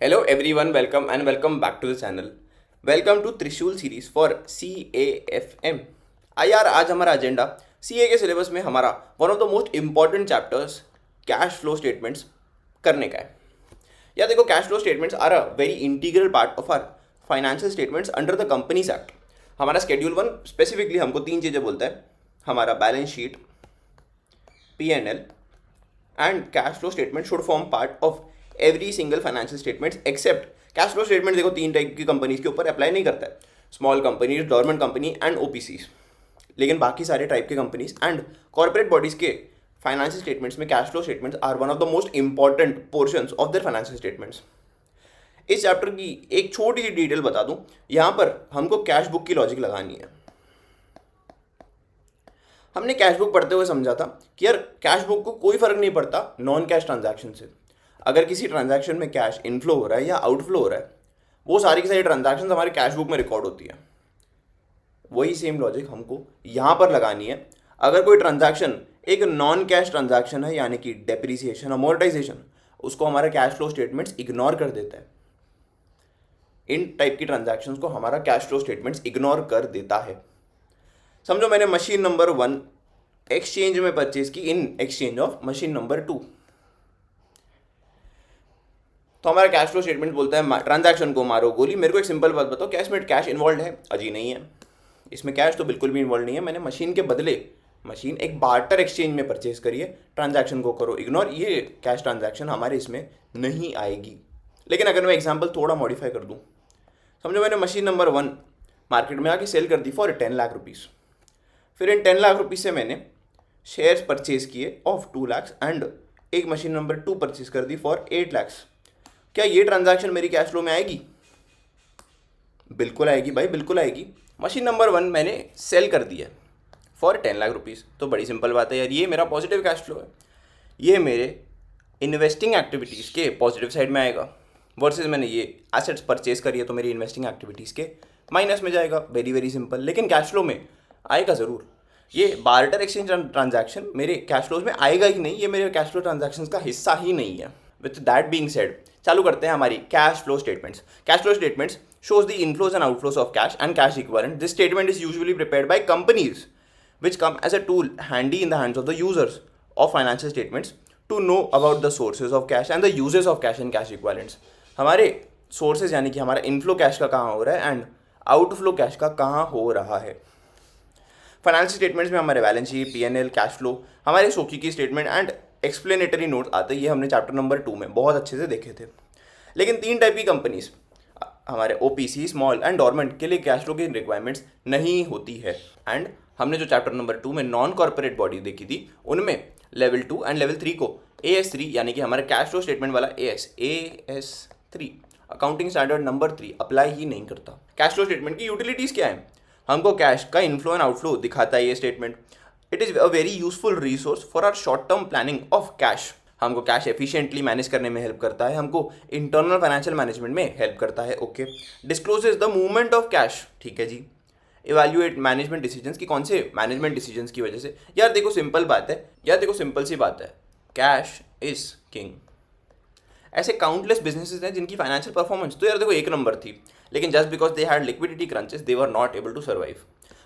Hello everyone, welcome and welcome back to the channel. Welcome to त्रिशूल series for CAFM. यार आज हमारा agenda CA के syllabus में हमारा one of the most important chapters cash flow statements करने का है. या देखो, cash flow statements are a very integral part of our financial statements under the companies act. हमारा शेड्यूल 1 स्पेसिफिकली हमको तीन चीज़ें बोलता है. हमारा balance sheet, P&L and cash flow statement should form part of every single financial statements except cash flow statement. देखो, तीन type की कंपनीज के ऊपर अप्लाई नहीं करता है. Small companies, government company and OPCs. लेकिन बाकी सारे टाइप के कंपनीज एंड कॉर्पोरेट बॉडीज के फाइनेंशियल स्टेटमेंट्स में cash flow statements are one of the most important portions of their financial statements. इस चैप्टर की एक छोटी सी डिटेल बता दूं. यहाँ पर हमको कैश बुक की लॉजिक लगानी है. हमने कैश बुक पढ़ते हुए समझा था कि यार कैश बुक को कोई फर्क नहीं पड़ता नॉन कैश ट्रांजैक्शन से. अगर किसी ट्रांजैक्शन में कैश इनफ्लो हो रहा है या आउटफ्लो हो रहा है, वो सारी की सारी ट्रांजैक्शन हमारे कैश बुक में रिकॉर्ड होती है. वही सेम लॉजिक हमको यहाँ पर लगानी है. अगर कोई ट्रांजैक्शन एक नॉन कैश ट्रांजैक्शन है, यानी कि डेप्रिसिएशन, अमोर्टाइजेशन, उसको हमारा कैश फ्लो स्टेटमेंट्स इग्नोर कर देता है. इन टाइप की ट्रांजैक्शंस को हमारा कैश फ्लो स्टेटमेंट्स इग्नोर कर देता है. समझो मैंने मशीन नंबर 1 एक्सचेंज में परचेज की in exchange of machine number 2. तो हमारा कैश फ्लो स्टेटमेंट बोलता है ट्रांजैक्शन को मारो गोली. मेरे को एक सिंपल बात बताओ, कैश में कैश इन्वॉल्व है? अजी नहीं है. इसमें कैश तो बिल्कुल भी इन्वॉल्व नहीं है. मैंने मशीन के बदले मशीन एक बार्टर एक्सचेंज में परचेज करिए. ट्रांजैक्शन को करो इग्नोर. ये कैश ट्रांजैक्शन हमारे इसमें नहीं आएगी. लेकिन अगर मैं एग्जाम्पल थोड़ा मॉडिफाई कर दूँ, समझो मैंने मशीन नंबर 1 मार्केट में आके सेल कर दी फॉर 10 लाख रुपीज़. फिर इन 10 लाख रुपीज़ से मैंने शेयर्स परचेज किए ऑफ 2 लाख एंड एक मशीन नंबर 2 परचेज कर दी फॉर 8 लाख. क्या ये ट्रांजैक्शन मेरी कैश फ्लो में आएगी? बिल्कुल आएगी भाई, बिल्कुल आएगी. मशीन नंबर 1 मैंने सेल कर दिया फॉर 10 लाख रुपीज़. तो बड़ी सिंपल बात है यार, ये मेरा पॉजिटिव कैश फ्लो है. ये मेरे इन्वेस्टिंग एक्टिविटीज़ के पॉजिटिव साइड में आएगा. वर्सेस मैंने ये एसेट्स परचेज करी है तो मेरी इन्वेस्टिंग एक्टिविटीज़ के माइनस में जाएगा. Very very simple. लेकिन कैश फ्लो में आएगा ज़रूर. ये बार्टर एक्सचेंज ट्रांजैक्शन मेरे कैश फ्लोज में आएगा ही नहीं. ये मेरे कैश फ्लो ट्रांजैक्शंस का हिस्सा ही नहीं है. विथ दैट बीइंग सेड, चालू करते हैं हमारी cash flow statements. Cash flow statements shows the inflows and outflows of cash and cash equivalent. This statement is usually prepared by companies which come as a tool handy in the hands of the users of financial statements to know about the sources of cash and the uses of cash and cash equivalents. हमारे sources यानी कि हमारा inflow cash का कहाँ हो रहा है and outflow cash का कहाँ हो रहा है. फाइनेंशियल स्टेटमेंट्स में हमारे balance sheet, P&L, cash flow, हमारे सोकी की स्टेटमेंट एंड एक्सप्लेनेटरी नोट्स आते हैं. ये हमने चैप्टर नंबर 2 में बहुत अच्छे से देखे थे. लेकिन तीन टाइप की कंपनीज, हमारे OPC, स्मॉल एंड डॉर्मेंट, के लिए कैश फ्लो की रिक्वायरमेंट्स नहीं होती है. एंड हमने जो चैप्टर नंबर 2 में नॉन कॉर्पोरेट बॉडी देखी थी, उनमें लेवल 2 एंड लेवल 3 को AS3 यानी कि हमारे कैश फ्लो स्टेटमेंट वाला AS3 accounting standard number 3 apply ही नहीं करता. कैश फ्लो स्टेटमेंट की यूटिलिटीज़ क्या है? हमको कैश का इनफ्लो एंड आउटफ्लो दिखाता है ये statement. It is a very useful resource for our short term planning of cash. हमको कैश एफिशिएंटली मैनेज करने में हेल्प करता है. हमको इंटरनल फाइनेंशियल मैनेजमेंट में हेल्प करता है. Okay. Disclosures the movement of cash. ठीक है जी. इवैल्यूएट मैनेजमेंट डिसीजंस की कौन से मैनेजमेंट डिसीजंस की वजह से. यार देखो सिंपल बात है, यार देखो सिंपल सी बात है, कैश इज किंग. ऐसे काउंटलेस बिजनेसेस हैं जिनकी फाइनेंशियल परफॉर्मेंस तो यार देखो एक नंबर थी, लेकिन just because they had liquidity crunches they were not able to survive.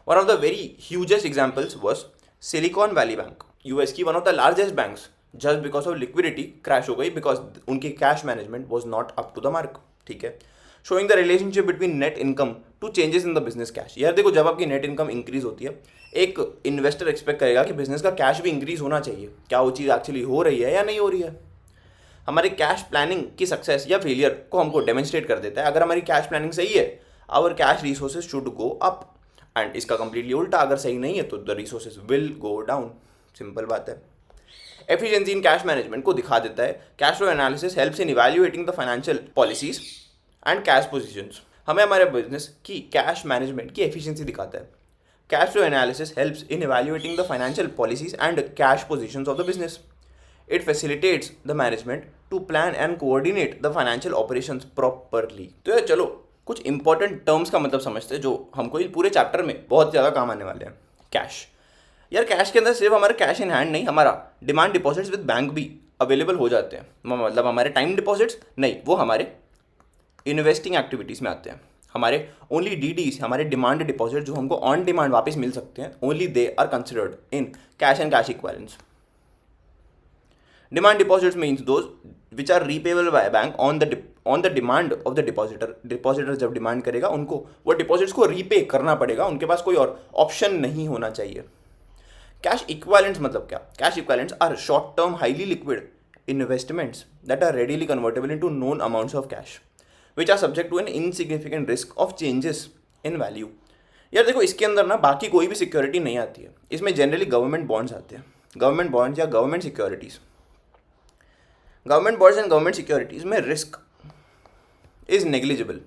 One of the very hugest examples was Silicon Valley bank, US की one of the largest banks. Just because of liquidity crash हो गई because उनकी cash management was not up to the mark. ठीक है. Showing the relationship between net income to changes in the business cash. यार देखो, जब आपकी net income increase होती है, एक इन्वेस्टर एक्सपेक्ट करेगा कि बिजनेस का कैश भी इंक्रीज होना चाहिए. क्या वो चीज़ एक्चुअली हो रही है या नहीं हो रही है? हमारे कैश प्लानिंग की सक्सेस या फेलियर को हमको डेमोन्स्ट्रेट कर देता है. अगर हमारी कैश प्लानिंग सही है, our cash resources should go up. And इसका कंप्लीटली उल्टा, अगर सही नहीं है तो the resources will go down. Simple बात है. एफिशिएंसी इन कैश मैनेजमेंट को दिखा देता है. Cash flow analysis helps in evaluating the financial policies and cash positions. हमें हमारे बिजनेस की कैश मैनेजमेंट की एफिशिएंसी दिखाता है. Cash flow analysis helps in evaluating the financial policies and cash positions of the business. It facilitates the management to plan and coordinate the financial operations properly. तो यार चलो कुछ important terms का मतलब समझते हैं जो हमको ये पूरे चैप्टर में बहुत ज़्यादा काम आने वाले हैं. कैश. यार कैश के अंदर सिर्फ हमारा कैश इन हैंड नहीं, हमारा डिमांड डिपॉजिट्स विद बैंक भी अवेलेबल हो जाते हैं. मतलब हमारे टाइम डिपॉजिट्स नहीं, वो हमारे इन्वेस्टिंग एक्टिविटीज़ में आते हैं। हमारे ओनली डीडीज, हमारे डिमांड डिपॉजिट जो हमको ऑन डिमांड वापस मिल सकते हैं, only they are considered in cash and cash equivalents. Demand deposits means those which are repayable by bank on the demand of the depositor. Depositor जब demand करेगा उनको वो डिपॉजिट्स को रीपे करना पड़ेगा, उनके पास कोई और ऑप्शन नहीं होना चाहिए। कैश इक्विवेलेंट्स मतलब क्या? Cash equivalents are short term highly liquid investments that are readily convertible into known amounts of cash which are subject to an insignificant risk of changes in value। यार देखो, इसके अंदर ना बाकी कोई भी सिक्योरिटी नहीं आती है, इसमें जनरली गवर्नमेंट बॉन्ड्स आते हैं। गवर्नमेंट बॉन्ड्स या government securities, government bonds and government securities में रिस्क इज नेग्लिजिबल।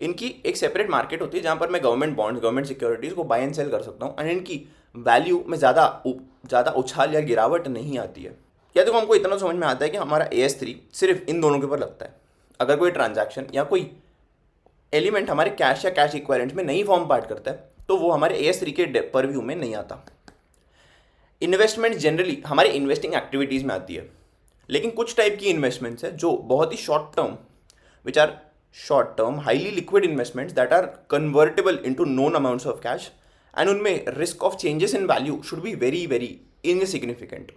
इनकी एक सेपरेट मार्केट होती है जहाँ पर मैं गवर्नमेंट बॉन्ड्स, गवर्नमेंट सिक्योरिटीज को बाय एंड सेल कर सकता हूँ एंड इनकी वैल्यू में ज़्यादा उछाल या गिरावट नहीं आती है। या देखो, हमको इतना समझ में आता है कि हमारा AS3 सिर्फ इन दोनों के ऊपर लगता है। अगर कोई ट्रांजैक्शन या कोई एलिमेंट हमारे कैश या कैश इक्विवेलेंट में नहीं फॉर्म पार्ट करता है तो वो हमारे AS3 के परव्यू में नहीं आता। इन्वेस्टमेंट जनरली हमारे इन्वेस्टिंग एक्टिविटीज़ में आती है, लेकिन कुछ टाइप की इन्वेस्टमेंट्स है जो बहुत ही short term, which are short term highly liquid investments that are convertible into known amounts of cash and उनमें risk of changes in value should be very very insignificant,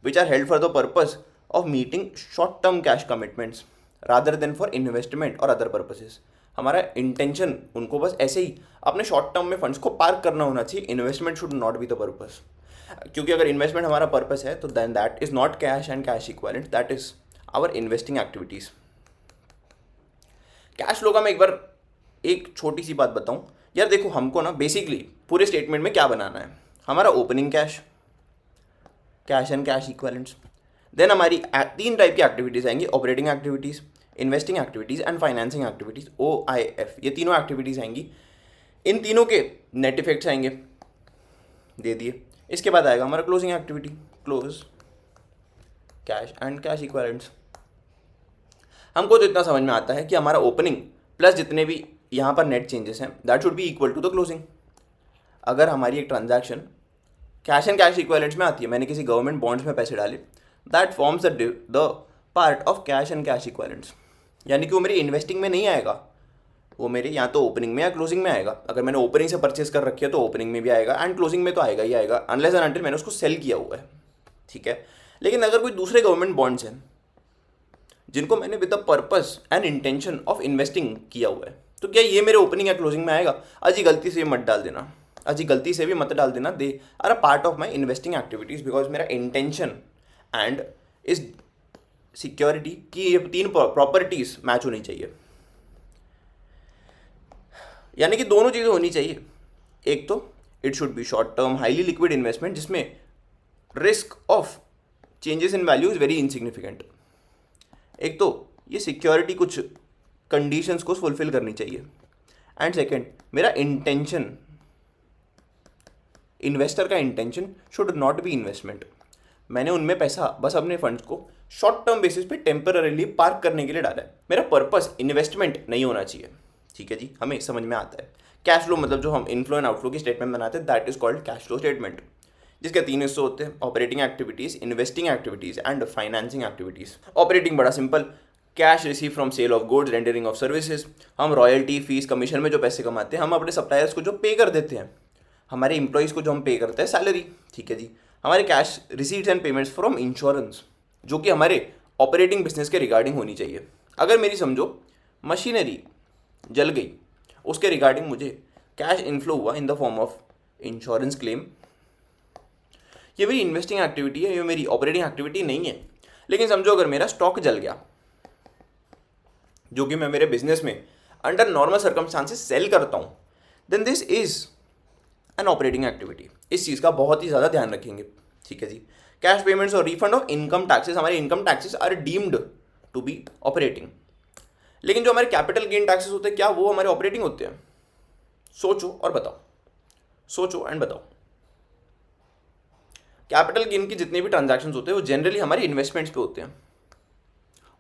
which are held for the purpose of meeting short term cash commitments rather than for investment or other purposes। हमारा intention उनको बस ऐसे ही अपने short term में funds को park करना होना चाहिए। Investment should not be the purpose, क्योंकि अगर इन्वेस्टमेंट हमारा पर्पस है तो then that is not cash and cash equivalent, that is our investing activities. Cash flow का मैं एक बार एक छोटी सी बात बताऊं। यार देखो, हमको ना बेसिकली पूरे स्टेटमेंट में क्या बनाना है, हमारा opening cash, cash and cash equivalents, then हमारी 3 टाइप की एक्टिविटीज़ आएंगी, operating activities, investing activities and financing activities, OIF। ये तीनों एक्टिविटीज़ आएंगी, इन तीनों के नेट इफेक्ट्स आएंगे, दे दिए। इसके बाद आएगा हमारा closing activity, close cash and cash equivalents. हमको तो इतना समझ में आता है कि हमारा ओपनिंग प्लस जितने भी यहाँ पर नेट चेंजेस हैं that should be equal to the closing. अगर हमारी एक transaction cash and cash equivalents में आती है, मैंने किसी गवर्नमेंट बॉन्ड्स में पैसे डाले, that forms the part of cash and cash equivalents, यानी कि वो मेरी इन्वेस्टिंग में नहीं आएगा, वो मेरे या तो ओपनिंग में या क्लोजिंग में आएगा। अगर मैंने ओपनिंग से परचेस कर रखी है तो ओपनिंग में भी आएगा एंड क्लोजिंग में तो आएगा ही आएगा, अनलेस एंड अनटिल मैंने उसको सेल किया हुआ है, ठीक है। लेकिन अगर कोई दूसरे गवर्नमेंट बॉन्ड्स हैं जिनको मैंने with the purpose and intention of investing किया हुआ है, तो क्या ये मेरे ओपनिंग या क्लोजिंग में आएगा? अजी गलती से मत डाल देना, अजी गलती से भी मत डाल देना, they are a part of my investing activities, because मेरा इंटेंशन एंड इस सिक्योरिटी की ये 3 प्रॉपर्टीज मैच होनी चाहिए। यानी कि दोनों चीज़ें होनी चाहिए। एक तो it should be short term highly liquid investment जिसमें risk of changes in value is very insignificant. एक तो ये सिक्योरिटी कुछ कंडीशंस को फुलफिल करनी चाहिए। एंड सेकेंड, मेरा इंटेंशन, इन्वेस्टर का intention should not B investment. मैंने उनमें पैसा बस अपने फंड्स को शॉर्ट टर्म बेसिस पे टेम्पररीली पार्क करने के लिए डाला है, मेरा पर्पस इन्वेस्टमेंट नहीं होना चाहिए। ठीक है जी, हमें समझ में आता है। कैश फ्लो मतलब जो हम इनफ्लो एंड आउटफ्लो की स्टेटमेंट बनाते हैं that is called cash flow statement, जिसके 3 हिस्से होते हैं, operating activities, investing activities and financing activities. Operating बड़ा simple, cash receive from sale of goods, rendering of services. हम रॉयल्टी, फीस, कमीशन में जो पैसे कमाते हैं, हम अपने सप्लायर्स को जो पे कर देते हैं, हमारे एम्प्लॉइज़ को जो हम पे करते हैं सैलरी, ठीक है जी। हमारे cash receipts and payments from insurance, जो कि हमारे ऑपरेटिंग बिजनेस के रिगार्डिंग होनी चाहिए। अगर मेरी समझो मशीनरी जल गई, उसके रिगार्डिंग मुझे कैश इनफ्लो हुआ इन the form of insurance claim, ये मेरी इन्वेस्टिंग एक्टिविटी है, ये मेरी ऑपरेटिंग एक्टिविटी नहीं है। लेकिन समझो अगर मेरा स्टॉक जल गया, जो कि मैं मेरे बिजनेस में अंडर नॉर्मल सर्कमस्टांसेस सेल करता हूँ, then this is an operating activity. इस चीज़ का बहुत ही ज़्यादा ध्यान रखेंगे, ठीक है जी। कैश पेमेंट्स और रिफंड ऑफ इनकम टैक्सेस, हमारे income taxes are deemed to be operating. लेकिन जो हमारे कैपिटल गेन टैक्सेस होते हैं, क्या वो हमारे ऑपरेटिंग होते हैं? सोचो और बताओ, सोचो एंड बताओ। कैपिटल गेन की जितने भी ट्रांजैक्शंस होते हैं वो जनरली हमारी इन्वेस्टमेंट्स पे होते हैं,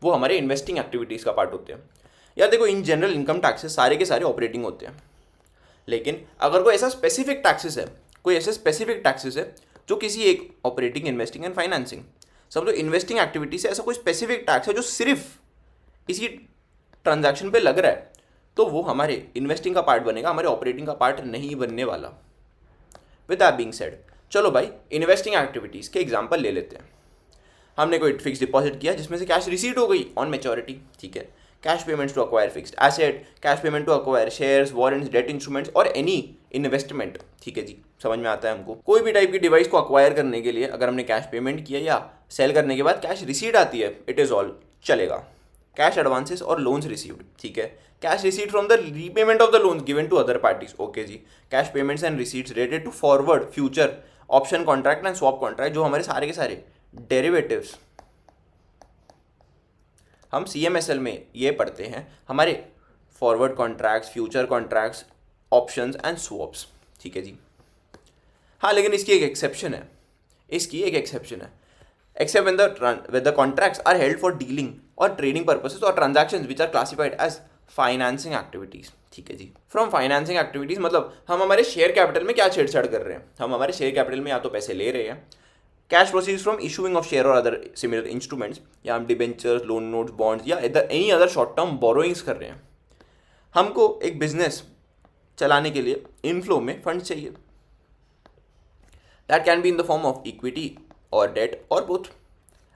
वो हमारे इन्वेस्टिंग एक्टिविटीज़ का पार्ट होते हैं। यार देखो, इन जनरल इनकम टैक्सेस सारे के सारे ऑपरेटिंग होते हैं, लेकिन अगर कोई ऐसा स्पेसिफिक टैक्सेस है, कोई ऐसे स्पेसिफिक टैक्सेस है जो किसी एक ऑपरेटिंग, इन्वेस्टिंग एंड फाइनेंसिंग, समझो इन्वेस्टिंग एक्टिविटी से ऐसा कोई स्पेसिफिक टैक्स है जो सिर्फ इसी ट्रांजैक्शन पे लग रहा है तो वो हमारे इन्वेस्टिंग का पार्ट बनेगा, हमारे ऑपरेटिंग का पार्ट नहीं बनने वाला। विद दैट बीइंग सेड, चलो भाई इन्वेस्टिंग एक्टिविटीज़ के एग्जांपल ले लेते हैं। हमने कोई फिक्स डिपॉजिट किया जिसमें से कैश रिसीट हो गई ऑन मैच्योरिटी, ठीक है। Cash payments to acquire fixed asset, cash payment to acquire shares, warrants, debt instruments और एनी इन्वेस्टमेंट, ठीक है जी, समझ में आता है हमको। कोई भी टाइप की डिवाइस को अक्वायर करने के लिए अगर हमने कैश पेमेंट किया या सेल करने के बाद कैश रिसीट आती है, इट इज़ ऑल चलेगा। कैश एडवांसेस और लोन्स रिसीव्ड, ठीक है। Cash receipt from the repayment of the loans given to other parties, okay जी। Cash payments and receipts related to forward, future, option contract and swap contract, जो हमारे सारे के सारे डेरिवेटिव्स हम CMSL में ये पढ़ते हैं, हमारे forward contracts, future contracts, options and swaps, ठीक है जी। हाँ, लेकिन इसकी एक एक्सेप्शन है, except when the contracts are held for dealing और ट्रेडिंग पर्पसेस और transactions which are classified as financing activities, ठीक है जी। फ्रॉम फाइनेंसिंग एक्टिविटीज़ मतलब हम हमारे शेयर कैपिटल में क्या छेड़छाड़ कर रहे हैं, हम हमारे शेयर कैपिटल में या तो पैसे ले रहे हैं, cash proceeds from issuing of share और अदर सिमिलर इंस्ट्रूमेंट्स, या हम डिबेंचर्स, लोन नोट्स, बॉन्ड्स या any other short term borrowings कर रहे हैं। हमको एक बिजनेस चलाने के लिए इनफ्लो में फंड चाहिए, that can be in the form of equity और डेट और बोथ,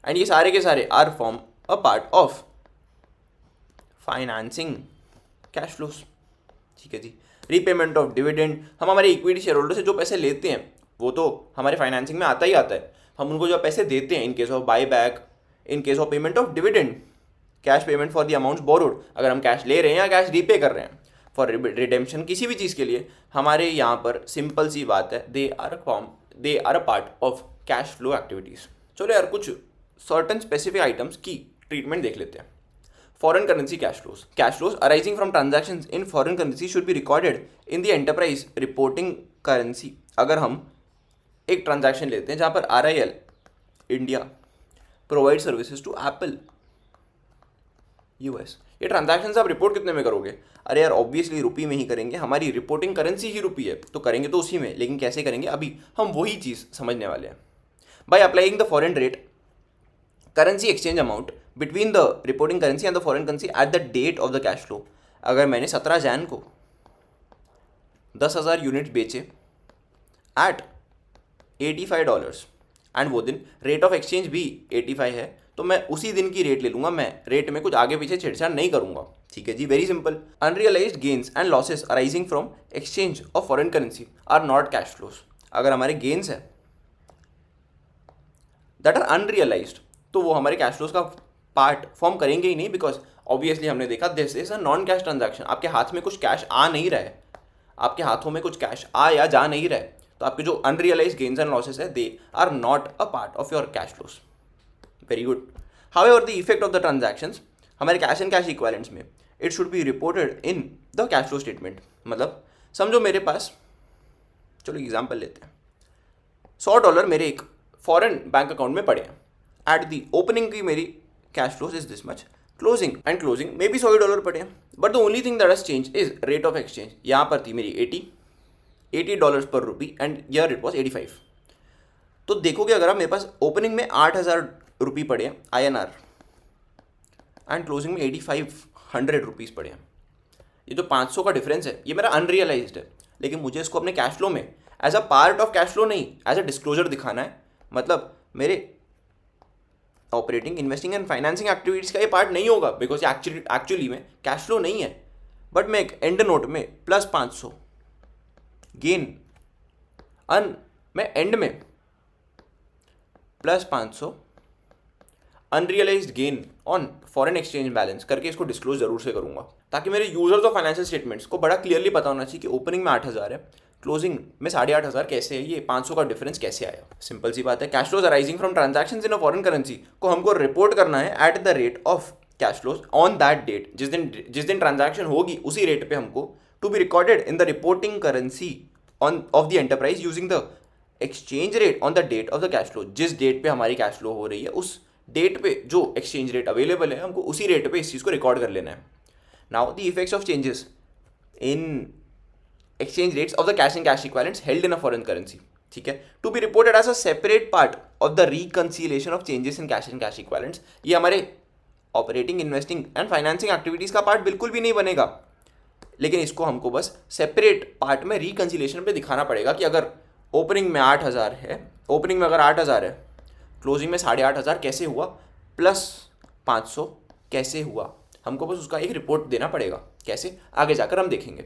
एंड ये सारे के सारे are form a part of financing cash flows, ठीक है जी। रीपेमेंट ऑफ डिविडेंड, हम हमारे इक्विटी शेयर होल्डर से जो पैसे लेते हैं वो तो हमारे फाइनेंसिंग में आता ही आता है। हम उनको जो पैसे देते हैं इन case of by back, in case of payment of dividend, cash payment for the amounts borrowed, अगर हम कैश ले रहे हैं या कैश रीपे कर रहे हैं फॉर रिडेम्पशन किसी भी चीज़ के लिए, हमारे यहाँ पर सिंपल सी बात है, they are a part of cash flow activities. चलो यार कुछ सर्टन स्पेसिफिक आइटम्स की ट्रीटमेंट देख लेते हैं। Foreign currency cash flows arising from transactions in foreign currency should be recorded in the enterprise reporting currency. अगर हम एक ट्रांजैक्शन लेते हैं जहाँ पर RIL India provide services to Apple US, ये ट्रांजैक्शन आप रिपोर्ट कितने में करोगे? अरे यार ऑब्वियसली रुपी में ही करेंगे, हमारी रिपोर्टिंग करेंसी ही रुपी है तो करेंगे तो उसी में, लेकिन कैसे करेंगे अभी हम वही चीज़ समझने वाले हैं। By applying the foreign rate currency exchange amount between the reporting currency and the foreign currency at the date of the cash flow. अगर मैंने 17 जैन को 10,000 यूनिट बेचे एट $85 एंड वो दिन रेट ऑफ एक्सचेंज भी 85 है, तो मैं उसी दिन की रेट ले लूँगा, मैं रेट में कुछ आगे पीछे छेड़छाड़ नहीं करूँगा, ठीक है जी, very simple. Unrealised gains and losses arising from exchange of foreign currency are not cash flows. अगर हमारे गेन्स है दैट आर अनरियलाइज्ड तो वो हमारे कैश फ्लोज का पार्ट फॉर्म करेंगे ही नहीं, बिकॉज ऑब्वियसली हमने देखा this is a non cash transaction. आपके हाथ में कुछ कैश आ नहीं रहा है, आपके हाथों में कुछ कैश आ या जा नहीं रहा है, तो आपके जो अनरियलाइज्ड गेन्स एंड लॉसेस है they are not a part of your cash flows. Very good. However the effect of the transactions हमारे कैश एंड कैश इक्विवेलेंट्स में it should be reported in the cash flow statement. मतलब समझो मेरे पास, चलो example लेते हैं, $100 मेरे एक फॉरेन बैंक अकाउंट में पड़े हैं, एट दी ओपनिंग की मेरी cash flows is this much, closing में भी $100 पड़े हैं, but the only thing that has change is rate of exchange. यहाँ पर थी मेरी $80 पर rupee and here it was 85। तो देखोगे अगर आप मेरे पास ओपनिंग में 8,000 रुपी पड़े हैं INR एंड क्लोजिंग में 8,500 रुपीज़ पड़े हैं, ये जो 500 का डिफरेंस है ये मेरा अनरियलाइज्ड है, लेकिन मुझे इसको अपने कैश फ्लो में as a part of cash flow नहीं, एज अ डिस्क्लोजर दिखाना है। मतलब मेरे operating, investing and financing activities का ये पार्ट नहीं होगा, बिकॉज एक्चुअली में कैश फ्लो नहीं है, बट मैं एक एंड नोट में +500 गेन, मैं एंड में +500 unrealised gain on foreign exchange balance करके इसको डिस्क्लोज जरूर से करूंगा, ताकि मेरे यूजर्स ऑफ फाइनेंशियल स्टेटमेंट्स को बड़ा क्लियरली पता होना चाहिए कि ओपनिंग में 8,000 है, क्लोजिंग में 8,500 कैसे है, ये 500 का डिफरेंस कैसे आया। सिंपल सी बात है, cash flows arising from transactions in a foreign currency को हमको रिपोर्ट करना है at the rate of cash flows on that date, जिस दिन ट्रांजैक्शन होगी उसी रेट पे हमको to be recorded in the reporting currency of the enterprise using the exchange rate on the date of the cash flow. जिस date पे हमारी cash flow हो रही है उस डेट पे जो एक्सचेंज रेट अवेलेबल है हमको उसी रेट पे इस चीज़ को रिकॉर्ड कर लेना है। Now the effects of changes in exchange rates of the cash and cash equivalents held in a foreign currency, ठीक है, to be reported as a separate part of the reconciliation of changes in cash and cash equivalents. ये हमारे operating, investing and financing activities का part बिल्कुल भी नहीं बनेगा, लेकिन इसको हमको बस सेपरेट पार्ट में रिकन्सिलेशन पे दिखाना पड़ेगा कि अगर ओपनिंग में 8,000 है, ओपनिंग में अगर 8,000 है, क्लोजिंग में 8,500 कैसे हुआ, प्लस 500 कैसे हुआ, हमको बस उसका एक रिपोर्ट देना पड़ेगा। कैसे, आगे जाकर हम देखेंगे।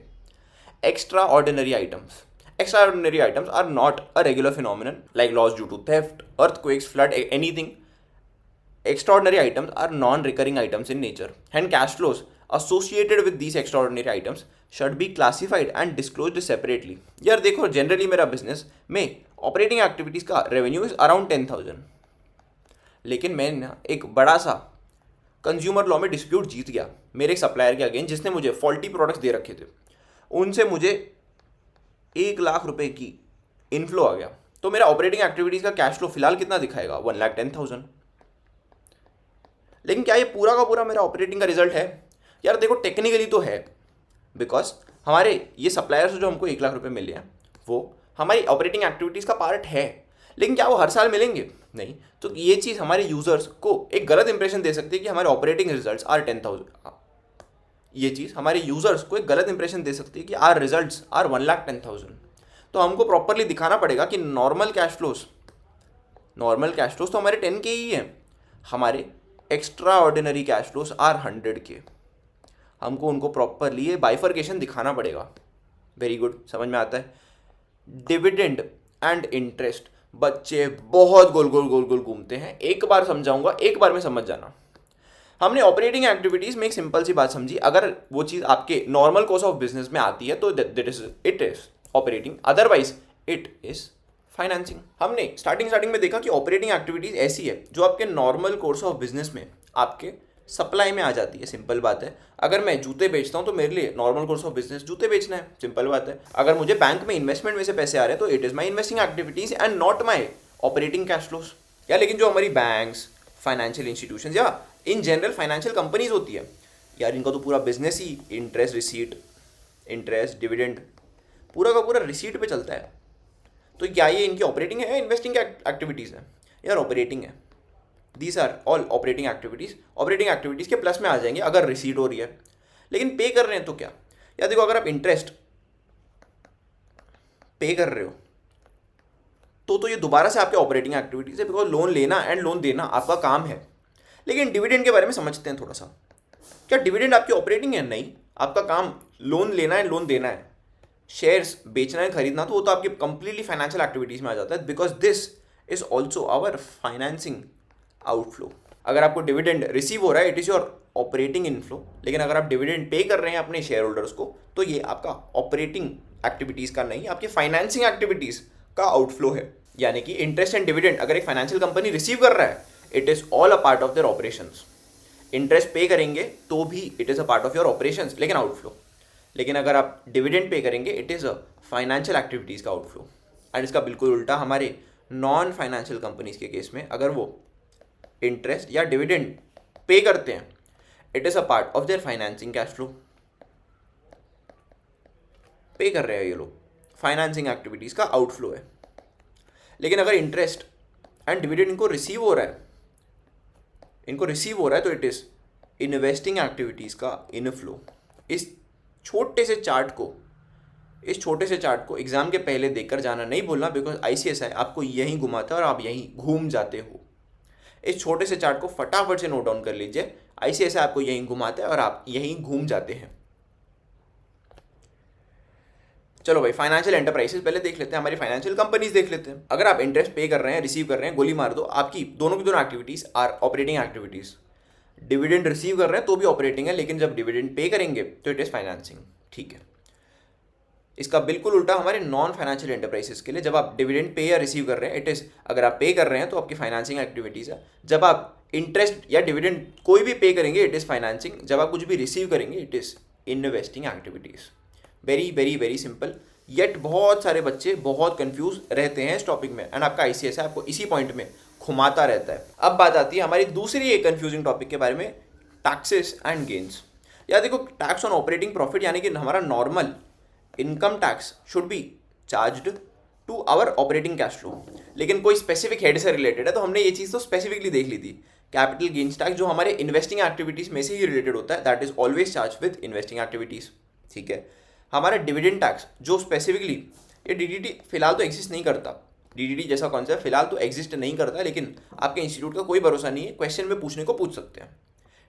Extraordinary items are not a regular phenomenon like loss due to theft, earthquakes, flood, anything. Extraordinary items are non-recurring items in nature, and cash flows associated with these extraordinary items should be classified and disclosed separately. यार देखो, generally मेरा business में operating activities का revenue is around 10,000, लेकिन मैं ना एक बड़ा सा कंज्यूमर लॉ में डिस्प्यूट जीत गया मेरे एक सप्लायर के अगेंस्ट, जिसने मुझे फॉल्टी प्रोडक्ट्स दे रखे थे। उनसे मुझे 1,00,000 रुपए की इनफ्लो आ गया, तो मेरा ऑपरेटिंग एक्टिविटीज़ का कैश फ्लो फिलहाल कितना दिखाएगा, 1,10,000। लेकिन क्या ये पूरा का पूरा मेरा ऑपरेटिंग का रिजल्ट है? यार देखो, टेक्निकली तो है, बिकॉज हमारे ये सप्लायर्स जो हमको 1,00,000 रुपये मिले हैं वो हमारी ऑपरेटिंग एक्टिविटीज़ का पार्ट है, लेकिन क्या वो हर साल मिलेंगे? नहीं। तो ये चीज़ हमारे यूजर्स को एक गलत इंप्रेशन दे सकती है कि हमारे ऑपरेटिंग रिजल्ट्स आर 10,000। ये चीज़ हमारे यूजर्स को एक गलत इंप्रेशन दे सकती है कि आर रिजल्ट्स आर 1,10,000। तो हमको प्रॉपरली दिखाना पड़ेगा कि नॉर्मल कैश फ्लोज तो हमारे 10K ही हैं, हमारे extraordinary cash flows are 100K। हमको उनको प्रॉपरली ये बाइफर्केशन दिखाना पड़ेगा। वेरी गुड, समझ में आता है। डिविडेंड एंड इंटरेस्ट, बच्चे बहुत गोल गोल घूमते हैं। एक बार समझाऊंगा, एक बार में समझ जाना। हमने ऑपरेटिंग एक्टिविटीज़ में एक सिंपल सी बात समझी, अगर वो चीज़ आपके नॉर्मल कोर्स ऑफ बिजनेस में आती है तो it is operating, otherwise it is financing. हमने स्टार्टिंग में देखा कि ऑपरेटिंग एक्टिविटीज़ ऐसी है जो आपके नॉर्मल कोर्स ऑफ बिजनेस में आपके सप्लाई में आ जाती है। सिंपल बात है, अगर मैं जूते बेचता हूँ तो मेरे लिए नॉर्मल कोर्स ऑफ बिजनेस जूते बेचना है, सिंपल बात है। अगर मुझे बैंक में इन्वेस्टमेंट में से पैसे आ रहे हैं तो it is my investing activities and not my operating cash flows. या लेकिन जो हमारी बैंक्स, फाइनेंशियल इंस्टीट्यूशन या इन जनरल फाइनेंशियल कंपनीज होती है, यार इनका तो पूरा बिजनेस ही इंटरेस्ट रिसीट, इंटरेस्ट, डिविडेंड, पूरा का पूरा रिसीट पे चलता है। तो क्या ये इनकी ऑपरेटिंग है या इन्वेस्टिंग एक्टिविटीज़ है? यार ऑपरेटिंग है। These are all operating activities. Operating activities के प्लस में आ जाएंगे अगर रिसीट हो रही है, लेकिन पे कर रहे हैं तो क्या? या देखो, अगर आप इंटरेस्ट पे कर रहे हो तो ये दोबारा से आपके ऑपरेटिंग एक्टिविटीज़ है, बिकॉज लोन लेना एंड लोन देना आपका काम है। लेकिन डिविडेंड के बारे में समझते हैं थोड़ा सा। क्या डिविडेंड आपकी ऑपरेटिंग है? नहीं, आपका काम लोन लेना है, लोन देना है, शेयर्स बेचना है, खरीदना, तो वो तो आपकी कंप्लीटली फाइनेंशियल एक्टिविटीज़ में आ जाता है, because this is also our financing outflow. अगर आपको डिविडेंड रिसीव हो रहा है, it is your operating inflow, लेकिन अगर आप डिविडेंड पे कर रहे हैं अपने शेयर होल्डर्स को तो ये आपका ऑपरेटिंग एक्टिविटीज़ का नहीं, आपकी फाइनेंसिंग एक्टिविटीज़ का आउटफ्लो है। यानी कि इंटरेस्ट एंड डिविडेंड अगर एक फाइनेंशियल कंपनी रिसीव कर रहा है, it is all a part of their operations. Interest पे करेंगे तो भी it is a part of your operations, लेकिन आउटफ्लो। लेकिन अगर आप डिविडेंड पे करेंगे, it is a financial activities का आउटफ्लो। एंड इसका बिल्कुल उल्टा हमारे नॉन फाइनेंशियल कंपनीज के केस में, अगर वो इंटरेस्ट या डिविडेंड पे करते हैं, it is a part of their financing cash flow. पे कर रहे हैं ये लोग, फाइनेंसिंग एक्टिविटीज़ का आउटफ्लो है। लेकिन अगर इंटरेस्ट एंड डिविडेंड इनको रिसीव हो रहा है तो इट इज़ इन्वेस्टिंग एक्टिविटीज़ का इनफ्लो। इस छोटे से चार्ट को एग्जाम के पहले देखकर जाना, नहीं बोलना, बिकॉज ICSI आपको यहीं घुमाता है और आप यहीं घूम जाते हो। इस छोटे से चार्ट को फटाफट से नोट डाउन कर लीजिए, ICSI आपको यहीं घुमाता है और आप यहीं घूम जाते हैं। चलो भाई, फाइनेंशियल एंटरप्राइजेस पहले देख लेते हैं, हमारी फाइनेंशियल कंपनीज देख लेते हैं। अगर आप इंटरेस्ट पे कर रहे हैं, रिसीव कर रहे हैं, गोली मार दो, आपकी दोनों की दोनों activities are operating activities. Dividend receive कर रहे हैं तो भी ऑपरेटिंग है, लेकिन जब डिविडेंड पे करेंगे तो इट इज फाइनेंसिंग। ठीक है, इसका बिल्कुल उल्टा हमारे नॉन फाइनेंशियल एंटरप्राइजेस के लिए, जब आप डिविडेंड पे या रिसीव कर रहे हैं, इट इज, अगर आप पे कर रहे हैं तो आपकी फाइनेंसिंग एक्टिविटीज है। जब आप इंटरेस्ट या डिविडेंड कोई भी पे करेंगे, इट इज फाइनेंसिंग। जब आप कुछ भी रिसीव करेंगे, it is investing activities. Very very very simple. Yet बहुत सारे बच्चे बहुत कंफ्यूज रहते हैं इस टॉपिक में, एंड आपका ICSI आपको इसी पॉइंट में घुमाता रहता है। अब बात आती है हमारी दूसरी एक कंफ्यूजिंग टॉपिक के बारे में, टैक्सेस एंड गेन्स। या देखो, टैक्स ऑन ऑपरेटिंग प्रॉफिट यानी कि हमारा normal income tax should be charged to our operating cash flow, लेकिन कोई स्पेसिफिक हेड से रिलेटेड है तो हमने ये चीज़ तो स्पेसिफिकली देख ली थी कैपिटल गेन्स टैक्स जो हमारे इन्वेस्टिंग एक्टिविटीज़ में से ही रिलेटेड होता है, that is always charge with investing activities, ठीक है। हमारा डिविडेंड टैक्स जो स्पेसिफिकली, ये डीडीटी फिलहाल तो एग्जिस्ट नहीं करता, डीडीटी जैसा कॉन्सेप्ट फिलहाल तो एग्जिस्ट नहीं करता, लेकिन आपके इंस्टीट्यूट का कोई भरोसा नहीं है, क्वेश्चन में पूछने को पूछ सकते हैं।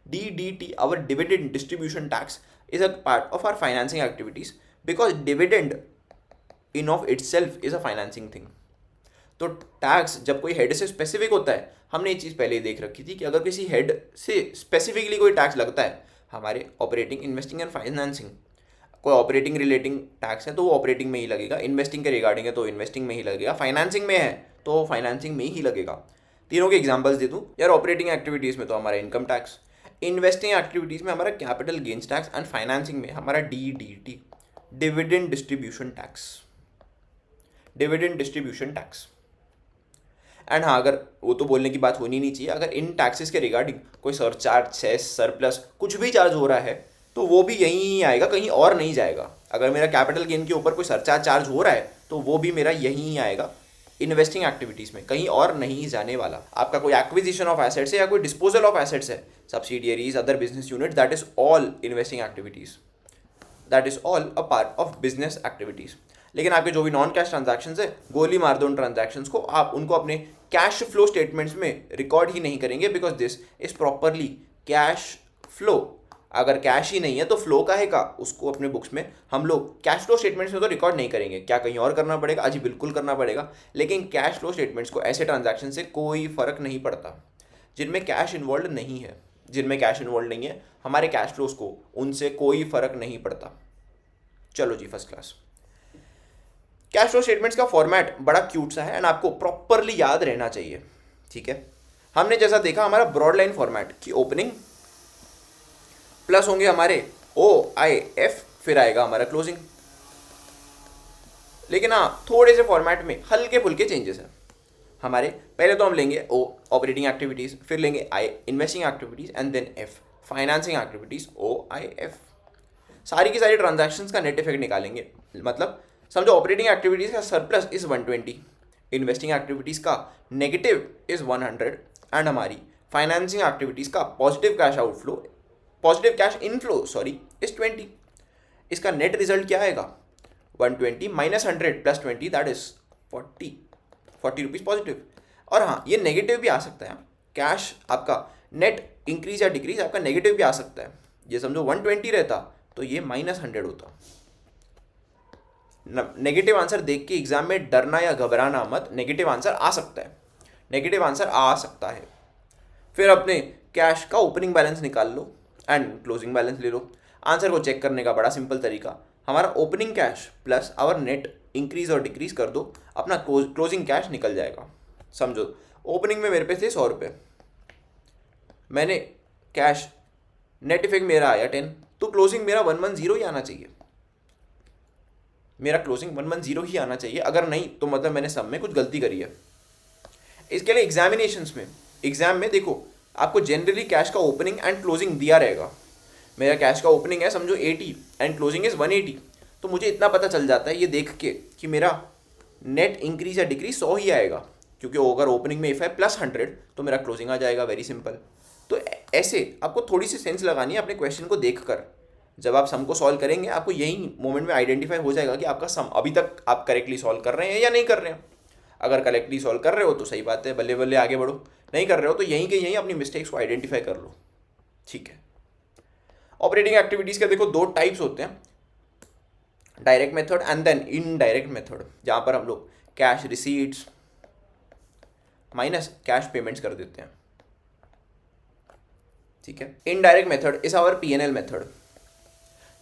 DDT, our dividend distribution tax, is a part of our financing activities because dividend in of itself is a financing thing. तो टैक्स जब कोई हेड से स्पेसिफिक होता है, हमने ये चीज़ पहले ही देख रखी थी कि अगर किसी हेड से स्पेसिफिकली कोई टैक्स लगता है हमारे ऑपरेटिंग, इन्वेस्टिंग एंड फाइनेंसिंग, कोई ऑपरेटिंग रिलेटिंग टैक्स है तो वो ऑपरेटिंग में ही लगेगा, इन्वेस्टिंग के रिगार्डिंग है तो इन्वेस्टिंग में ही लगेगा, फाइनेंसिंग में है तो फाइनेंसिंग में ही लगेगा। तीनों के एग्जांपल्स दे दूँ यार, ऑपरेटिंग एक्टिविटीज़ में तो हमारा इनकम टैक्स, इन्वेस्टिंग एक्टिविटीज़ में हमारा capital gains tax and financing में हमारा DDT, dividend distribution tax, dividend distribution tax. And हाँ, अगर वो तो बोलने की बात होनी नहीं चाहिए, अगर इन टैक्सेस के रिगार्डिंग कोई सरचार्ज, सेस, सरप्लस कुछ भी चार्ज हो रहा है तो वो भी यहीं ही आएगा, कहीं और नहीं जाएगा। अगर मेरा कैपिटल गेन के ऊपर कोई सरचार्ज चार्ज हो रहा है तो वो भी मेरा यहीं ही आएगा, इन्वेस्टिंग एक्टिविटीज़ में, कहीं और नहीं जाने वाला। आपका कोई एक्विजिशन ऑफ एसेट्स है या कोई डिस्पोजल ऑफ एसेट्स है, subsidiaries, other business unit, that is all investing activities, that is all a part of business activities. लेकिन आपके जो भी नॉन कैश ट्रांजैक्शंस है, गोली मार दो उन ट्रांजैक्शंस को, आप उनको अपने कैश फ्लो स्टेटमेंट्स में रिकॉर्ड ही नहीं करेंगे, because this is properly cash flow. अगर कैश ही नहीं है तो फ्लो का है का, उसको अपने बुक्स में हम लोग कैश फ्लो स्टेटमेंट्स में तो रिकॉर्ड नहीं करेंगे। क्या कहीं और करना पड़ेगा? अजी बिल्कुल करना पड़ेगा, लेकिन कैश फ्लो स्टेटमेंट्स को ऐसे ट्रांजैक्शन से कोई फर्क नहीं पड़ता जिनमें कैश इन्वॉल्व नहीं है। जिनमें कैश इन्वॉल्व नहीं है, हमारे कैश फ्लोज को उनसे कोई फर्क नहीं पड़ता। चलो जी, first class. Cash flow statements का फॉर्मेट बड़ा क्यूट सा है एंड आपको प्रॉपरली याद रहना चाहिए, ठीक है। हमने जैसा देखा हमारा ब्रॉड लाइन फॉर्मेट की ओपनिंग प्लस होंगे हमारे OIF, फिर आएगा हमारा क्लोजिंग। लेकिन हाँ, थोड़े से फॉर्मेट में हल्के फुल्के चेंजेस हैं हमारे। पहले तो हम लेंगे O ऑपरेटिंग एक्टिविटीज़, फिर लेंगे I investing activities and then F financing activities, OIF। सारी की सारी ट्रांजैक्शंस का नेट इफेक्ट निकालेंगे। मतलब समझो ऑपरेटिंग एक्टिविटीज़ का सरप्लस इज़ 120, इन्वेस्टिंग एक्टिविटीज़ का नेगेटिव इज़ 100 एंड हमारी फाइनेंसिंग एक्टिविटीज़ का positive cash outflow, positive cash inflow sorry is 20। इसका नेट रिजल्ट क्या आएगा? 120 minus 100 plus 20, that is 40 rupees positive. और हाँ, ये नेगेटिव भी आ सकता है, कैश आपका नेट इंक्रीज या डिक्रीज आपका नेगेटिव भी आ सकता है। ये समझो 120 रहता तो ये -100 होता। नेगेटिव आंसर देख के एग्जाम में डरना या घबराना मत, नेगेटिव आंसर आ सकता है, नेगेटिव आंसर आ सकता है। फिर अपने कैश का ओपनिंग बैलेंस निकाल लो एंड क्लोजिंग बैलेंस ले लो। आंसर को चेक करने का बड़ा सिंपल तरीका, हमारा opening cash plus our net increase और डिक्रीज कर दो, अपना क्लोजिंग कैश निकल जाएगा। समझो ओपनिंग में मेरे पे थे 100 रुपये, मैंने कैश नेट इफेक्ट मेरा आया 10, तो क्लोजिंग मेरा 110 ही आना चाहिए, मेरा क्लोजिंग 110 ही आना चाहिए। अगर नहीं तो मतलब मैंने सब में कुछ गलती करी है। इसके लिए एग्जामिनेशंस में, एग्जाम में देखो आपको जनरली कैश का ओपनिंग एंड क्लोजिंग दिया रहेगा। मेरा कैश का ओपनिंग है समझो 80 एंड क्लोजिंग इज़ 180, तो मुझे इतना पता चल जाता है ये देख के कि मेरा नेट इंक्रीज या डिक्रीज 100 ही आएगा, क्योंकि अगर ओपनिंग में इफ है +100 तो मेरा क्लोजिंग आ जाएगा। Very simple. तो ऐसे आपको थोड़ी सी सेंस लगानी है अपने क्वेश्चन को देख कर। जब आप सम को सॉल्व करेंगे आपको यही मोमेंट में आइडेंटिफाई हो जाएगा कि आपका सम अभी तक आप करेक्टली सॉल्व कर रहे हैं या नहीं कर रहे हैं। अगर करेक्टली सॉल्व कर रहे हो तो सही बात है, बल्ले बल्ले आगे बढ़ो। नहीं कर रहे हो तो यहीं के यहीं अपनी मिस्टेक्स को आइडेंटिफाई कर लो, ठीक है। ऑपरेटिंग एक्टिविटीज़ के देखो 2 टाइप्स होते हैं, direct method and then indirect method, जहाँ पर हम लोग cash receipts minus cash payments कर देते हैं, ठीक है। Indirect method is our P&L method,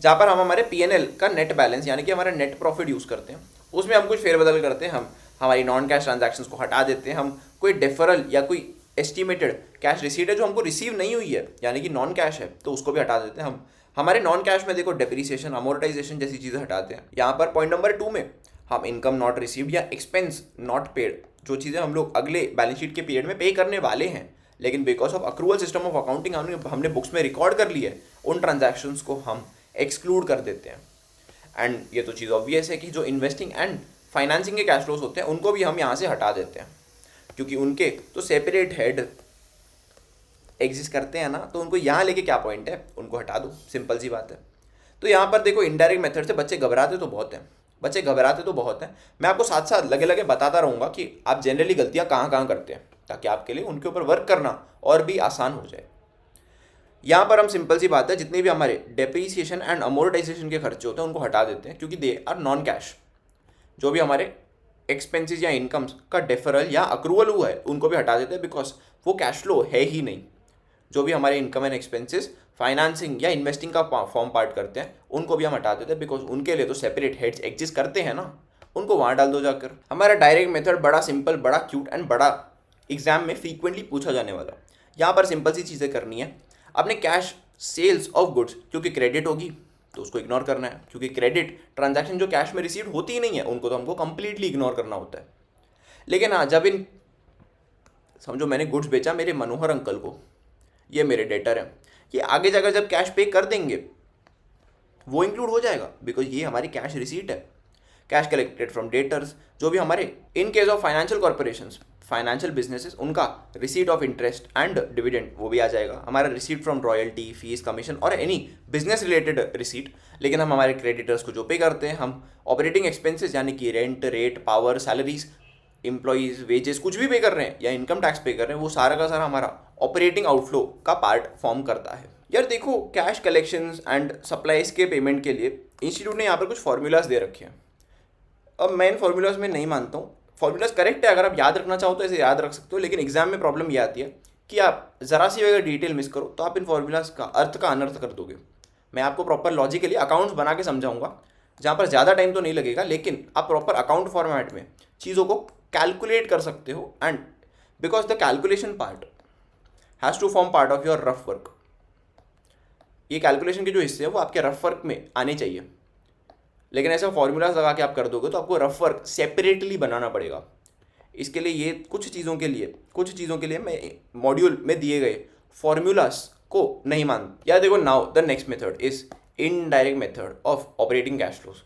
जहाँ पर हम हमारे P&L का नेट बैलेंस यानी कि हमारा नेट प्रॉफिट यूज़ करते हैं। उसमें हम कुछ फेरबदल करते हैं, हम हमारी नॉन कैश ट्रांजैक्शंस को हटा देते हैं, हम कोई डेफरल या कोई एस्टिमेटेड कैश रिसीट है जो हमको रिसीव नहीं हुई है यानी कि नॉन कैश है, तो उसको भी हटा देते हैं हम। हमारे नॉन कैश में देखो डेप्रिसिएशन, अमोर्टाइजेशन जैसी चीज़ें हटाते हैं। यहाँ पर पॉइंट नंबर 2 में हम इनकम नॉट रिसीव्ड या एक्सपेंस नॉट पेड, जो चीज़ें हम लोग अगले बैलेंस शीट के पीरियड में पे करने वाले हैं लेकिन because of accrual system of accounting हमने बुक्स में रिकॉर्ड कर ली है, उन ट्रांजैक्शंस को हम एक्सक्लूड कर देते हैं। एंड ये तो चीज़ ऑब्वियस है कि जो इन्वेस्टिंग एंड फाइनेंसिंग के कैश फ्लोज होते हैं उनको भी हम यहाँ से हटा देते हैं, क्योंकि उनके तो सेपरेट हेड एग्जिस्ट करते हैं ना, तो उनको यहाँ लेके क्या पॉइंट है, उनको हटा दो, सिंपल सी बात है। तो यहाँ पर देखो इनडायरेक्ट मेथड से बच्चे घबराते तो बहुत हैं, बच्चे घबराते तो बहुत हैं। मैं आपको साथ साथ लगे लगे बताता रहूँगा कि आप जनरली गलतियाँ कहाँ कहाँ करते हैं, ताकि आपके लिए उनके ऊपर वर्क करना और भी आसान हो जाए। यहाँ पर हम सिंपल सी बात है, जितने भी हमारे डेप्रीसिएशन एंड अमोर्टाइजेशन के खर्चे होते हैं उनको हटा देते हैं, क्योंकि दे आर नॉन कैश। जो भी हमारे एक्सपेंसेस या इनकम्स का डेफरल या अक्रूवल हुआ है उनको भी हटा देते हैं, बिकॉज वो कैश फ्लो है ही नहीं। जो भी हमारे इनकम एंड एक्सपेंसेस फाइनेंसिंग या इन्वेस्टिंग का फॉर्म पार्ट करते हैं उनको भी हम हटा देते हैं, बिकॉज उनके लिए तो सेपरेट हेड्स एग्जिस्ट करते हैं ना, उनको वहाँ डाल दो जाकर। हमारा डायरेक्ट मेथड बड़ा सिंपल, बड़ा क्यूट एंड बड़ा एग्जाम में फ्रीक्वेंटली पूछा जाने वाला। यहाँ पर सिंपल सी चीज़ें करनी है। अपने कैश सेल्स ऑफ गुड्स, क्योंकि क्रेडिट होगी तो उसको इग्नोर करना है, क्योंकि क्रेडिट ट्रांजैक्शन जो कैश में रिसीव होती ही नहीं है उनको तो हमको कंप्लीटली इग्नोर करना होता है। लेकिन हाँ, जब इन समझो मैंने गुड्स बेचा मेरे मनोहर अंकल को, ये मेरे डेटर हैं, ये आगे जाकर जब कैश पे कर देंगे वो इंक्लूड हो जाएगा, बिकॉज ये हमारी कैश रिसीट है। कैश कलेक्टेड फ्रॉम डेटर्स, जो भी हमारे in case of financial corporations, financial businesses, उनका receipt of interest and dividend वो भी आ जाएगा। हमारा receipt from royalty, fees, commission और एनी बिजनेस रिलेटेड रिसीट। लेकिन हम हमारे क्रेडिटर्स को जो पे करते हैं, हम ऑपरेटिंग एक्सपेंसेस यानी कि rent, rate, power, salaries, employees wages कुछ भी पे कर रहे हैं या इनकम टैक्स पे कर रहे हैं, वो सारा का सारा हमारा ऑपरेटिंग आउटफ्लो का पार्ट फॉर्म करता है। यार देखो, कैश कलेक्शंस एंड सप्लाईज के पेमेंट के लिए इंस्टीट्यूट ने यहाँ पर कुछ फॉर्मूलाज दे रखे हैं। अब मैं इन फॉर्मूलाज में नहीं मानता हूँ, फॉर्मूलाज करेक्ट है, अगर आप याद रखना चाहो तो ऐसे याद रख सकते हो, लेकिन एग्जाम में प्रॉब्लम ये आती है कि आप ज़रा सी अगर डिटेल मिस करो तो आप इन फॉर्मूलाज का अर्थ का अनर्थ कर दोगे। मैं आपको प्रॉपर लॉजिकली अकाउंट्स बना के समझाऊंगा, जहाँ पर ज़्यादा टाइम तो नहीं लगेगा, लेकिन आप प्रॉपर अकाउंट फॉर्मेट में चीज़ों को कैलकुलेट कर सकते हो। And because the calculation part has to form part of your rough work. ये कैलकुलेशन के जो हिस्से हैं वो आपके रफ वर्क में आने चाहिए, लेकिन ऐसा फॉर्मूलाज लगा के आप कर दोगे तो आपको रफ वर्क सेपरेटली बनाना पड़ेगा। इसके लिए ये कुछ चीज़ों के लिए मैं मॉड्यूल में दिए गए फॉर्मूलाज को नहीं मानता। या देखो, now the next method is indirect method of operating cash flows.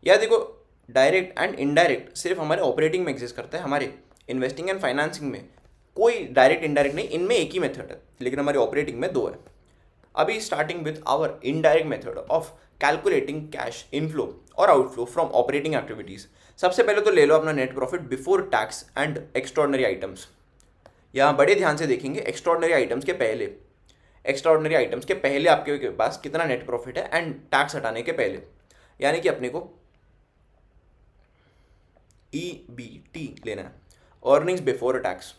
या देखो, डायरेक्ट एंड इनडायरेक्ट सिर्फ हमारे ऑपरेटिंग में एग्जिस्ट करता है, हमारे इन्वेस्टिंग एंड फाइनेंसिंग में कोई डायरेक्ट इनडायरेक्ट नहीं, इनमें एक ही मेथड है, लेकिन हमारी ऑपरेटिंग में दो है। अभी starting with our indirect method of calculating cash inflow और आउटफ्लो फ्रॉम ऑपरेटिंग एक्टिविटीज़। सबसे पहले तो ले लो अपना net profit before tax and extraordinary items. यहाँ बड़े ध्यान से देखेंगे, एक्स्ट्रॉर्डनरी आइटम्स के पहले आपके पास कितना नेट प्रॉफिट है एंड टैक्स हटाने के पहले, यानी कि अपने को EBT लेना है, अर्निंग्स बिफोर टैक्स।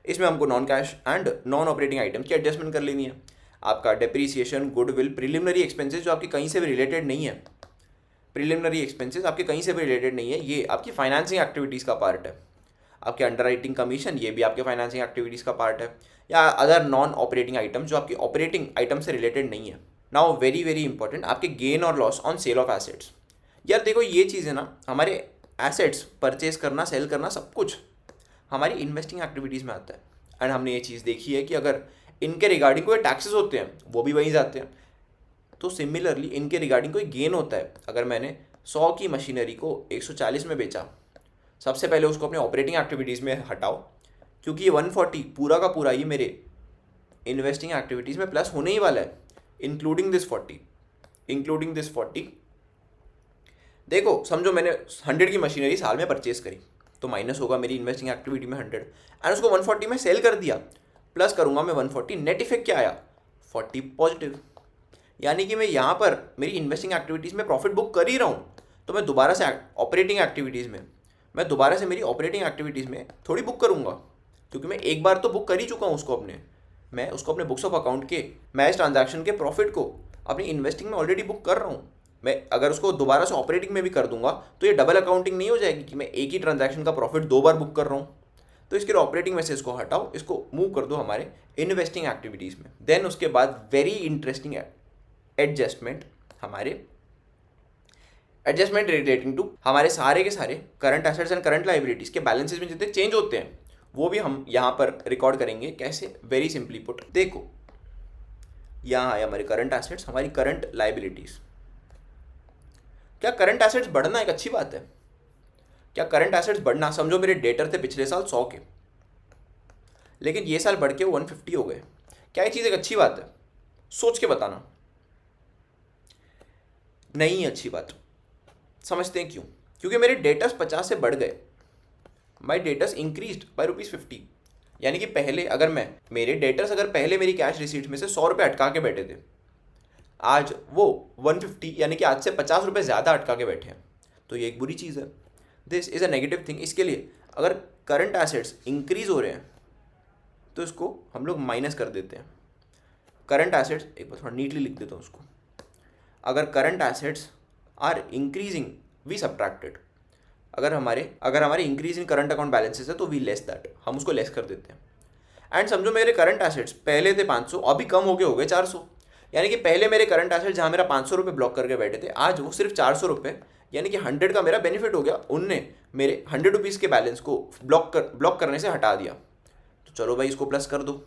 इसमें हमको non cash and non operating items की एडजस्टमेंट कर लेनी है। आपका डेप्रीसिएशन, गुडविल, प्रिलिमिनरी एक्सपेंसेस जो आपके कहीं से भी रिलेटेड नहीं है, ये आपकी फाइनेंसिंग एक्टिविटीज़ का पार्ट है। आपके अंडरराइटिंग कमीशन, ये भी आपके फाइनेंसिंग एक्टिविटीज़ का पार्ट है। या अदर नॉन ऑपरेटिंग आइटम्स जो आपकी ऑपरेटिंग आइटम से रिलेटेड नहीं है। नाउ वेरी वेरी इंपॉर्टेंट, आपके गेन और loss on sale of assets. यार देखो, ये चीज़ें ना, हमारे एसेट्स परचेज करना, सेल करना, सब कुछ हमारी इन्वेस्टिंग एक्टिविटीज़ में आता है। एंड हमने ये चीज़ देखी है कि अगर इनके रिगार्डिंग कोई टैक्सेस होते हैं वो भी वहीं जाते हैं। तो सिमिलरली इनके रिगार्डिंग कोई गेन होता है, अगर मैंने 100 की मशीनरी को 140 में बेचा, सबसे पहले उसको अपने ऑपरेटिंग एक्टिविटीज़ में हटाओ, क्योंकि ये 140 पूरा का पूरा ये मेरे इन्वेस्टिंग एक्टिविटीज़ में प्लस होने ही वाला है, इंक्लूडिंग दिस 40। देखो समझो मैंने 100 की मशीनरी साल में परचेस करी, तो माइनस होगा मेरी इन्वेस्टिंग एक्टिविटी में 100, एंड उसको 140 में सेल कर दिया, प्लस करूंगा मैं 140, नेट इफेक्ट क्या आया, 40 पॉजिटिव। यानी कि मैं यहाँ पर मेरी इन्वेस्टिंग एक्टिविटीज़ में प्रॉफिट बुक कर ही रहा हूँ, तो मैं दोबारा से मेरी ऑपरेटिंग एक्टिविटीज़ में थोड़ी बुक करूँगा, क्योंकि मैं एक बार तो बुक कर ही चुका हूँ उसको अपने बुक्स ऑफ अकाउंट के, मैं इस ट्रांजैक्शन के प्रॉफिट को अपनी इन्वेस्टिंग में ऑलरेडी बुक कर रहा हूँ। मैं अगर उसको दोबारा से ऑपरेटिंग में भी कर दूंगा तो ये डबल अकाउंटिंग नहीं हो जाएगी कि मैं एक ही ट्रांजैक्शन का प्रॉफिट 2 बार बुक कर रहा हूँ। तो इसके लिए ऑपरेटिंग में से इसको हटाओ, इसको मूव कर दो हमारे इन्वेस्टिंग एक्टिविटीज़ में। देन उसके बाद very interesting adjustment relating to हमारे सारे के सारे current assets and current liabilities के बैलेंसेज में जितने चेंज होते हैं वो भी हम यहाँ पर रिकॉर्ड करेंगे। कैसे? वेरी सिंपली पुट, देखो यहाँ है हमारे करंट एसेट्स, हमारी करंट लाइबिलिटीज़। क्या करंट एसेट्स बढ़ना एक अच्छी बात है? क्या करंट एसेट्स बढ़ना, समझो मेरे डेटर थे पिछले साल 100 के, लेकिन ये साल बढ़ के 150 हो गए, क्या ये चीज़ एक अच्छी बात है? सोच के बताना। नहीं अच्छी बात। समझते हैं क्यों? क्योंकि मेरे डेटर्स 50 से बढ़ गए, माई डेटर्स इंक्रीज्ड बाई ₹50। यानी कि पहले अगर मेरे डेटर्स अगर पहले मेरी कैश रिसीट में से 100 रुपये अटका के बैठे थे, आज वो 150 यानी कि आज से 50 रुपये ज़्यादा अटका के बैठे हैं, तो ये एक बुरी चीज़ है। This is a negative thing. इसके लिए अगर करंट एसेट्स इंक्रीज हो रहे हैं तो इसको हम लोग माइनस कर देते हैं। करंट एसेट्स, एक बार थोड़ा नीटली लिख देता हूँ उसको, अगर current assets are increasing we subtracted, अगर हमारे increase in current account balances है तो वी लेस दैट, हम उसको लेस कर देते हैं। एंड समझो मेरे करंट एसेट्स पहले थे 500, अभी कम हो गए 400, यानी कि पहले मेरे करंट एसेट्स जहाँ मेरा 500 रुपये ब्लॉक करके बैठे थे, आज वो सिर्फ 400 रुपये, यानी कि 100 का मेरा बेनिफिट हो गया। उनने मेरे 100 रुपीज़ के बैलेंस को ब्लॉक करने से हटा दिया, तो चलो भाई इसको प्लस कर दो।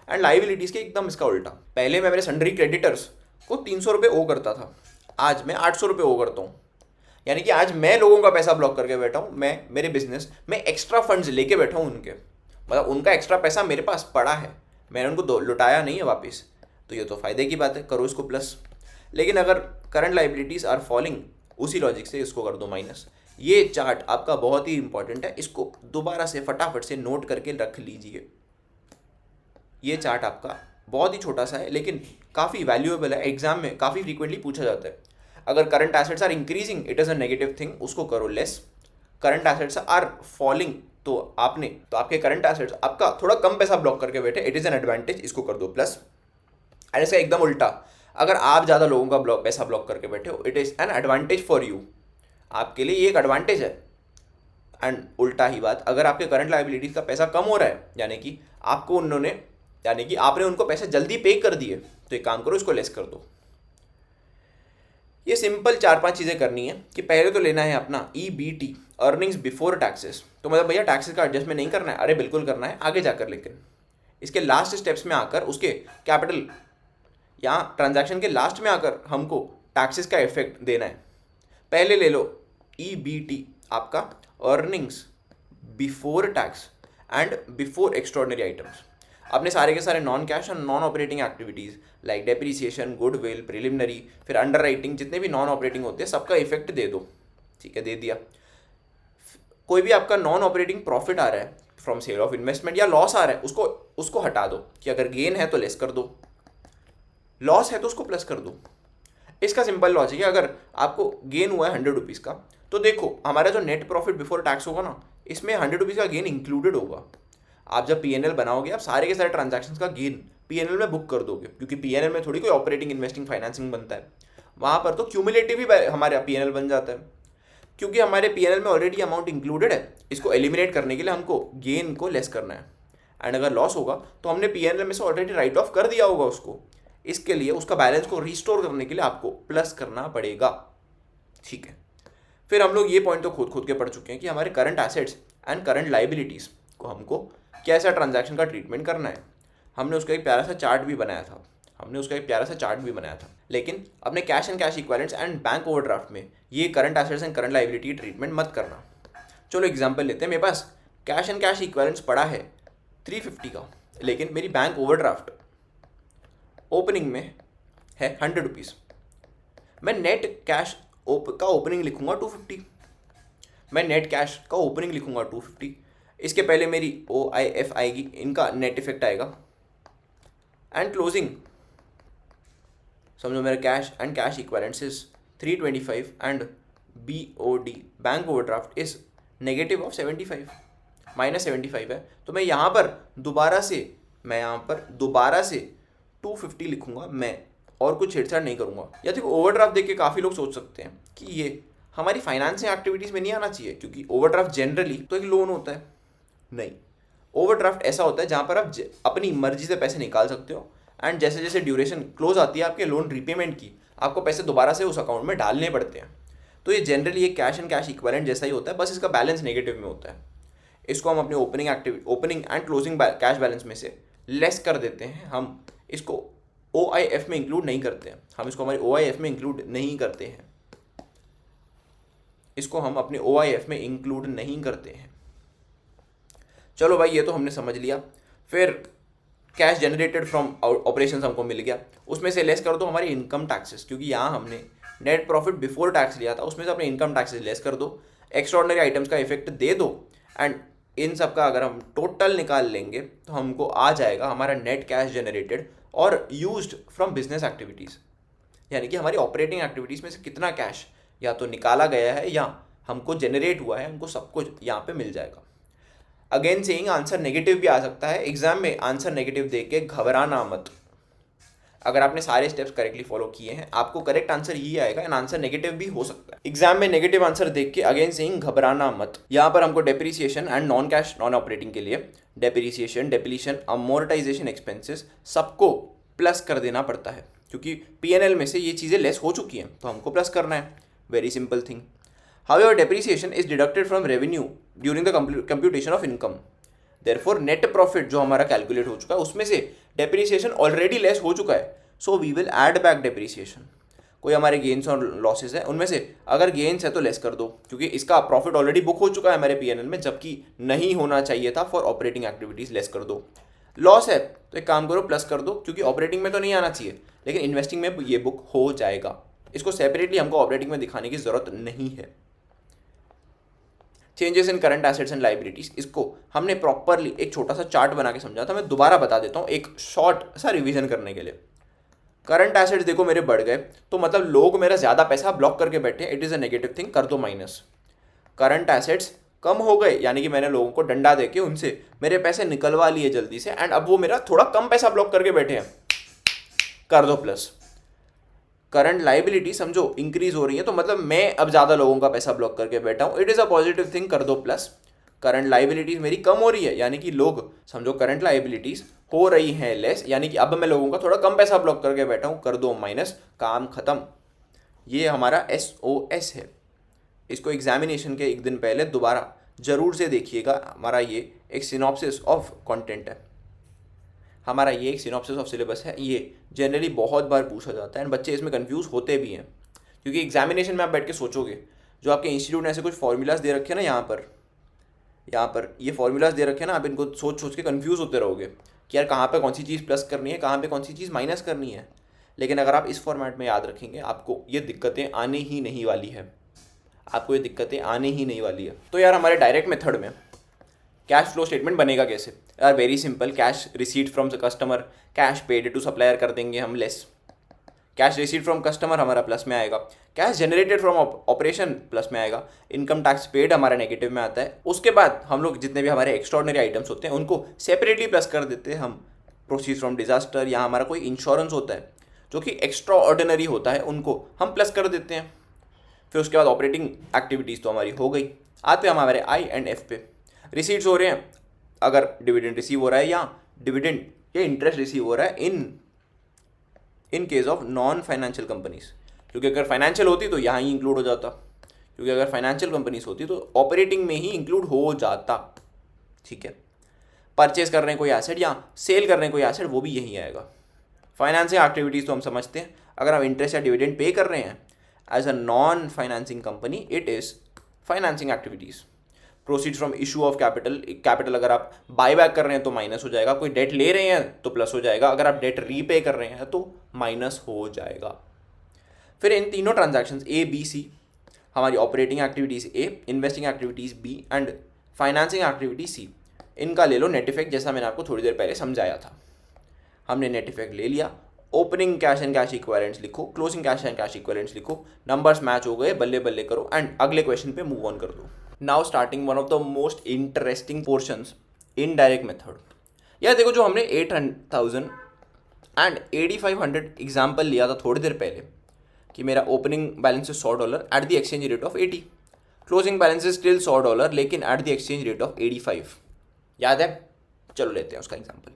एंड लाइबिलिटीज़ के एकदम इसका उल्टा, पहले मैं मेरे सन्ड्री क्रेडिटर्स को 300 रुपये ओ करता था, आज मैं 800 रुपये ओ करता हूँ। यानी कि आज मैं लोगों का पैसा ब्लॉक करके बैठा हूँ, मैं मेरे बिजनेस में एक्स्ट्रा फंड्स लेके बैठा हूँ उनके, मतलब उनका एक्स्ट्रा पैसा मेरे पास पड़ा है, मैंने उनको लुटाया नहीं है वापस, तो ये तो फ़ायदे की बात है, करो इसको प्लस। लेकिन अगर करंट लाइबिलिटीज़ आर फॉलिंग, उसी लॉजिक से इसको कर दो माइनस। ये चार्ट आपका बहुत ही इंपॉर्टेंट है, इसको दोबारा से फटाफट से नोट करके रख लीजिए। ये चार्ट आपका बहुत ही छोटा सा है लेकिन काफ़ी वैल्यूएबल है, एग्जाम में काफ़ी फ्रीक्वेंटली पूछा जाता है। अगर current assets are increasing it is a negative thing, उसको करो less. Current assets are falling तो आपके करंट एसेट्स आपका थोड़ा कम पैसा ब्लॉक करके बैठे, इट इज़ एन एडवांटेज, इसको कर दो प्लस। एंड इसका एकदम उल्टा, अगर आप ज़्यादा लोगों का पैसा ब्लॉक करके बैठे हो, it is an advantage for you, आपके लिए ये एक एडवांटेज है। एंड उल्टा ही बात, अगर आपके करंट लाइबिलिटीज़ का पैसा कम हो रहा है, यानी कि आपने उनको पैसे जल्दी पे कर दिए, तो एक काम करो इसको लेस कर दो। ये सिंपल 4-5 चीज़ें करनी है कि पहले तो लेना है अपना EBT, अर्निंग्स बिफोर टैक्सेस। तो मतलब भैया टैक्सेस का एडजस्टमेंट नहीं करना है, अरे बिल्कुल करना है आगे जाकर, लेकिन इसके लास्ट स्टेप्स में आकर, उसके कैपिटल या ट्रांजैक्शन के लास्ट में आकर हमको टैक्सेस का इफेक्ट देना है। पहले ले लो EBT, आपका earnings before tax and before extraordinary items. अपने सारे के सारे नॉन कैश और non operating activities like depreciation, goodwill, preliminary, फिर अंडर राइटिंग, जितने भी नॉन ऑपरेटिंग होते हैं सबका इफेक्ट दे दो। ठीक है, दे दिया। कोई भी आपका नॉन ऑपरेटिंग प्रॉफिट आ रहा है फ्रॉम सेल ऑफ इन्वेस्टमेंट या लॉस आ रहा है, उसको हटा दो, कि अगर गेन है तो लेस कर दो, लॉस है तो उसको प्लस कर दो। इसका सिंपल लॉजिक है, अगर आपको गेन हुआ है 100 रुपीज़ का, तो देखो हमारा जो नेट प्रॉफिट बिफोर टैक्स होगा ना, इसमें 100 रुपीज़ का गेन इंक्लूडेड होगा। आप जब PNL बनाओगे, आप सारे के सारे ट्रांजैक्शंस का गेन PNL में बुक कर दोगे, क्योंकि PNL में थोड़ी कोई ऑपरेटिंग, इन्वेस्टिंग, फाइनेंसिंग बनता है, वहाँ पर तो क्यूमुलेटिव ही हमारा PNL बन जाता है। क्योंकि हमारे PNL में ऑलरेडी अमाउंट इंक्लूडेड है, इसको एलिमिनेट करने के लिए हमको गेन को लेस करना है। एंड अगर लॉस होगा तो हमने PNL में से ऑलरेडी राइट ऑफ कर दिया होगा उसको, इसके लिए उसका बैलेंस को रिस्टोर करने के लिए आपको प्लस करना पड़ेगा। ठीक है, फिर हम लोग ये पॉइंट तो खुद के पढ़ चुके हैं कि हमारे current assets and current liabilities को हमको कैसा ट्रांजैक्शन का ट्रीटमेंट करना है। हमने उसका एक प्यारा सा चार्ट भी बनाया था, लेकिन अपने cash and cash equivalents and bank overdraft में ये current assets and current liability treatment मत करना। चलो एग्जांपल लेते हैं, मेरे पास कैश एंड कैश इक्विवेलेंट्स पड़ा है 350 का, लेकिन मेरी बैंक ओवरड्राफ्ट ओपनिंग में है 100 रुपीज़। मैं नेट कैश का ओपनिंग लिखूंगा 250, मैं नेट कैश का ओपनिंग लिखूंगा 250, इसके पहले मेरी OIF आएगी, इनका नेट इफेक्ट आएगा, एंड क्लोजिंग समझो मेरा cash and cash equivalents is 325 and BOD bank overdraft is negative of 75, -75 है। तो मैं यहाँ पर दोबारा से 250 लिखूंगा मैं, और कुछ छेड़छाड़ नहीं करूँगा। या देखो ओवरड्राफ्ट देख के काफ़ी लोग सोच सकते हैं कि ये हमारी फाइनेंसिंग एक्टिविटीज़ में नहीं आना चाहिए, क्योंकि ओवरड्राफ्ट जनरली तो एक लोन होता है। नहीं, ओवरड्राफ्ट ऐसा होता है जहाँ पर आप अपनी मर्जी से पैसे निकाल सकते हो, एंड जैसे जैसे ड्यूरेशन क्लोज आती है आपके लोन रीपेमेंट की, आपको पैसे दोबारा से उस अकाउंट में डालने पड़ते हैं। तो ये जनरली एक कैश एंड कैश इक्विवेलेंट जैसा ही होता है, बस इसका बैलेंस नेगेटिव में होता है। इसको हम अपने opening and closing cash balance में से लेस कर देते हैं, हम इसको OIF में इंक्लूड नहीं करते हैं, हम इसको हमारी OIF में इंक्लूड नहीं करते हैं। इसको हम अपने OIF में इंक्लूड नहीं करते हैं। चलो भाई, ये तो हमने समझ लिया। फिर कैश जनरेटेड फ्रॉम ऑपरेशंस हमको मिल गया, उसमें से लेस कर दो हमारी इनकम टैक्सेस, क्योंकि यहाँ हमने नेट प्रॉफिट बिफोर टैक्स लिया था, उसमें से अपने इनकम टैक्सेस लेस कर दो, एक्स्ट्राऑर्डिनरी आइटम्स का इफेक्ट दे दो, एंड इन सब का अगर हम टोटल निकाल लेंगे तो हमको आ जाएगा हमारा नेट कैश जनरेटेड और यूज्ड फ्रॉम बिजनेस एक्टिविटीज़, यानी कि हमारी ऑपरेटिंग एक्टिविटीज़ में से कितना कैश या तो निकाला गया है या हमको जनरेट हुआ है, हमको सब कुछ यहाँ पे मिल जाएगा। अगेन सेइंग, आंसर नेगेटिव भी आ सकता है एग्जाम में, आंसर नेगेटिव देख के घबराना मत। अगर आपने सारे स्टेप्स करेक्टली फॉलो किए हैं आपको करेक्ट आंसर यही आएगा, एंड आंसर नेगेटिव भी हो सकता है। एग्जाम में नेगेटिव आंसर देख के अगेन सेइंग घबराना मत। यहाँ पर हमको depreciation and non cash non operating के लिए डेप्रिसिएशन, डेप्लीशन, अमोर्टाइजेशन एक्सपेंसेस सबको प्लस कर देना पड़ता है, क्योंकि PNL में से ये चीज़ें लेस हो चुकी हैं तो हमको प्लस करना है। Very simple thing. However, depreciation is deducted from revenue during the computation of income. Therefore, net profit जो हमारा कैलकुलेट हो चुका है उसमें से depreciation ऑलरेडी लेस हो चुका है, so we will add back depreciation. कोई हमारे गेन्स और लॉसेस है, उनमें से अगर गेन्स है तो लेस कर दो, क्योंकि इसका प्रॉफिट ऑलरेडी बुक हो चुका है हमारे PNL में, जबकि नहीं होना चाहिए था फॉर ऑपरेटिंग एक्टिविटीज़, लेस कर दो। लॉस है तो एक काम करो प्लस कर दो, क्योंकि ऑपरेटिंग में तो नहीं आना चाहिए लेकिन इन्वेस्टिंग में ये बुक हो जाएगा। इसको सेपरेटली हमको ऑपरेटिंग में दिखाने की ज़रूरत नहीं है। Changes in current assets and liabilities, इसको हमने प्रॉपरली एक छोटा सा चार्ट बना के समझा था, मैं दोबारा बता देता हूँ एक शॉर्ट सा रिवीजन करने के लिए। करंट एसेट्स देखो मेरे बढ़ गए, तो मतलब लोग मेरा ज़्यादा पैसा ब्लॉक करके बैठे, it is a negative thing, कर दो माइनस। करंट एसेट्स कम हो गए, यानी कि मैंने लोगों को डंडा देके उनसे मेरे पैसे निकलवा लिए जल्दी से, एंड अब वो मेरा थोड़ा कम पैसा ब्लॉक करके बैठे हैं, कर दो प्लस। करंट लाइबिलिटी समझो इंक्रीज हो रही है, तो मतलब मैं अब ज़्यादा लोगों का पैसा ब्लॉक करके बैठा हूँ, it is a positive thing, कर दो प्लस। करंट लाइबिलिटीज़ मेरी कम हो रही है, यानी कि लोग समझो करंट लाइबिलिटीज़ हो रही हैं लेस, यानी कि अब मैं लोगों का थोड़ा कम पैसा ब्लॉक करके बैठा हूँ, कर दो माइनस, काम खत्म। ये हमारा SOS है। इसको एग्जामिनेशन के एक दिन पहले दोबारा जरूर से देखिएगा, हमारा ये एक सिनॉप्सिस ऑफ कंटेंट है, हमारा ये एक सिनॉप्सिस ऑफ सिलेबस है। ये जनरली बहुत बार पूछा जाता है एंड बच्चे इसमें कंफ्यूज होते भी हैं, क्योंकि एग्जामिनेशन में आप बैठ के सोचोगे, जो आपके इंस्टीट्यूट ने ऐसे कुछ फॉर्मूलाज दे रखे हैं ना, यहाँ पर ये फॉर्मूलाज दे रखे हैं ना, आप इनको सोच सोच के कंफ्यूज होते रहोगे कि यार कहाँ पे कौन सी चीज़ प्लस करनी है, कहाँ पे कौन सी चीज़ माइनस करनी है। लेकिन अगर आप इस फॉर्मेट में याद रखेंगे आपको ये दिक्कतें आने ही नहीं वाली है, आपको ये दिक्कतें आने ही नहीं वाली है। तो यार हमारे डायरेक्ट मेथड में कैश फ्लो स्टेटमेंट बनेगा कैसे? यार very simple, cash receipt from the customer, cash paid to supplier कर देंगे हम less, cash receipt from customer हमारा प्लस में आएगा, cash generated from operation plus में आएगा, इनकम टैक्स पेड हमारा नेगेटिव में आता है। उसके बाद हम लोग जितने भी हमारे एक्स्ट्रॉर्डिनरी आइटम्स होते हैं उनको सेपरेटली प्लस कर देते हैं हम। प्रोसीड फ्रॉम डिजास्टर या हमारा कोई इंश्योरेंस होता है जो कि एक्स्ट्रा ऑर्डिनरी होता है, उनको हम प्लस कर देते हैं। फिर उसके बाद ऑपरेटिंग एक्टिविटीज़ तो हमारी हो गई। आते हैं हमारे I&F पे। रिसीट्स हो रहे हैं अगर डिविडेंड रिसीव हो रहा है या डिविडेंड या इंटरेस्ट रिसीव हो रहा है इन case of non financial companies, क्योंकि अगर फाइनेंशियल होती तो यहाँ ही इंक्लूड हो जाता, क्योंकि अगर फाइनेंशियल कंपनीज होती तो ऑपरेटिंग में ही इंक्लूड हो जाता। ठीक है, परचेज कर रहे हैं कोई एसेट या सेल कर रहे हैं कोई एसेट, वो भी यही आएगा। फाइनेंसिंग एक्टिविटीज़ तो हम समझते हैं, अगर आप इंटरेस्ट या डिविडेंड पे कर रहे हैं as a non financing company, it is financing activities. Proceed from issue of capital अगर आप बाय बैक कर रहे हैं तो माइनस हो जाएगा, कोई डेट ले रहे हैं तो प्लस हो जाएगा, अगर आप डेट रीपे कर रहे हैं तो माइनस हो जाएगा। फिर इन तीनों ट्रांजैक्शंस ABC हमारी operating activities A, investing activities B and financing activity C, इनका ले लो नेट इफेक्ट, जैसा मैंने आपको थोड़ी देर पहले समझाया था। हमने नेट इफेक्ट ले लिया, opening cash and cash equivalents लिखो, closing cash and cash equivalents लिखो, नंबर्स मैच हो गए, बल्ले बल्ले करो एंड अगले क्वेश्चन पे मूव ऑन कर दो। Now starting one of the most interesting portions, indirect method. यार देखो, जो हमने 8,000 एंड 8,500 एग्जाम्पल लिया था थोड़ी देर पहले कि मेरा ओपनिंग बैलेंस है $100 at the exchange rate of 80, closing balance is still $100 लेकिन at the exchange rate of 85, याद है? चलो लेते हैं उसका एग्जाम्पल।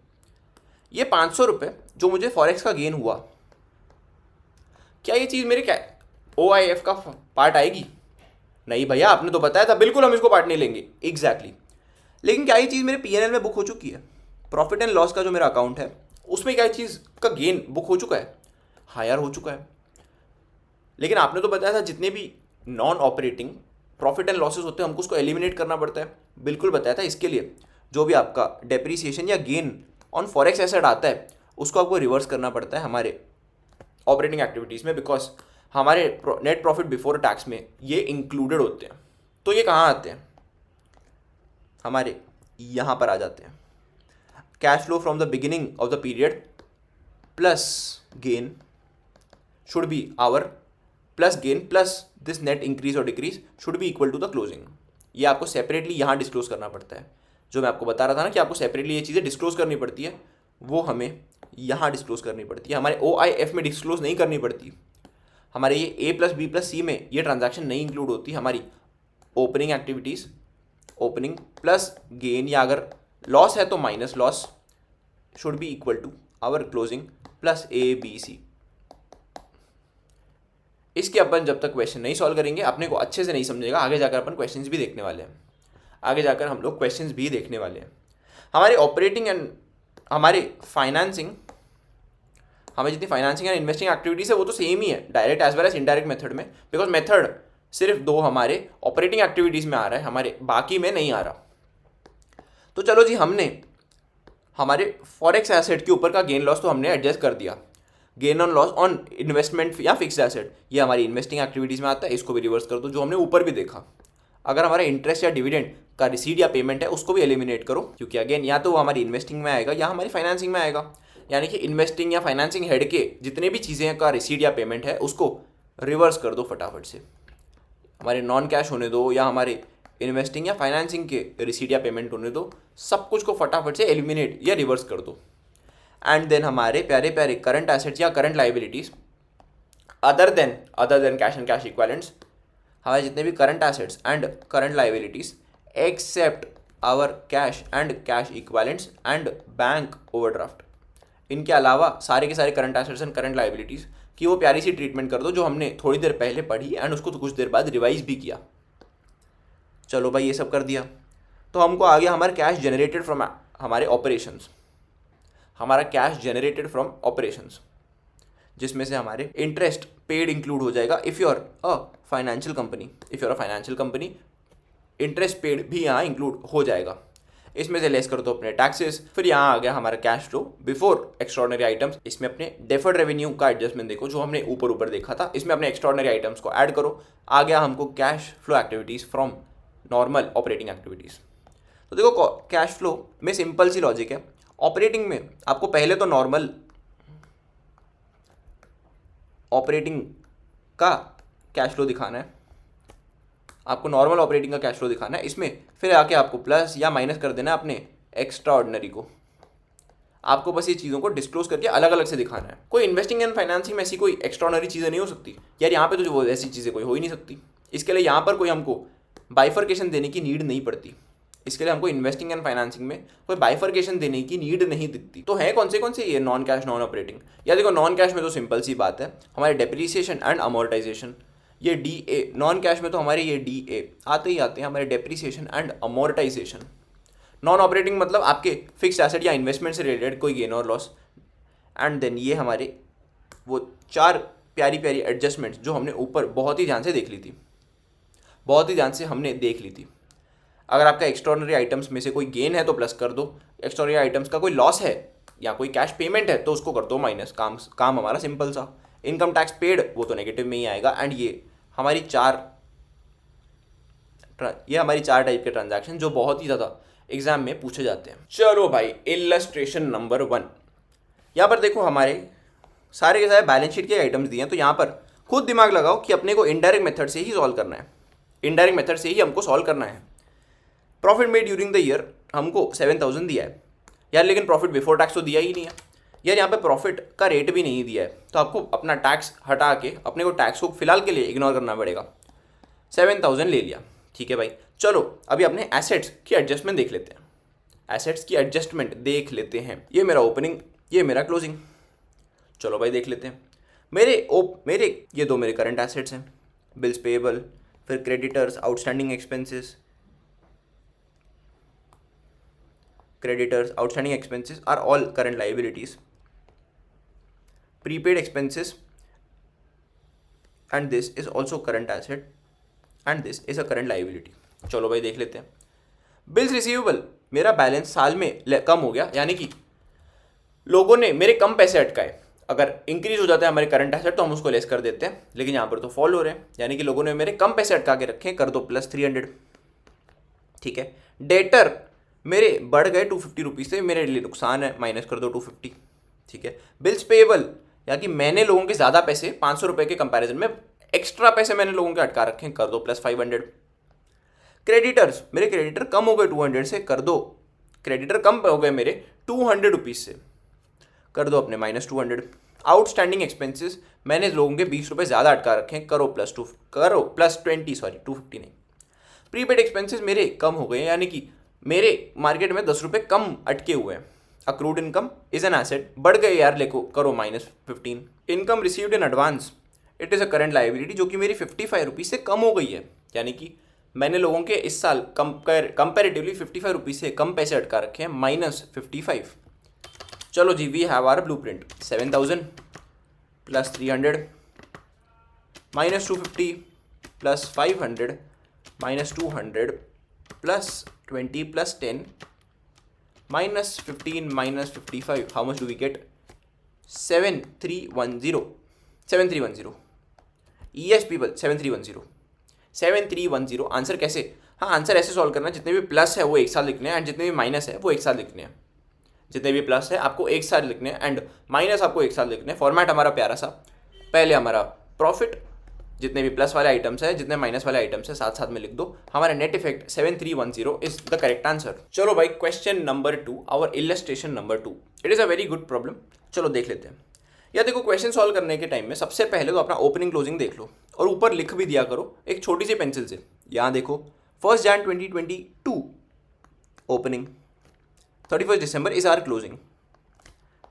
ये 500 रुपये जो मुझे फॉरेक्स का गेन हुआ, क्या ये चीज़ मेरे क्या OIF का पार्ट आएगी? नहीं भैया, आपने तो बताया था बिल्कुल हम इसको पार्ट नहीं लेंगे। एग्जैक्टली लेकिन क्या ये चीज़ मेरे PNL में बुक हो चुकी है? प्रॉफिट एंड लॉस का जो मेरा अकाउंट है उसमें क्या चीज़ का गेन बुक हो चुका है? हाँ यार, हो चुका है। लेकिन आपने तो बताया था जितने भी non operating profit and losses होते हैं हमको उसको एलिमिनेट करना पड़ता है, बिल्कुल बताया था। इसके लिए जो भी आपका डेप्रीसिएशन या गेन ऑन फॉरेक्स एसेट आता है उसको आपको रिवर्स करना पड़ता है हमारे ऑपरेटिंग एक्टिविटीज़ में, बिकॉज हमारे नेट प्रॉफिट बिफोर टैक्स में ये इंक्लूडेड होते हैं। तो ये कहाँ आते हैं, हमारे यहाँ पर आ जाते हैं। Cash flow from the beginning of the period plus gain should be our plus gain plus this net increase और decrease should be equal to the closing. ये आपको सेपरेटली यहाँ डिस्क्लोज करना पड़ता है। जो मैं आपको बता रहा था ना कि आपको सेपरेटली ये चीज़ें डिस्क्लोज करनी पड़ती है, वो हमें यहाँ डिस्क्लोज करनी पड़ती है। हमारे OIF में डिस्क्लोज नहीं करनी पड़ती। हमारे ये A+B+C में ये ट्रांजैक्शन नहीं इंक्लूड होती। हमारी opening activities, opening plus gain, या अगर लॉस है तो minus loss should be equal to our closing plus ABC। इसके अपन जब तक क्वेश्चन नहीं सॉल्व करेंगे अपने को अच्छे से नहीं समझेगा। आगे जाकर अपन क्वेश्चंस भी देखने वाले हैं, आगे जाकर हम लोग क्वेश्चंस भी देखने वाले हैं। हमारे ऑपरेटिंग एंड हमारे फाइनेंसिंग, हमें जितनी फाइनेंसिंग एंड इन्वेस्टिंग एक्टिविटीज़ है वो तो सेम ही है, direct as well as indirect method में, बिकॉज मेथड सिर्फ दो हमारे ऑपरेटिंग एक्टिविटीज़ में आ रहा है, हमारे बाकी में नहीं आ रहा। तो चलो जी, हमने हमारे फॉरेक्स एसेट के ऊपर का गेन लॉस तो हमने एडजस्ट कर दिया। Gain on loss on investment या फिक्स्ड एसेट ये हमारी इन्वेस्टिंग एक्टिविटीज़ में आता है, इसको भी रिवर्स कर दो, जो हमने ऊपर भी देखा। अगर हमारा इंटरेस्ट या डिविडेंड का रिसीट या पेमेंट है उसको भी एलिमिनेट करो, क्योंकि अगेन या तो वो हमारी इन्वेस्टिंग में आएगा या हमारी फाइनेंसिंग में आएगा। यानी कि इन्वेस्टिंग या फाइनेंसिंग हेड के जितने भी चीज़ें का रिसीट या पेमेंट है उसको रिवर्स कर दो फटाफट से। हमारे नॉन कैश होने दो या हमारे इन्वेस्टिंग या फाइनेंसिंग के रिसीट या पेमेंट होने दो, सब कुछ को फटाफट से एलिमिनेट या रिवर्स कर दो। एंड देन हमारे प्यारे प्यारे करंट एसेट्स या current liabilities other than cash and cash equivalents, हमारे जितने भी current assets and current liabilities except our cash and cash equivalents and bank overdraft, इनके अलावा सारे के सारे current assets and current liabilities की वो प्यारी सी ट्रीटमेंट कर दो जो हमने थोड़ी देर पहले पढ़ी एंड उसको तो कुछ देर बाद रिवाइज भी किया। चलो भाई, ये सब कर दिया तो हमको आ गया हमारा कैश जनरेटेड फ्रॉम हमारे ऑपरेशंस, हमारा कैश जनरेटेड फ्रॉम ऑपरेशंस, जिसमें से हमारे इंटरेस्ट पेड इंक्लूड हो जाएगा। If you are a financial company interest paid भी यहाँ इंक्लूड हो जाएगा। इसमें से लेस कर दो अपने टैक्सेस। फिर यहाँ आ गया हमारा cash flow before extraordinary items. इसमें अपने डेफर्ड रेवेन्यू का एडजस्टमेंट देखो जो हमने ऊपर देखा था, इसमें अपने एक्स्ट्राऑर्डिनरी आइटम्स को ऐड करो। आ गया हमको cash flow activities from normal operating activities. तो देखो कैश फ्लो में सिंपल सी लॉजिक है। ऑपरेटिंग में आपको पहले तो नॉर्मल ऑपरेटिंग का कैश फ्लो दिखाना है, आपको नॉर्मल ऑपरेटिंग का कैश फ्लो दिखाना है। इसमें फिर आके आपको प्लस या माइनस कर देना है अपने एक्स्ट्रा ऑर्डिनरी को। आपको बस ये चीज़ों को डिस्क्लोज करके अलग अलग से दिखाना है। कोई इन्वेस्टिंग एंड फाइनेंसिंग में ऐसी कोई एक्स्ट्रा ऑर्डिनरी चीज़ें नहीं हो सकती यार, यहाँ पे तो जो ऐसी चीज़ें कोई हो ही नहीं सकती। इसके लिए यहाँ पर कोई हमको बाइफर्केशन देने की नीड नहीं पड़ती। इसके लिए हमको इन्वेस्टिंग एंड फाइनेंसिंग में कोई बाइफर्केशन देने की नीड नहीं दिखती। तो है कौन से ये नॉन कैश नॉन ऑपरेटिंग। या देखो नॉन कैश में तो सिंपल सी बात है, हमारे डेप्रीसिएशन एंड अमोर्टाइजेशन, ये DA। नॉन कैश में तो हमारे ये DA आते ही आते हैं, हमारे depreciation and amortisation. Non operating मतलब आपके फिक्स्ड एसेट या इन्वेस्टमेंट से रिलेटेड कोई गेन और लॉस। एंड देन ये हमारे वो चार प्यारी प्यारी एडजस्टमेंट्स जो हमने ऊपर बहुत ही ध्यान से देख ली थी, बहुत ही ध्यान से हमने देख ली थी। अगर आपका एक्स्ट्राऑर्डिनरी आइटम्स में से कोई गेन है तो प्लस कर दो, एक्स्ट्राऑर्डिनरी आइटम्स का कोई लॉस है या कोई कैश पेमेंट है तो उसको कर दो माइनस। काम हमारा सिंपल सा। इनकम टैक्स पेड वो तो नेगेटिव में ही आएगा। एंड ये हमारी चार टाइप के ट्रांजैक्शन जो बहुत ही ज़्यादा एग्जाम में पूछे जाते हैं। चलो भाई, इलस्ट्रेशन नंबर 1। यहाँ पर देखो हमारे सारे के सारे बैलेंस शीट के आइटम्स दिए हैं, तो यहाँ पर खुद दिमाग लगाओ कि अपने को इनडायरेक्ट मेथड से ही सॉल्व करना है। इनडायरेक्ट मेथड से ही हमको सॉल्व करना है। Profit made during the year हमको 7000 दिया है यार, लेकिन प्रॉफिट बिफोर टैक्स तो दिया ही नहीं है यार। यहाँ पे प्रॉफिट का रेट भी नहीं दिया है, तो आपको अपना टैक्स हटा के अपने को टैक्स को फिलहाल के लिए इग्नोर करना पड़ेगा। 7000 ले लिया, ठीक है भाई। चलो अभी अपने एसेट्स की एडजस्टमेंट देख लेते हैं। एसेट्स की एडजस्टमेंट देख लेते हैं। ये मेरा ओपनिंग, ये मेरा क्लोजिंग। चलो भाई देख लेते हैं। मेरे ये दो मेरे करंट एसेट्स हैं, बिल्स पेएबल, फिर creditors, outstanding expenses. Creditors, outstanding expenses are all current liabilities. Prepaid expenses, and this is also current asset. And this is a current liability. चलो भाई देख लेते हैं। बिल्स रिसीवेबल, मेरा बैलेंस साल में कम हो गया, यानी कि लोगों ने मेरे कम पैसे अटकाए। अगर इंक्रीज हो जाता है हमारे करंट एसेट तो हम उसको लेस कर देते हैं, लेकिन यहाँ पर तो फॉल हो रहे हैं, यानी कि लोगों ने मेरे कम पैसे अटका के रखे, कर दो +300। ठीक है। डेटर मेरे बढ़ गए 250 रुपीज़ से, मेरे लिए नुकसान है, माइनस कर दो 250। ठीक है। बिल्स पेएबल, यानी कि मैंने लोगों के ज़्यादा पैसे 500 रुपये के कंपैरिजन में एक्स्ट्रा पैसे मैंने लोगों के अटका रखे हैं, कर दो +500। क्रेडिटर्स, मेरे क्रेडिटर कम हो गए 200 से, कर दो, क्रेडिटर कम हो गए मेरे 200 रुपीज़ से, कर दो अपने -200। आउटस्टैंडिंग एक्सपेंसेस, मैंने लोगों के 20 रुपये ज़्यादा अटका रखे हैं, करो +20, सॉरी 250 नहीं। प्रीपेड एक्सपेंसेस मेरे कम हो गए, यानी कि मेरे मार्केट में 10 रुपये कम अटके हुए हैं। Accrued income is an asset, बढ़ गए यार, लेको करो -15। Income received in advance, it is a current liability, जो कि मेरी 55 रुपीज़ से कम हो गई है, यानी कि मैंने लोगों के इस साल कंपेरेटिवली 55 रुपीज़ से कम पैसे अटका रखे हैं, -55। चलो जी, we have our blueprint. 7000 +300 -250 +500 -200 +20 +10 -15 -55, how much do we get? 7310। 7310, yes people, 7310। Answer कैसे? हाँ, आंसर ऐसे सॉल्व करना, जितने भी प्लस है वो एक साथ लिखने हैं, एंड जितने भी माइनस है वो एक साथ लिखने हैं। जितने भी प्लस है आपको एक साथ लिखने हैं, एंड माइनस आपको एक साथ लिखने हैं। फॉर्मेट हमारा प्यारा सा, पहले हमारा प्रॉफिट, जितने भी प्लस वाले आइटम्स है, जितने माइनस वाले आइटम्स है, साथ साथ में लिख दो। हमारा net effect 7310 is the correct answer. चलो भाई, question number 2, our illustration number 2। It is a very good problem. चलो देख लेते हैं। या देखो, क्वेश्चन सॉल्व करने के टाइम में सबसे पहले तो अपना ओपनिंग क्लोजिंग देख लो, और ऊपर लिख भी दिया करो एक छोटी सी पेंसिल से। यहाँ देखो, 1 Jan 2022 opening, 31 December is our closing.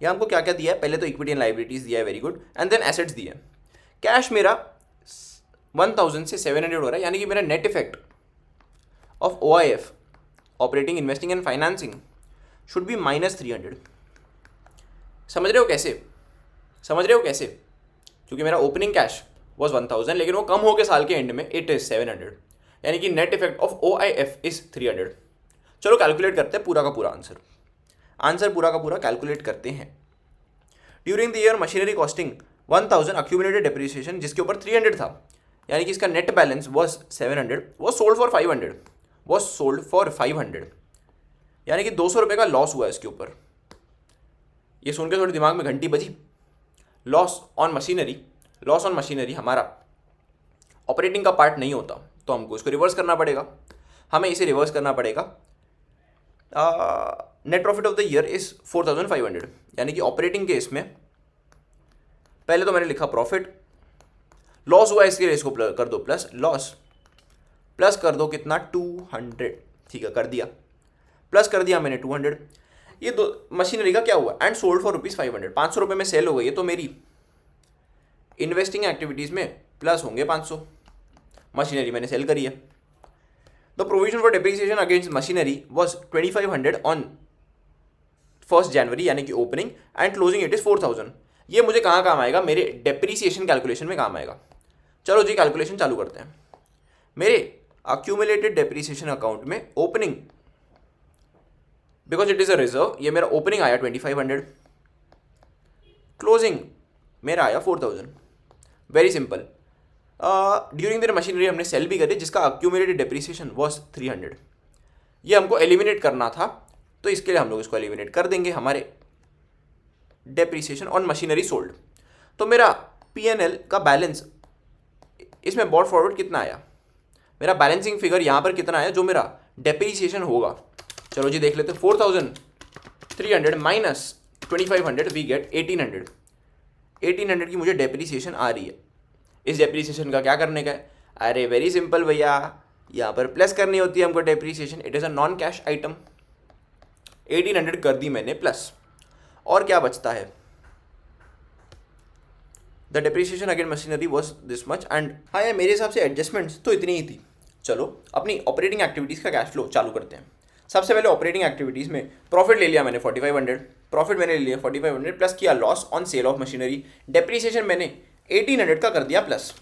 यहाँ हमको क्या क्या दिया है? पहले तो इक्विटी एंड लाइबिलिटीज दिया है, very good, and then assets दिए हैं। कैश मेरा 1000 से 700 हो रहा है, यानी कि मेरा net effect of OIF, operating, investing and financing, should be -300। समझ रहे हो कैसे? समझ रहे हो कैसे? क्योंकि मेरा ओपनिंग कैश वॉज 1000, लेकिन वो कम हो गया साल के एंड में, इट इज 700, यानी कि net effect of OIF is 300। चलो कैलकुलेट करते हैं पूरा का पूरा आंसर पूरा का पूरा कैलकुलेट करते हैं। During the year machinery costing 1000, accumulated depreciation जिसके ऊपर 300 था, यानी कि इसका net balance was 700, was sold for 500, यानी कि 200 रुपये का लॉस हुआ इसके ऊपर। ये सुन के थोड़ी दिमाग में घंटी बजी। लॉस ऑन मशीनरी हमारा ऑपरेटिंग का पार्ट नहीं होता, तो हमको इसको रिवर्स करना पड़ेगा। हमें इसे रिवर्स करना पड़ेगा। Net profit of the year is 4500, यानी कि ऑपरेटिंग के इसमें पहले तो मैंने लिखा प्रॉफिट, लॉस हुआ इसके लिए इसको कर दो लॉस प्लस कर दो कितना 200। ठीक है, कर दिया, प्लस कर दिया मैंने 200। ये दो मशीनरी का क्या हुआ? एंड सोल्ड फॉर ₹500, 500 रुपये में सेल हो गई है, तो मेरी इन्वेस्टिंग एक्टिविटीज़ में प्लस होंगे 500। मशीनरी मैंने सेल करी है। The provision for depreciation against machinery was 2500 on 1 January, यानी कि opening, and closing it is 4000। ये मुझे कहाँ काम आएगा? मेरे डेप्रिसिएशन कैलकुलेशन में काम आएगा। चलो जी, कैलकुलेशन चालू करते हैं। मेरे अक्यूमुलेटेड डेप्रिसिएशन अकाउंट में opening, because it is a reserve, ये मेरा ओपनिंग आया 2500, क्लोजिंग मेरा आया 4000। Very simple. During the machinery हमने सेल भी करी, जिसका अक्यूमुलेटेड डेप्रिसिएशन वॉज 300। ये हमको एलिमिनेट करना था, तो इसके लिए हम लोग इसको एलिमिनेट कर देंगे, हमारे डेप्रिसिएशन ऑन मशीनरी सोल्ड। तो मेरा P&L का बैलेंस इसमें बॉट फॉरवर्ड कितना आया? मेरा बैलेंसिंग फिगर यहाँ पर कितना आया जो मेरा डेप्रिसिएशन होगा? चलो जी देख लेते हैं। 4300 माइनस 2500 वी गेट 1800। 1800 की मुझे डेप्रिसिएशन आ रही है। इस डेप्रिसिएशन का क्या करने का है? अरे वेरी सिंपल भैया, यहाँ पर प्लस करनी होती है हमको depreciation. It is a non cash item. 1800 कर दी मैंने प्लस, और क्या बचता है? The depreciation again machinery was this much, and हाँ यार, मेरे हिसाब से एडजस्टमेंट्स तो इतनी ही थी। चलो अपनी ऑपरेटिंग एक्टिविटीज़ का कैश फ्लो चालू करते हैं। सबसे पहले ऑपरेटिंग एक्टिविटीज़ में प्रॉफिट ले लिया मैंने 4500, प्रॉफिट मैंने ले लिया 4500, प्लस किया loss on sale of machinery. Depreciation मैंने 1800 का कर दिया प्लस।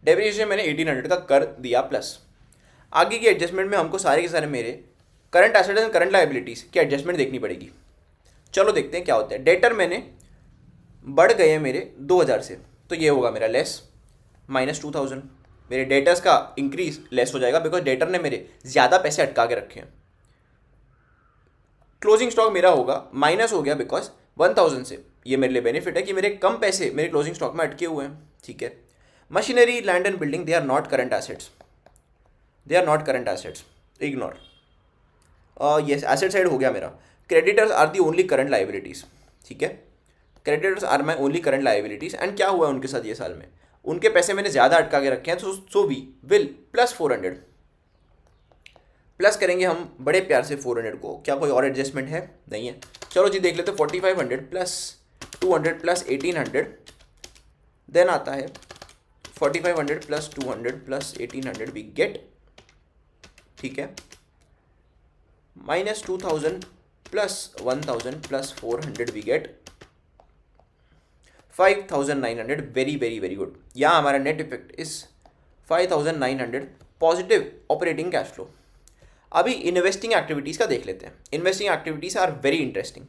डेप्रिसिएशन मैंने 1800 का कर दिया प्लस। आगे की एडजस्टमेंट में हमको सारे के सारे मेरे current asset and current liabilities की एडजस्टमेंट देखनी पड़ेगी। चलो देखते हैं क्या होता है। डेटर मैंने बढ़ गए हैं मेरे 2000 से, तो ये होगा मेरा लेस -2000। मेरे डेटर्स का इंक्रीज लेस हो जाएगा बिकॉज डेटर ने मेरे ज़्यादा पैसे अटका के रखे हैं। क्लोजिंग स्टॉक मेरा होगा माइनस हो गया बिकॉज 1000 से। ये मेरे लिए बेनिफिट है कि मेरे कम पैसे मेरे क्लोजिंग स्टॉक में अटके हुए हैं, ठीक है। Machinery, land and building, they are not current assets, they are not current assets, ignore. Yes, asset side हो गया मेरा। Creditors are the only current liabilities, ठीक है। Creditors are my only current liabilities. And क्या हुआ है उनके साथ ये साल में, उनके पैसे मैंने ज़्यादा अटका के रखे हैं, so we will plus 400, plus करेंगे हम बड़े प्यार से 400 को। क्या कोई और एडजस्टमेंट है? नहीं है। चलो जी देख लेते। 4500 प्लस 200 प्लस 1800, देन आता है 4500 प्लस 200 प्लस 1800 वी गेट, ठीक है, -2000 plus 1000 plus 400 we get 5900। Very very very good. यहाँ हमारा net effect is 5900 positive operating cash flow. अभी इन्वेस्टिंग एक्टिविटीज़ का देख लेते हैं। Investing activities are very interesting.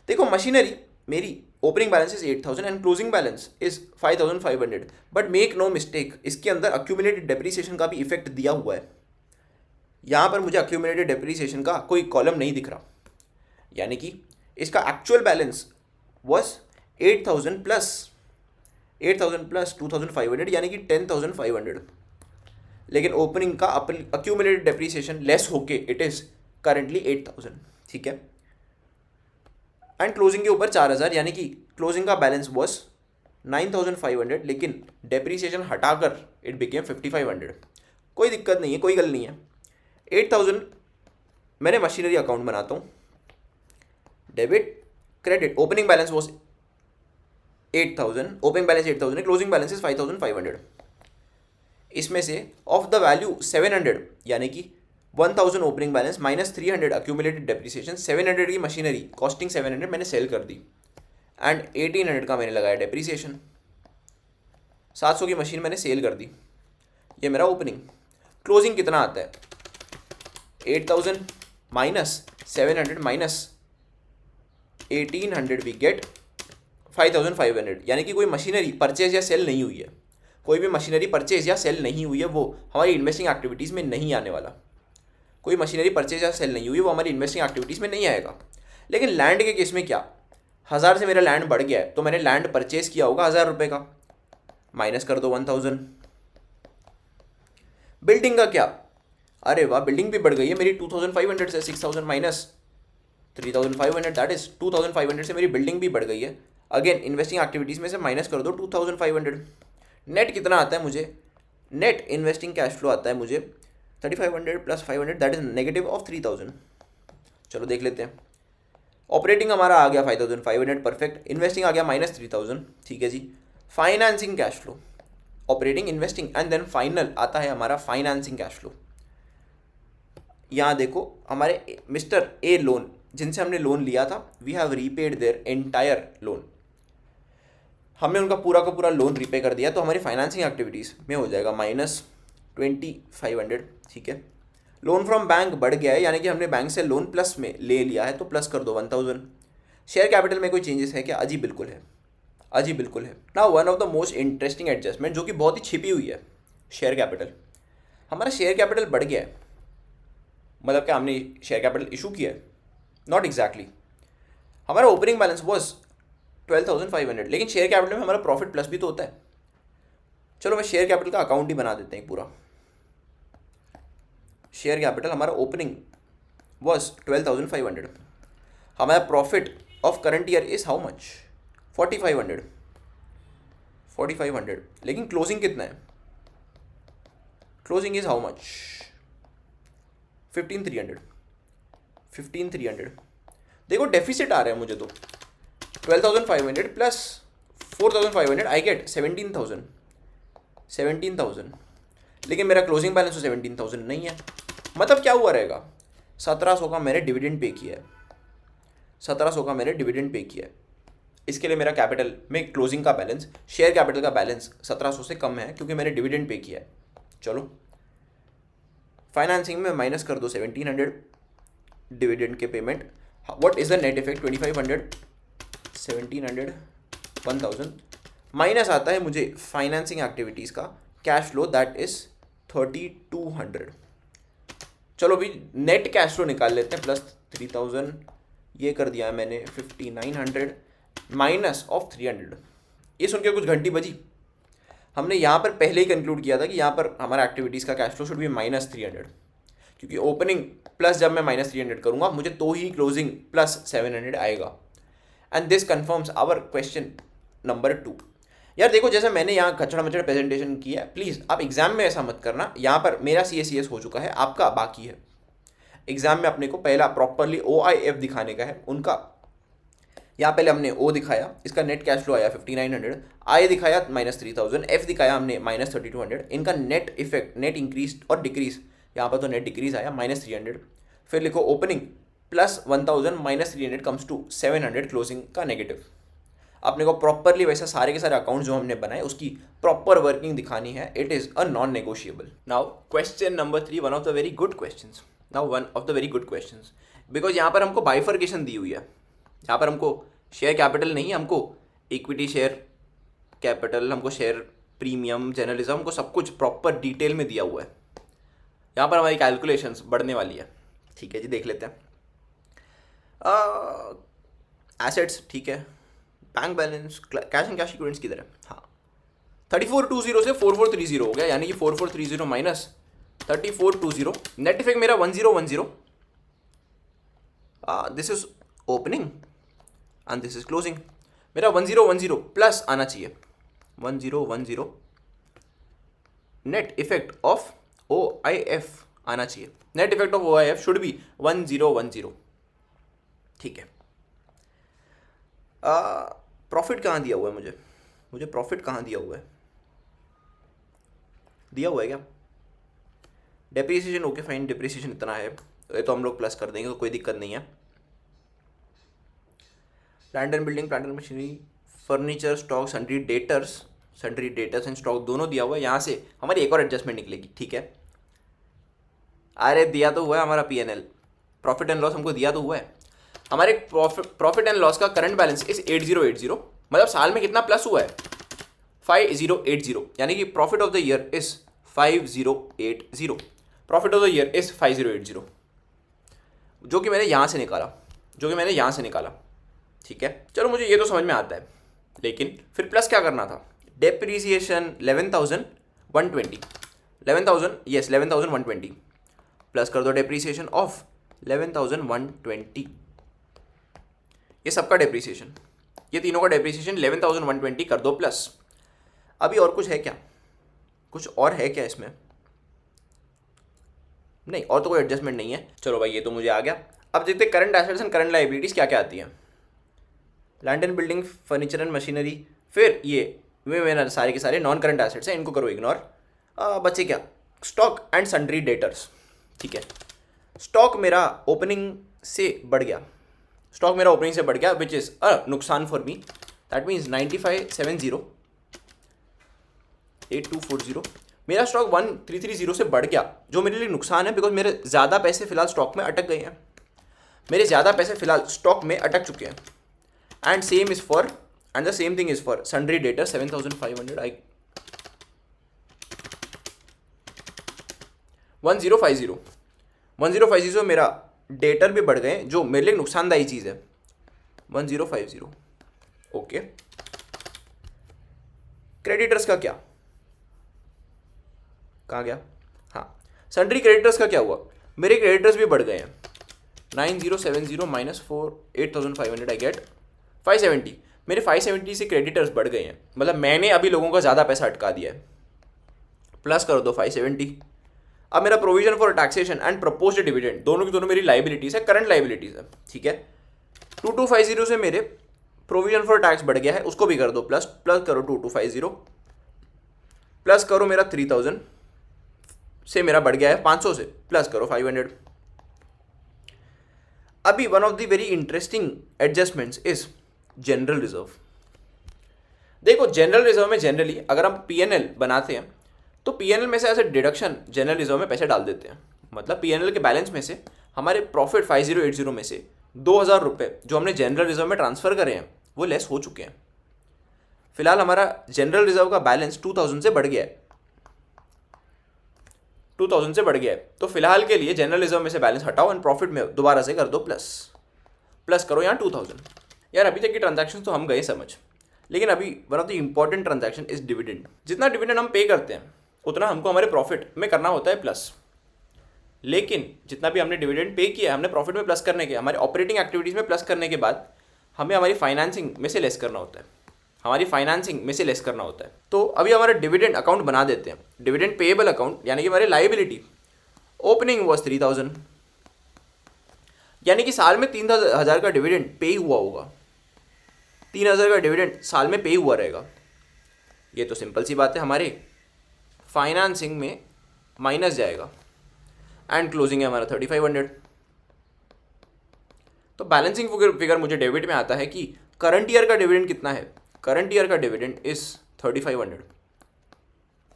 देखो मशीनरी मेरी opening balance is 8000 and closing balance is 5500, but make no mistake, इसके अंदर अक्यूमुलेटेड डेप्रिसिएशन का भी इफेक्ट दिया हुआ है। यहाँ पर मुझे अक्यूमुलेटेड डेप्रिसिएशन का कोई कॉलम नहीं दिख रहा, यानी कि इसका एक्चुअल बैलेंस वॉज 8000 प्लस 2500, यानी कि 10500, लेकिन ओपनिंग का अक्यूमुलेटेड डेप्रिसिएशन लेस होके इट इज़ करेंटली 8000, ठीक है। एंड क्लोजिंग के ऊपर 4000, यानी कि क्लोजिंग का बैलेंस वॉज 9500, लेकिन डेप्रिसिएशन हटाकर इट बिकेम 5500। कोई दिक्कत नहीं है, कोई गल नहीं है। 8000 मैंने मशीनरी अकाउंट बनाता हूँ, debit credit, opening balance was 8000, opening balance 8000 है, क्लोजिंग बैलेंस इज 5500। इसमें से ऑफ द वैल्यू 700, यानी कि 1000 opening balance minus 300 accumulated depreciation, 700 की मशीनरी कॉस्टिंग 700 मैंने सेल कर दी, एंड 1800 का मैंने लगाया डेप्रिसिएशन। 700 की मशीन मैंने सेल कर दी, ये मेरा ओपनिंग। क्लोजिंग कितना आता है? 8000 माइनस 700 माइनस 1800 वी गेट 5500, यानी कि कोई मशीनरी परचेज या सेल नहीं हुई है। कोई भी मशीनरी परचेज या सेल नहीं हुई है, वो हमारी इन्वेस्टिंग एक्टिविटीज़ में नहीं आने वाला। कोई मशीनरी परचेज या सेल नहीं हुई है, वो हमारी इन्वेस्टिंग एक्टिविटीज़ में नहीं आएगा। लेकिन लैंड के केस में क्या, 1000 से मेरा लैंड बढ़ गया है, तो मैंने लैंड परचेज किया होगा 1000 रुपये का, माइनस कर दो 1000। बिल्डिंग का क्या, अरे वाह, बिल्डिंग भी बढ़ गई है मेरी 2500 से 6000 माइनस 3500, दैट इज 2500 से मेरी बिल्डिंग भी बढ़ गई है। अगेन इन्वेस्टिंग एक्टिविटीज़ में से माइनस कर दो 2500। नेट कितना आता है मुझे? नेट इन्वेस्टिंग कैश फ्लो आता है मुझे 3500 plus 500, that is negative of 3000। चलो देख लेते हैं। ऑपरेटिंग हमारा आ गया 5500, परफेक्ट। इन्वेस्टिंग आ गया -3000, ठीक है जी। Financing cash flow, operating, investing and then final आता है हमारा फाइनेंसिंग कैश फ्लो। यहाँ देखो हमारे मिस्टर ए लोन, जिनसे हमने लोन लिया था, we have repaid their entire loan, हमने उनका पूरा का पूरा लोन रीपे कर दिया, तो हमारी फाइनेंसिंग एक्टिविटीज़ में हो जाएगा -2500, ठीक है। लोन फ्रॉम बैंक बढ़ गया है, यानी कि हमने बैंक से लोन प्लस में ले लिया है, तो प्लस कर दो 1000। शेयर कैपिटल में कोई चेंजेस है क्या? अजी बिल्कुल है, अजी बिल्कुल है। Now one of the most interesting adjustment, जो कि बहुत ही छिपी हुई है, शेयर कैपिटल। हमारा शेयर कैपिटल बढ़ गया है, मतलब क्या हमने शेयर कैपिटल इशू किया है? Not exactly. हमारा ओपनिंग बैलेंस वॉज 12500, लेकिन शेयर कैपिटल में हमारा प्रॉफिट प्लस भी तो होता है। चलो मैं शेयर कैपिटल का अकाउंट ही बना देते हैं पूरा। शेयर कैपिटल हमारा ओपनिंग वॉज 12500, हमारा profit of current year is how much? 4500, लेकिन क्लोजिंग कितना है? Closing is how much? 15300। देखो डेफिसिट आ रहा है मुझे तो 12500 प्लस 4500, आई गेट 17000, लेकिन मेरा क्लोजिंग बैलेंस तो 17000 नहीं है। मतलब क्या हुआ रहेगा? 1700 का मैंने डिविडेंड पे किया है, 1700 का मैंने डिविडेंड पे किया है। इसके लिए मेरा कैपिटल में क्लोजिंग का बैलेंस, शेयर कैपिटल का बैलेंस 1700 से कम है क्योंकि मैंने डिविडेंड पे किया है। चलो फाइनेंसिंग में माइनस कर दो 1700 डिविडेंड के payment. What is the net effect? 2500 1700 1000 minus आता है मुझे फाइनेंसिंग एक्टिविटीज़ का कैश फ्लो, दैट इज 3200। चलो अभी नेट कैश फ्लो निकाल लेते हैं, प्लस 3000 ये कर दिया है मैंने, 5900 माइनस ऑफ 300। ये सुन के कुछ घंटी बजी। हमने यहाँ पर पहले ही कंक्लूड किया था कि यहाँ पर हमारा एक्टिविटीज़ का कैश फ्लो शुड बी -300, क्योंकि ओपनिंग प्लस जब मैं -300 करूँगा मुझे तो ही क्लोजिंग +700 आएगा। And this confirms our question number 2। यार देखो, जैसे मैंने यहाँ कचड़ा मचड़ प्रेजेंटेशन किया है, प्लीज़ आप एग्जाम में ऐसा मत करना। यहाँ पर मेरा CACS हो चुका है, आपका बाकी है। एग्जाम में अपने को पहला प्रॉपरली OIF दिखाने का है उनका। यहाँ पहले हमने O दिखाया, इसका नेट कैश फ्लो आया 5900, I दिखाया -3000, F दिखाया हमने -3200। इनका नेट इफेक्ट, नेट इंक्रीज और डिक्रीज, यहाँ पर तो नेट डिक्रीज आया -300। फिर लिखो ओपनिंग +1000 -300 कम्स टू 700 क्लोजिंग का नेगेटिव। अपने को प्रॉपरली वैसा सारे के सारे अकाउंट जो हमने बनाए उसकी प्रॉपर वर्किंग दिखानी है। It is a non negotiable. Now question number 3, one of the very good questions. Now one of the very good questions, because यहाँ पर हमको बाइफर्केशन दी हुई है। यहाँ पर हमको शेयर कैपिटल नहीं, हमको इक्विटी शेयर कैपिटल, हमको शेयर प्रीमियम, जर्नलिज्म, हमको सब कुछ प्रॉपर डिटेल में दिया हुआ है। यहाँ पर हमारी कैलकुलेशंस बढ़ने वाली है। ठीक है जी, देख लेते हैं। एसेट्स ठीक है, bank balance, cash and cash equivalents किधर है? हाँ, 3420 से 4430 हो गया, यानी कि 4430 माइनस 3420। नेट इफेक्ट मेरा 1010। This is opening and this is closing. मेरा 1010 प्लस आना चाहिए 1010। नेट इफेक्ट ऑफ OIF आना चाहिए। Net effect of OIF should be 1010। ठीक है। प्रॉफिट कहाँ दिया हुआ है मुझे प्रॉफिट कहाँ दिया हुआ है? दिया हुआ है क्या? डेप्रिसिएशन ओके फाइन, डेप्रिसिएशन इतना है, ये तो हम लोग प्लस कर देंगे, तो कोई दिक्कत नहीं है। Land and building, plant and machinery, furniture, stock, sundry debtors and stock दोनों दिया हुआ है। यहाँ से हमारी एक और एडजस्टमेंट निकलेगी। ठीक है, अरे दिया तो हुआ है हमारा P&L, प्रॉफिट एंड लॉस हमको दिया तो हुआ है। हमारे प्रॉफिट एंड लॉस का करंट बैलेंस इज 8080, मतलब साल में कितना प्लस हुआ है? 5080, यानी कि profit of the year is 5080। Profit of the year is 5080, जो कि मैंने यहाँ से निकाला। ठीक है, चलो मुझे ये तो समझ में आता है, लेकिन फिर प्लस क्या करना था? डेप्रीसिएशन 11,120 प्लस कर दो डेप्रीसिएशन ऑफ 11,120। ये सबका डेप्रीसिएशन, ये तीनों का डेप्रीसिएशन 11,120 कर दो प्लस। अभी और कुछ है क्या? कुछ और है क्या इसमें? नहीं, और तो कोई एडजस्टमेंट नहीं है। चलो भाई, ये तो मुझे आ गया। अब देखते हैं current assets and current liabilities क्या क्या आती है। Land and building, furniture and machinery, फिर ये मेरा सारे के सारे नॉन करंट एसेट्स हैं, इनको करो इग्नोर। बचे क्या? Stock and sundry debtors. ठीक है, स्टॉक मेरा ओपनिंग से बढ़ गया, विच इज़ नुकसान फॉर मी। That means 9570 8240। मेरा स्टॉक 1330 से बढ़ गया, जो मेरे लिए नुकसान है, बिकॉज मेरे ज़्यादा पैसे फिलहाल स्टॉक में अटक गए हैं। मेरे ज़्यादा पैसे फिलहाल स्टॉक में अटक चुके हैं। And the same thing is for sundry debtor 7500। 1050 से मेरा डेटर भी बढ़ गए, जो मेरे लिए नुकसानदायी चीज़ है। 1050 ओके। क्रेडिटर्स का क्या? कहाँ गया? हाँ, सन्ड्री क्रेडिटर्स का क्या हुआ? मेरे क्रेडिटर्स भी बढ़ गए हैं। 9070 माइनस 8500 आई गेट 570। मेरे 570 से क्रेडिटर्स बढ़ गए हैं, मतलब मैंने अभी लोगों का ज़्यादा पैसा अटका दिया है। प्लस कर दो 570। अब मेरा provision for taxation and proposed dividend, दोनों की दोनों मेरी लाइबिलिटीज़ है, करंट लाइबिलिटीज़ है। ठीक है, 2250 से मेरे प्रोविजन फॉर टैक्स बढ़ गया है, उसको भी कर दो प्लस करो 2250, प्लस करो मेरा 3000 से मेरा बढ़ गया है 500 से, प्लस करो 500। अभी one of the very interesting adjustments is general reserve. देखो जनरल रिजर्व में जनरली अगर हम पीएनएल बनाते हैं तो पीएनएल में से ऐसे डिडक्शन जनरल रिजर्व में पैसे डाल देते हैं, मतलब पीएनएल के बैलेंस में से हमारे प्रॉफिट 5080 में से 2000 रुपये जो हमने जनरल रिजर्व में ट्रांसफ़र करे हैं वो लेस हो चुके हैं। फिलहाल हमारा जनरल रिजर्व का बैलेंस 2000 से बढ़ गया है, 2000 से बढ़ गया है। तो फिलहाल के लिए जनरल रिजर्व में से बैलेंस हटाओ एंड प्रॉफिट में दोबारा से कर दो प्लस करो यहाँ 2000। यार अभी तक की ट्रांजैक्शन तो हम गए समझ, लेकिन अभी one of the important transaction is dividend. जितना डिविडेंड हम पे करते हैं उतना हमको हमारे प्रॉफिट में करना होता है प्लस, लेकिन जितना भी हमने डिविडेंड पे किया हमने प्रॉफिट में प्लस करने के, हमारे ऑपरेटिंग एक्टिविटीज़ में प्लस करने के बाद हमें हमारी फाइनेंसिंग में से लेस करना होता है, हमारी फाइनेंसिंग में से लेस करना होता है। तो अभी हमारा डिविडेंड अकाउंट बना देते हैं, डिविडेंड पेएबल अकाउंट, यानी कि हमारी लाइबिलिटी ओपनिंग वॉज 3000, यानी कि साल में 3000 का डिविडेंड पे हुआ होगा, 3000 का डिविडेंड साल में पे हुआ रहेगा। ये तो सिंपल सी बात है, हमारे फाइनेंसिंग में माइनस जाएगा एंड क्लोजिंग है हमारा 3500। तो बैलेंसिंग फिगर मुझे डेबिट में आता है कि करंट ईयर का डिविडेंड कितना है। करंट ईयर का डिविडेंड इज 3500,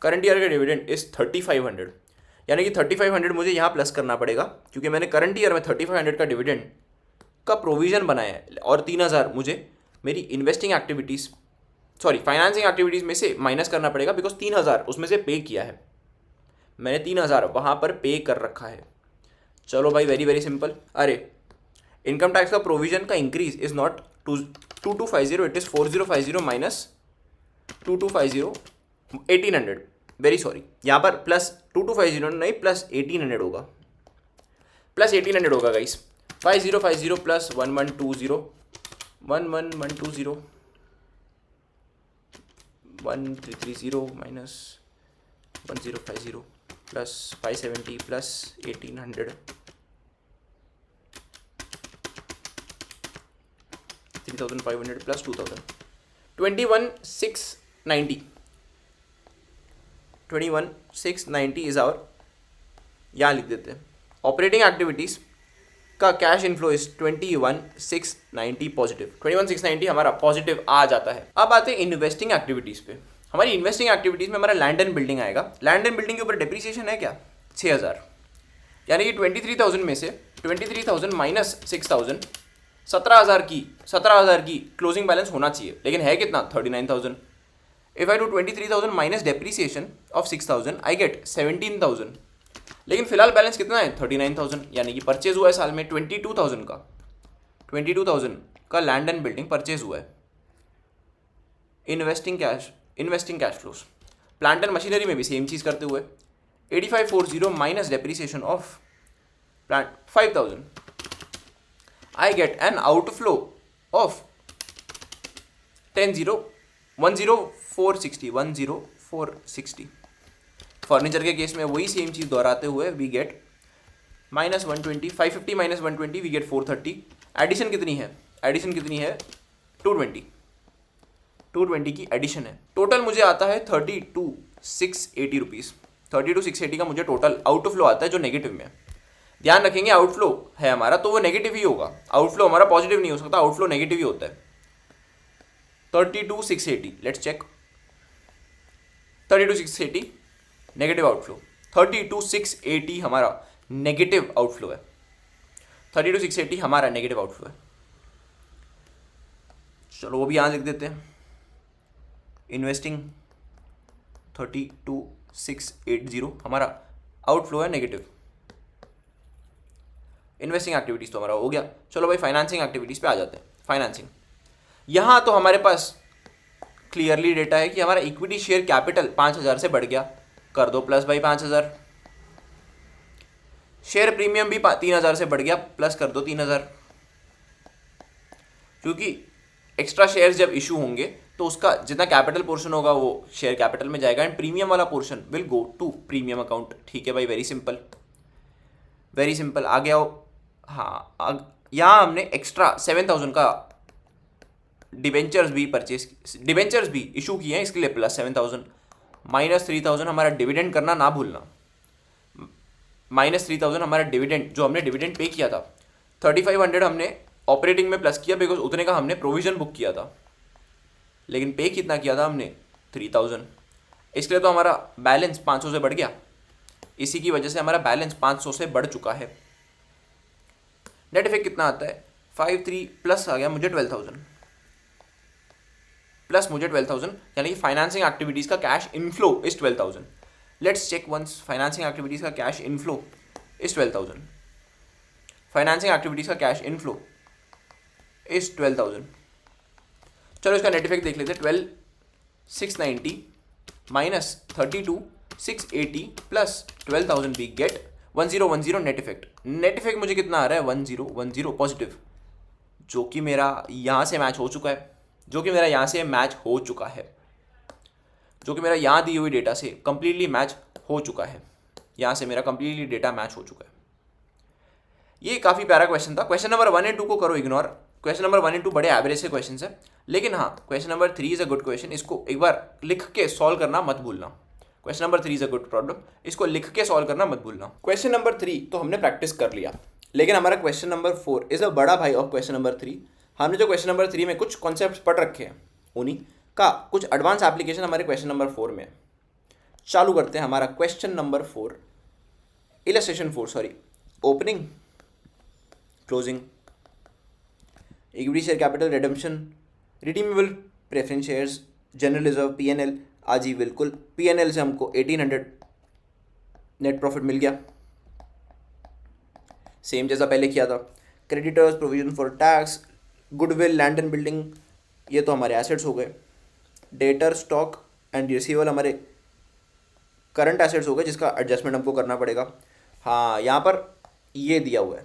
करंट ईयर का डिविडेंड इज 3500, यानी कि 3500 मुझे यहाँ प्लस करना पड़ेगा क्योंकि मैंने करंट ईयर में 3500 का डिविडेंड का प्रोविज़न बनाया है, और 3000 मुझे मेरी इन्वेस्टिंग एक्टिविटीज़ फाइनेंसिंग एक्टिविटीज़ में से माइनस करना पड़ेगा, बिकॉज 3000 उसमें से पे किया है मैंने, 3000 वहाँ पर पे कर रखा है। चलो भाई वेरी वेरी सिंपल। अरे इनकम टैक्स का प्रोविज़न का increase is not 2250, it is 4050 minus 2250 1800, very sorry, यहाँ पर प्लस 2250 नहीं प्लस 1800 होगा, प्लस 1800 होगा guys. 5050 plus 1120 11120 1330 minus 1050 plus 570 plus 1800 3500 plus 2000 21690 is our, यहाँ लिख देते हैं ऑपरेटिंग एक्टिविटीज़ का कैश इनफ्लो इज 21690 पॉजिटिव, 21690 हमारा पॉजिटिव आ जाता है। अब आते हैं इन्वेस्टिंग एक्टिविटीज़ पे। हमारी इन्वेस्टिंग एक्टिविटीज़ में हमारा लैंड एंड बिल्डिंग आएगा। लैंड एंड बिल्डिंग के ऊपर डिप्रिसिएशन है क्या 6000, यानी कि 23000 में से 23000 माइनस 6000 17000 की क्लोजिंग बैलेंस होना चाहिए, लेकिन है कितना 39000। If I do 23000 minus depreciation of 6000 I get 17000, लेकिन फिलहाल बैलेंस कितना है 39000, यानी कि परचेज हुआ है साल में 22000 का लैंड एंड बिल्डिंग परचेज हुआ है। Investing cash flows, plant and machinery में भी सेम चीज़ करते हुए 8540 minus depreciation of plant 5000, I get an outflow of 10460। Furniture के केस में वही सेम चीज़ दोहराते हुए we get minus 120, 550 minus 120 we get 430। Addition कितनी है 220 की एडिशन है। टोटल मुझे आता है 32680 रुपीज़, 32680 का मुझे टोटल आउटफ्लो आता है जो नेगेटिव में है। ध्यान रखेंगे आउटफ्लो है हमारा तो वो नेगेटिव ही होगा, आउटफ्लो हमारा पॉजिटिव नहीं हो सकता, आउटफ्लो नेगेटिव ही होता है। 32680 लेट्स चेक, 32680 नेगेटिव आउटफ्लो, 32680 हमारा नेगेटिव आउटफ्लो है, 32680 हमारा नेगेटिव आउटफ्लो है। चलो वो भी यहाँ लिख देते हैं। इन्वेस्टिंग 32680 हमारा आउटफ्लो है नेगेटिव। इन्वेस्टिंग एक्टिविटीज़ तो हमारा हो गया। चलो भाई फाइनेंसिंग एक्टिविटीज़ पे आ जाते हैं। फाइनेंसिंग, यहाँ तो हमारे पास क्लियरली डेटा है कि हमारा इक्विटी शेयर कैपिटल 5000 से बढ़ गया, कर दो प्लस भाई 5000। शेयर प्रीमियम भी 3000 से बढ़ गया, प्लस कर दो 3000, क्योंकि एक्स्ट्रा शेयर्स जब इशू होंगे तो उसका जितना कैपिटल पोर्शन होगा वो शेयर कैपिटल में जाएगा एंड प्रीमियम वाला portion will go to premium account. ठीक है भाई, वेरी सिंपल वेरी सिंपल। आ गया हो, हाँ यहाँ हमने एक्स्ट्रा 7000 का डिबेंचर्स भी इशू किए हैं, इसके लिए प्लस 7000 माइनस 3000 हमारा डिविडेंड करना ना भूलना। माइनस 3000 हमारा डिविडेंड जो हमने डिविडेंड पे किया था, 3500 हमने ऑपरेटिंग में प्लस किया बिकॉज उतने का हमने प्रोविजन बुक किया था। लेकिन पे कितना किया था हमने, 3000। इसके लिए तो हमारा बैलेंस 500 से बढ़ गया, इसी की वजह से हमारा बैलेंस 500 से बढ़ चुका है। नेट इफेक्ट कितना आता है, 53 प्लस आ गया मुझे 12,000, प्लस मुझे 12,000, यानी कि फाइनेंसिंग एक्टिविटीज़ का cash inflow is 12,000। Let's check once, financing activities का cash inflow is 12,000, financing activities का कैश इनफ्लो इज 12,000। चलो इसका नेट इफेक्ट देख लेते हैं। 12,690 minus 32,680 plus 12,000 we get 1010 net effect. Net effect मुझे कितना आ रहा है, 1010 पॉजिटिव, जो कि मेरा यहाँ से मैच हो चुका है, जो कि मेरा यहाँ से मैच हो चुका है, जो कि मेरा यहाँ दी हुई डेटा से कंप्लीटली मैच हो चुका है, यहाँ से मेरा कंप्लीटली डेटा मैच हो चुका है। ये काफ़ी प्यारा क्वेश्चन था। क्वेश्चन नंबर 1 और 2 को करो इग्नोर, क्वेश्चन नंबर 1 और 2 बड़े एवरेज से क्वेश्चन है, लेकिन हाँ question number 3 is a good question, इसको एक बार लिख के सॉल्व करना मत भूलना। Question number 3 is a good problem, इसको लिख के सॉल्व करना मत भूलना। क्वेश्चन नंबर 3 तो हमने प्रैक्टिस कर लिया, लेकिन हमारा क्वेश्चन नंबर 4 इज़ अ बड़ा भाई ऑफ क्वेश्चन नंबर 3। हमने जो क्वेश्चन नंबर 3 में कुछ कॉन्सेप्ट पढ़ रखे हैं, उन्हीं का कुछ एडवांस एप्लीकेशन हमारे क्वेश्चन नंबर 4 में है। चालू करते हैं हमारा question number 4, illustration 4 sorry, opening, closing, equity share capital, redemption, redeemable preference shares, general reserve, PNL. आज ही बिल्कुल पीएनएल से हमको 1800 नेट प्रॉफिट मिल गया, सेम जैसा पहले किया था। Creditors, provision for tax, goodwill, land and building, ये तो हमारे एसेट्स हो गए। डेटर, स्टॉक एंड रिसीवेबल हमारे करंट एसेट्स हो गए, जिसका एडजस्टमेंट हमको करना पड़ेगा। हाँ यहाँ पर ये दिया हुआ है,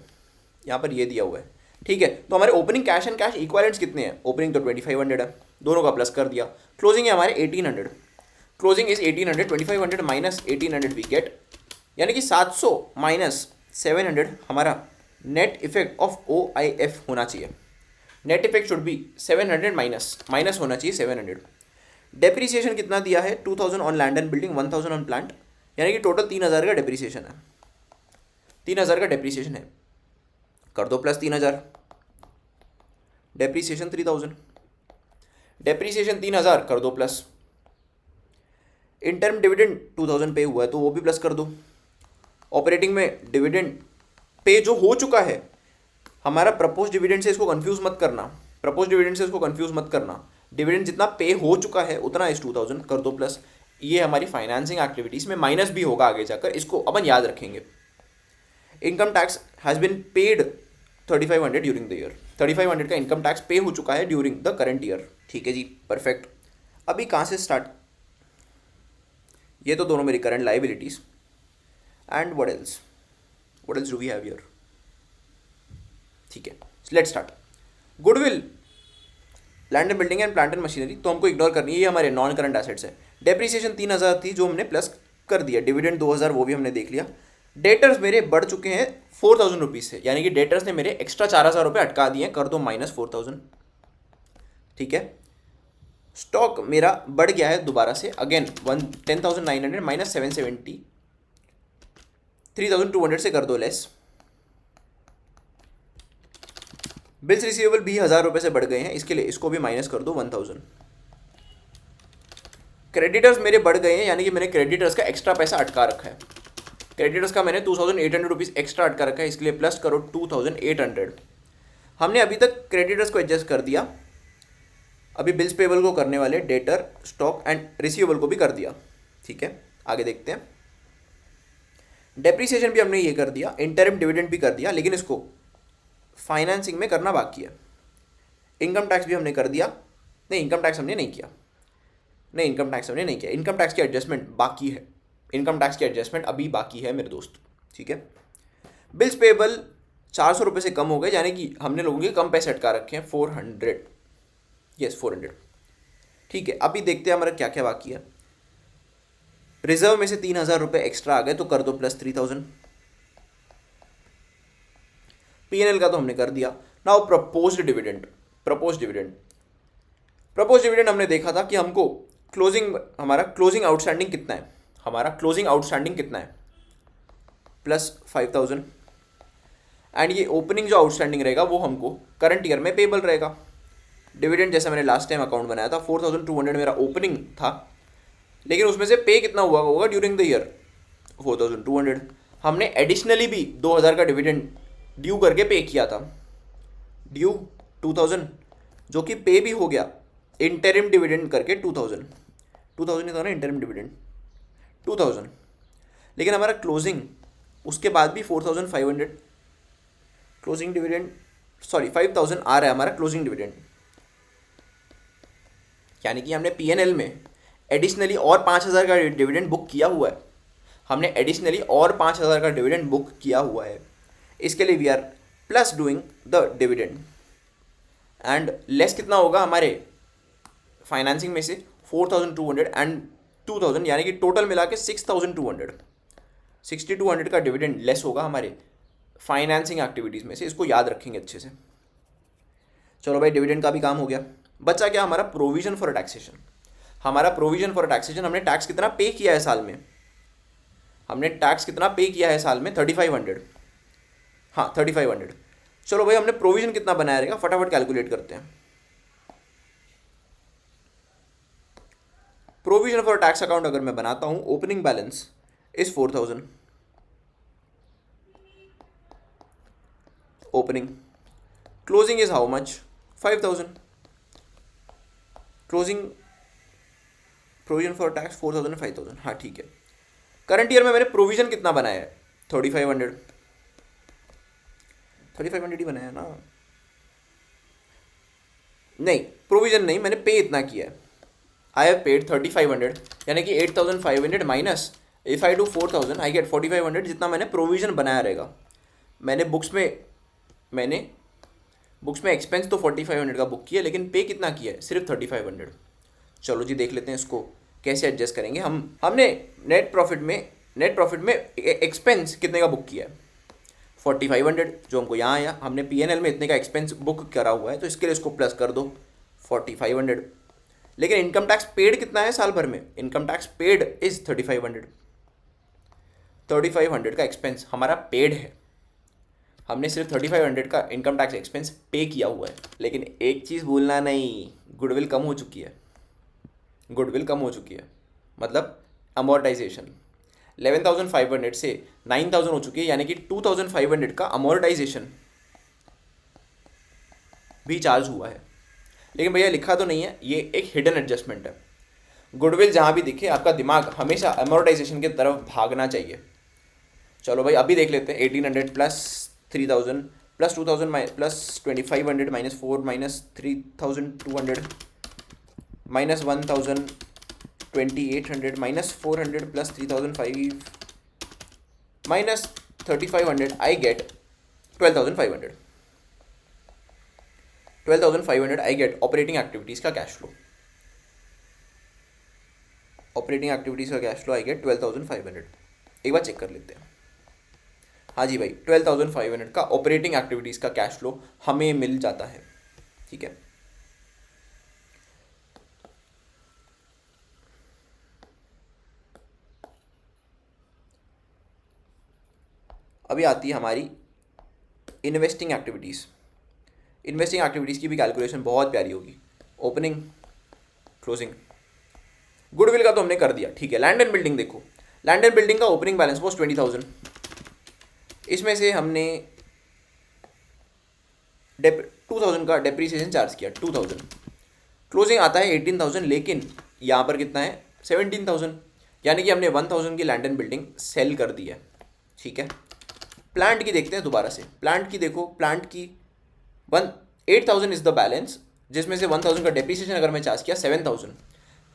यहाँ पर ये दिया हुआ है, ठीक है। तो हमारे opening cash and cash equivalents कितने हैं, ओपनिंग तो 2500 है, दोनों का प्लस कर दिया। क्लोजिंग है हमारे 1800, closing is 1800, 2500 minus 1800 we get, यानी कि 700 माइनस 700 हमारा नेट इफेक्ट ऑफ OIF होना चाहिए। Net effect should B 700 minus होना चाहिए 700। डेप्रीसिएशन कितना दिया है, 2000 on land and building, 1000 on plant, यानी कि टोटल 3000 का डेप्रीसिएशन है, 3000 का डेप्रीसिएशन है, कर दो प्लस 3000, डेप्रीसिएशन 3000, डेप्रीसिएशन 3000 कर दो प्लस, इंटर्म डिविडेंड 2000 पे हुआ है तो वो भी प्लस कर दो। ऑपरेटिंग में डिविडेंड पे जो हो चुका है, हमारा प्रपोज डिविडेंड से इसको कंफ्यूज मत करना, प्रपोज डिविडेंड से इसको कंफ्यूज मत करना, डिविडेंड जितना पे हो चुका है उतना इस 2000 कर दो प्लस। ये हमारी फाइनेंसिंग एक्टिविटीज़ में माइनस भी होगा आगे जाकर, इसको अपन याद रखेंगे। Income tax has been paid 3500 during the year, 3500 का इनकम टैक्स पे हो चुका है ड्यूरिंग द करंट ईयर, ठीक है जी, परफेक्ट। अभी कहाँ से स्टार्ट, ये तो दोनों मेरी current liabilities, and what else do we have here, ठीक है, let's start. Goodwill, land and building and plant and machinery तो हमको इग्नोर करनी है, ये हमारे नॉन करंट एसेट्स है। डेप्रीसिएशन 3000 थी जो हमने प्लस कर दिया, डिविडेंड 2000 वो भी हमने देख लिया। डेटर्स मेरे बढ़ चुके हैं 4000 रुपीज़ से, यानी कि डेटर्स ने मेरे एक्स्ट्रा 4000 रुपये अटका दिए, कर दो माइनस 4000, ठीक है। स्टॉक मेरा बढ़ गया है दोबारा से, अगेन 10,900 माइनस 770, 3,200 से कर दो लेस। बिल्स रिसीवेबल भी 1000 रुपये से बढ़ गए हैं, इसके लिए इसको भी माइनस कर दो 1000। क्रेडिटर्स मेरे बढ़ गए हैं, यानी कि मैंने क्रेडिटर्स का एक्स्ट्रा पैसा अटका रखा है, क्रेडिटर्स का मैंने 2800 रुपीज़ एक्स्ट्रा अटका रखा है, इसके लिए प्लस करो 2800। हमने अभी तक क्रेडिटर्स को एडजस्ट कर दिया, अभी बिल्स पेबल को करने वाले, डेटर, स्टॉक एंड रिसीवेबल को भी कर दिया, ठीक है। आगे देखते हैं, डेप्रीसिएशन भी हमने ये कर दिया, इंटरिम डिविडेंड भी कर दिया, लेकिन इसको फाइनेंसिंग में करना बाकी है। इनकम टैक्स भी हमने कर दिया, नहीं इनकम टैक्स हमने नहीं किया, इनकम टैक्स की एडजस्टमेंट बाकी है, इनकम टैक्स की एडजस्टमेंट अभी बाकी है मेरे दोस्त, ठीक है। बिल्स पेबल 400 रुपये से कम हो गए, यानी कि हमने लोगों के कम पैसे अटका रखे हैं, 400, यस 400, ठीक है। अभी देखते हैं हमारा क्या क्या बाकी है। रिजर्व में से 3000 रुपये एक्स्ट्रा आ गए तो कर दो प्लस 3000। पीएनएल का तो हमने कर दिया। नाउ प्रपोज्ड डिविडेंड, हमने देखा था कि हमको हमारा क्लोजिंग आउटस्टैंडिंग कितना है, प्लस 5000, एंड ये ओपनिंग जो आउटस्टैंडिंग रहेगा वो हमको करंट ईयर में पेबल रहेगा। डिविडेंड जैसा मैंने लास्ट टाइम अकाउंट बनाया था 4200 मेरा ओपनिंग था, लेकिन उसमें से पे कितना हुआ होगा ड्यूरिंग द ईयर 4200। हमने एडिशनली भी 2000 का डिविडेंड ड्यू करके पे किया था, ड्यू 2000 जो कि पे भी हो गया इंटरिम डिविडेंड करके 2000 ही था ना इंटरिम डिविडेंड 2000, लेकिन हमारा क्लोजिंग उसके बाद भी 4500 क्लोजिंग डिविडेंड 5000 आ रहा है हमारा क्लोजिंग डिविडेंड, यानी कि हमने पीएनएल में एडिशनली और 5000 का डिविडेंड बुक किया हुआ है, हमने एडिशनली और 5000 का डिविडेंड बुक किया हुआ है। इसके लिए we are plus doing the dividend and less कितना होगा हमारे फाइनेंसिंग में से 4200 एंड 2000, यानी कि टोटल मिला के 6200 का डिविडेंड लेस होगा हमारे फाइनेंसिंग एक्टिविटीज़ में से। इसको याद रखेंगे अच्छे से। चलो भाई डिविडेंड का भी काम हो गया। बचा क्या हमारा प्रोविजन फॉर टैक्सेशन। हमारा प्रोविजन फॉर टैक्सेशन, हमने टैक्स कितना पे किया है साल में, हमने टैक्स कितना पे किया है साल में 3500, हाँ 3500। चलो भाई हमने प्रोविजन कितना बनाया रहेगा, फटाफट कैलकुलेट करते हैं। प्रोविजन फॉर टैक्स अकाउंट अगर मैं बनाता हूं, opening balance is 4000, opening, closing is how much 5000, closing provision for tax 4000 5000, हाँ ठीक है। करंट ईयर में मैंने प्रोविजन कितना बनाया है 3500 ही बनाया है ना, नहीं प्रोविजन नहीं, मैंने पे इतना किया है, आई हैव पेड 3500, यानी कि 8500 minus if I do 4000 I get 4500, जितना मैंने प्रोविजन बनाया रहेगा। मैंने बुक्स में एक्सपेंस तो 4500 का बुक किया, लेकिन पे कितना किया है, सिर्फ 3500। चलो जी देख लेते हैं इसको कैसे एडजस्ट करेंगे। हमने नेट प्रॉफिट में एक्सपेंस कितने का बुक किया है 4500, जो हमको यहाँ आया। हमने पीएनएल में इतने का एक्सपेंस बुक करा हुआ है, तो इसके लिए इसको प्लस कर दो 4500। लेकिन इनकम टैक्स पेड कितना है साल भर में, इनकम टैक्स पेड इज 3500 का एक्सपेंस हमारा पेड है। हमने सिर्फ 3500 का इनकम टैक्स एक्सपेंस पे किया हुआ है। लेकिन एक चीज़ भूलना नहीं, गुडविल कम हो चुकी है, मतलब अमोर्टाइजेशन 11,500 से 9,000 हो चुकी है, यानी कि 2,500 का अमोर्टाइजेशन भी चार्ज हुआ है। लेकिन भैया लिखा तो नहीं है, ये एक हिडन एडजस्टमेंट है। गुडविल जहाँ भी दिखे आपका दिमाग हमेशा अमोर्टाइजेशन की तरफ भागना चाहिए। चलो भाई अभी देख लेते हैं 1800 plus 3000 plus 2000 plus 2500 minus 4 minus 3200 minus 1000 2800 minus 400 plus 3005 minus 3500 I get 12,500 I get operating activities का कैश फ्लो। ऑपरेटिंग एक्टिविटीज़ का कैश फ्लो आई गेट 12,500। एक बार चेक कर लेते हैं। हाँ जी भाई 12,500 का ऑपरेटिंग एक्टिविटीज़ का कैश फ्लो हमें मिल जाता है। ठीक है, अभी आती है हमारी इन्वेस्टिंग एक्टिविटीज़। इन्वेस्टिंग एक्टिविटीज़ की भी कैलकुलेशन बहुत प्यारी होगी। ओपनिंग, क्लोजिंग, गुडविल का तो हमने कर दिया, ठीक है। लैंड एंड बिल्डिंग देखो, लैंड एंड बिल्डिंग का ओपनिंग बैलेंस वॉज 20,000, इसमें से हमने 2,000 का डेप्रीसिएशन चार्ज किया 2000, क्लोजिंग आता है 18,000, लेकिन यहाँ पर कितना है 17,000, यानी कि हमने 1,000 की लैंड एंड बिल्डिंग सेल कर दी है। ठीक है, प्लांट की देखते हैं दोबारा से। प्लांट की देखो, प्लांट की 8,000 इज द बैलेंस, जिसमें से 1,000 का डेप्रीसिएशन अगर मैं चार्ज किया 7,000,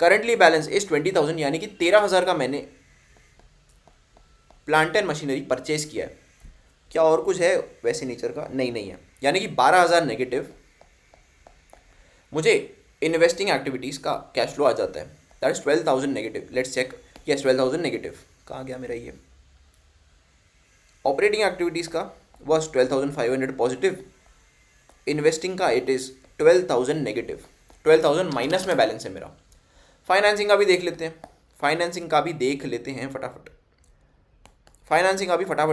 करंटली बैलेंस इज 20,000, यानी कि 13,000 का मैंने प्लांट एंड मशीनरी परचेज किया है। क्या और कुछ है वैसे नेचर का? नहीं है, यानी कि 12,000 नेगेटिव मुझे इन्वेस्टिंग एक्टिविटीज़ का कैश फ्लो आ जाता है। That is 12,000 negative. Let's check, yes 12,000 negative. कहाँ गया मेरा ये? ऑपरेटिंग एक्टिविटीज़ का वॉज 12,500 पॉजिटिव, इन्वेस्टिंग का इट इज़ 12,000 नेगेटिव। 12,000 माइनस में बैलेंस है मेरा। फाइनेंसिंग का भी देख लेते हैं, फटाफट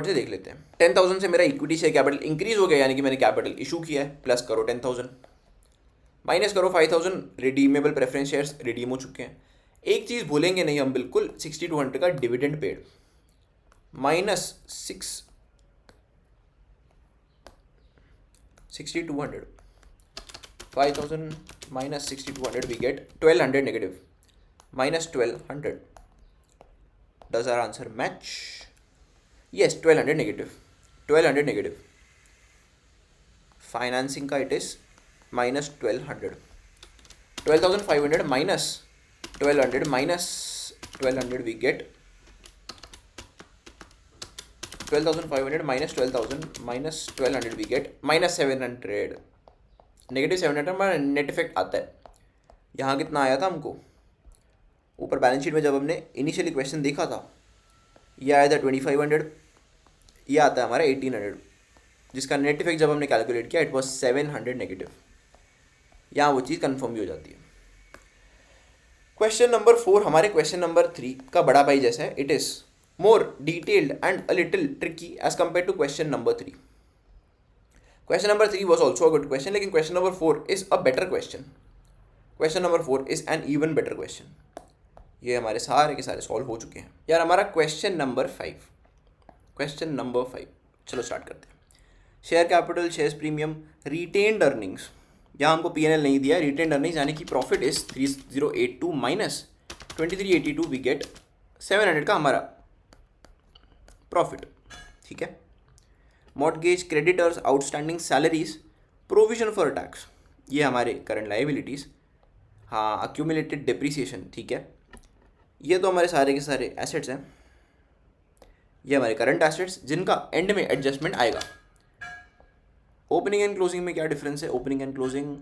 से देख लेते हैं। 10,000 से मेरा इक्विटी शेयर कैपिटल इंक्रीज हो गया, यानी कि मैंने कैपिटल इशू किया है, प्लस करो 10,000। माइनस करो 5000 रिडीमेबल प्रेफरेंस शेयर्स रिडीम हो चुके हैं। एक चीज़ भूलेंगे नहीं हम बिल्कुल, 6200 का dividend paid minus 6200 5000 minus 6200 we get 1200 negative minus 1200. Does our answer match? Yes, 1200 negative. 1200 negative. Financing का it is minus 1200. 12,500 minus 1200 minus 1200 we get 12,500 minus 12,000 minus 1200 we get minus 700. Negative 700 हमारा नेट इफेक्ट आता है। यहाँ कितना आया था हमको ऊपर बैलेंस शीट में जब हमने इनिशियली क्वेश्चन देखा था, ये आया था 2500, ये आता है हमारा 1800, जिसका नेट इफेक्ट जब हमने कैलकुलेट किया इट वॉज 700 नेगेटिव। यहाँ वो चीज़ कन्फर्म भी हो जाती है। क्वेश्चन नंबर 4 हमारे क्वेश्चन नंबर 3 का बड़ा भाई जैसा है। It is more detailed and a little tricky as compare to question number 3। Question number 3 was also a good question, लेकिन question number 4 is a better question. Question number 4 is an even better question. ये हमारे सारे के सारे solve हो चुके हैं यार। हमारा क्वेश्चन नंबर 5, चलो स्टार्ट करते हैं। Share capital, shares premium, retained earnings. यहाँ हमको P&L नहीं दिया है। रिटेन्ड अर्निंग्स यानी कि profit is 3082 minus 2382 we get 700 का हमारा प्रॉफिट। ठीक है। Mortgage, creditors, outstanding salaries, provision for tax, ये हमारे करंट लाइबिलिटीज़। हाँ, अक्यूमुलेटेड डिप्रिसिएशन, ठीक है, ये तो हमारे सारे के सारे एसेट्स हैं। ये हमारे करंट एसेट्स जिनका एंड में एडजस्टमेंट आएगा। ओपनिंग एंड क्लोजिंग में क्या डिफरेंस है? Opening and closing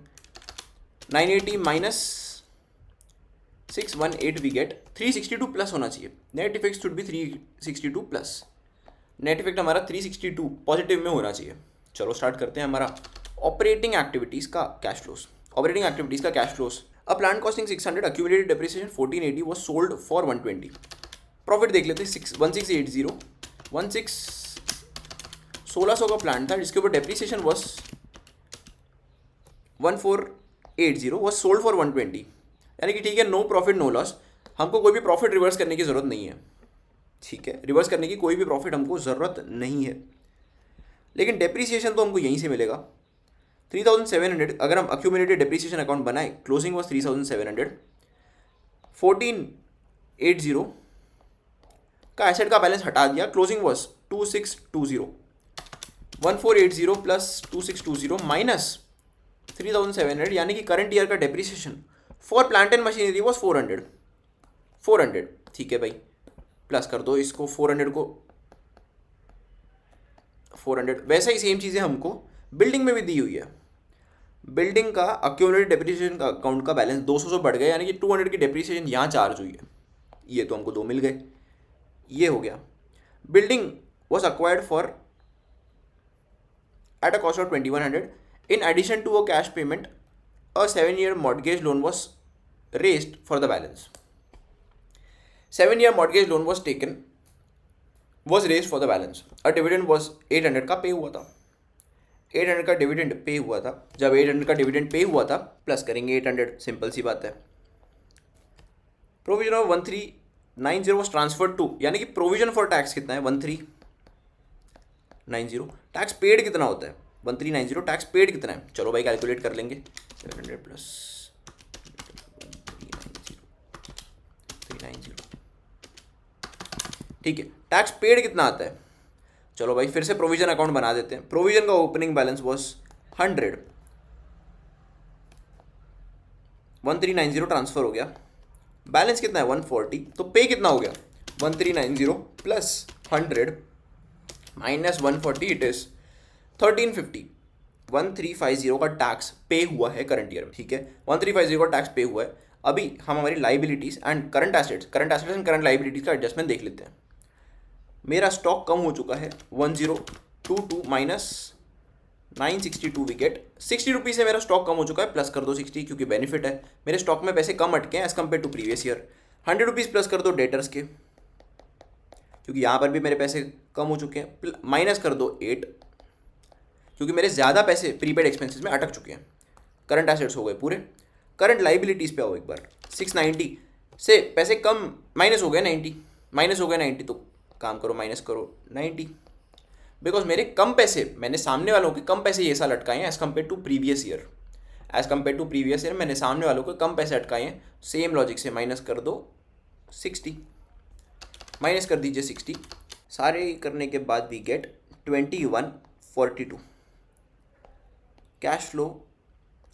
980 minus 618 we get 362 plus होना चाहिए। Net effect should be 362 plus. Net effect हमारा 362 पॉजिटिव में होना चाहिए। चलो स्टार्ट करते हैं हमारा ऑपरेटिंग एक्टिविटीज़ का कैश फ्लोस। ऑपरेटिंग एक्टिविटीज़ का cash flows, a plan costing 600, accumulated depreciation 1480 was sold for 120। Profit देख लेते हैं 1680 1600 का प्लान था जिसके ऊपर depreciation was 1480 was sold for 120, यानी कि ठीक है, नो प्रॉफिट नो लॉस। हमको कोई भी प्रॉफिट रिवर्स करने की ज़रूरत नहीं है। ठीक है, रिवर्स करने की कोई भी प्रॉफिट हमको ज़रूरत नहीं है, लेकिन डेप्रीसिएशन तो हमको यहीं से मिलेगा 3700। अगर हम अक्यूमुलेटेड डेप्रीसिएशन अकाउंट बनाए, क्लोजिंग वॉज 3700, 1480 का एसेट का बैलेंस हटा दिया, क्लोजिंग वॉज 2620। 1480 प्लस 2620 माइनस 3700, यानी कि करंट ईयर का depreciation for plant and machinery was 400। ठीक है भाई, प्लस कर दो इसको 400 को 400। वैसा ही सेम चीज़ें हमको बिल्डिंग में भी दी हुई है। बिल्डिंग का अक्यूमुलेटेड डेप्रिसिएशन का अकाउंट का बैलेंस 200 से बढ़ गया, यानी कि 200 की डेप्रिसिएशन यहाँ चार्ज हुई है। ये तो हमको 2 मिल गए, ये हो गया। Building was acquired for at a cost of 2100। In addition to a cash payment, a 7-year mortgage loan was raised for the balance. 7-year mortgage loan was raised for the balance. A dividend was 800 का पे हुआ था। 800 का dividend pay हुआ था। जब 800 का dividend pay हुआ था, प्लस करेंगे 800, सिंपल सी बात है। Provision of 1390 was transferred to, यानी कि प्रोविजन फॉर टैक्स कितना है? 1390। टैक्स पेड कितना होता है? 1390 टैक्स पेड कितना है? चलो भाई कैलकुलेट कर लेंगे। 700 प्लस 390, ठीक है। टैक्स पेड कितना आता है? चलो भाई फिर से प्रोविजन अकाउंट बना देते हैं। प्रोविजन का ओपनिंग बैलेंस वॉज 100, 1390 ट्रांसफर हो गया, बैलेंस कितना है? 140। तो पे कितना हो गया? 1390 प्लस 100 माइनस 140, इट इज 1350। 1350 का टैक्स पे हुआ है करंट ईयर में। ठीक है, 1350 का टैक्स पे हुआ है। अभी हम हमारी liabilities and current assets and current liabilities का एडजस्टमेंट देख लेते हैं। मेरा स्टॉक कम हो चुका है 1022 माइनस 962 वी गेट 60 रुपीज़ से मेरा स्टॉक कम हो चुका है। प्लस कर दो 60, क्योंकि बेनिफिट है। मेरे स्टॉक में पैसे कम अटके हैं as compare to previous year. 100 rupees plus कर दो डेटर्स के, क्योंकि यहाँ पर भी मेरे पैसे कम हो चुके हैं। माइनस कर दो 8, क्योंकि मेरे ज़्यादा पैसे प्रीपेड एक्सपेंसेस में अटक चुके हैं। करंट एसेट्स हो गए पूरे। करंट लाइबिलिटीज़ पे आओ एक बार। 690 से पैसे कम माइनस हो गए 90, माइनस हो गए 90, तो काम करो माइनस करो 90, बिकॉज मेरे कम पैसे, मैंने सामने वालों के कम पैसे ये साल अटकाए हैं as compare to previous year. As compare to previous year मैंने सामने वालों को कम पैसे अटकाए हैं। सेम लॉजिक से माइनस कर दो 60, माइनस कर दीजिए 60, सारे करने के बाद we get 2142। Cash flow,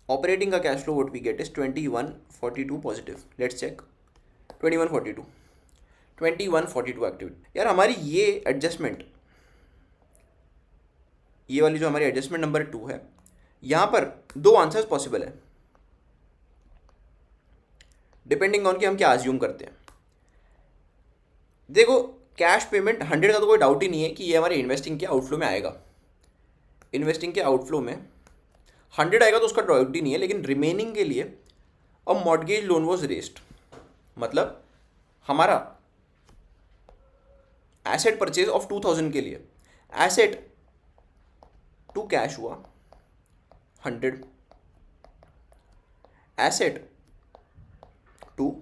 operating का cash flow what we get is 2142 positive. Let's check 2142 activity. यार हमारी ये एडजस्टमेंट, ये वाली जो हमारी एडजस्टमेंट नंबर 2 है, यहाँ पर दो आंसर्स पॉसिबल है डिपेंडिंग ऑन कि हम क्या अज्यूम करते हैं। देखो कैश पेमेंट 100 का तो कोई डाउट ही नहीं है कि ये हमारे इन्वेस्टिंग के आउटफ्लो में आएगा। इन्वेस्टिंग के आउटफ्लो में 100 आएगा तो उसका डाउट ही नहीं है, लेकिन रिमेनिंग के लिए a mortgage loan was raised, मतलब हमारा एसेट परचेज ऑफ 2000 के लिए एसेट टू कैश हुआ 100, एसेट टू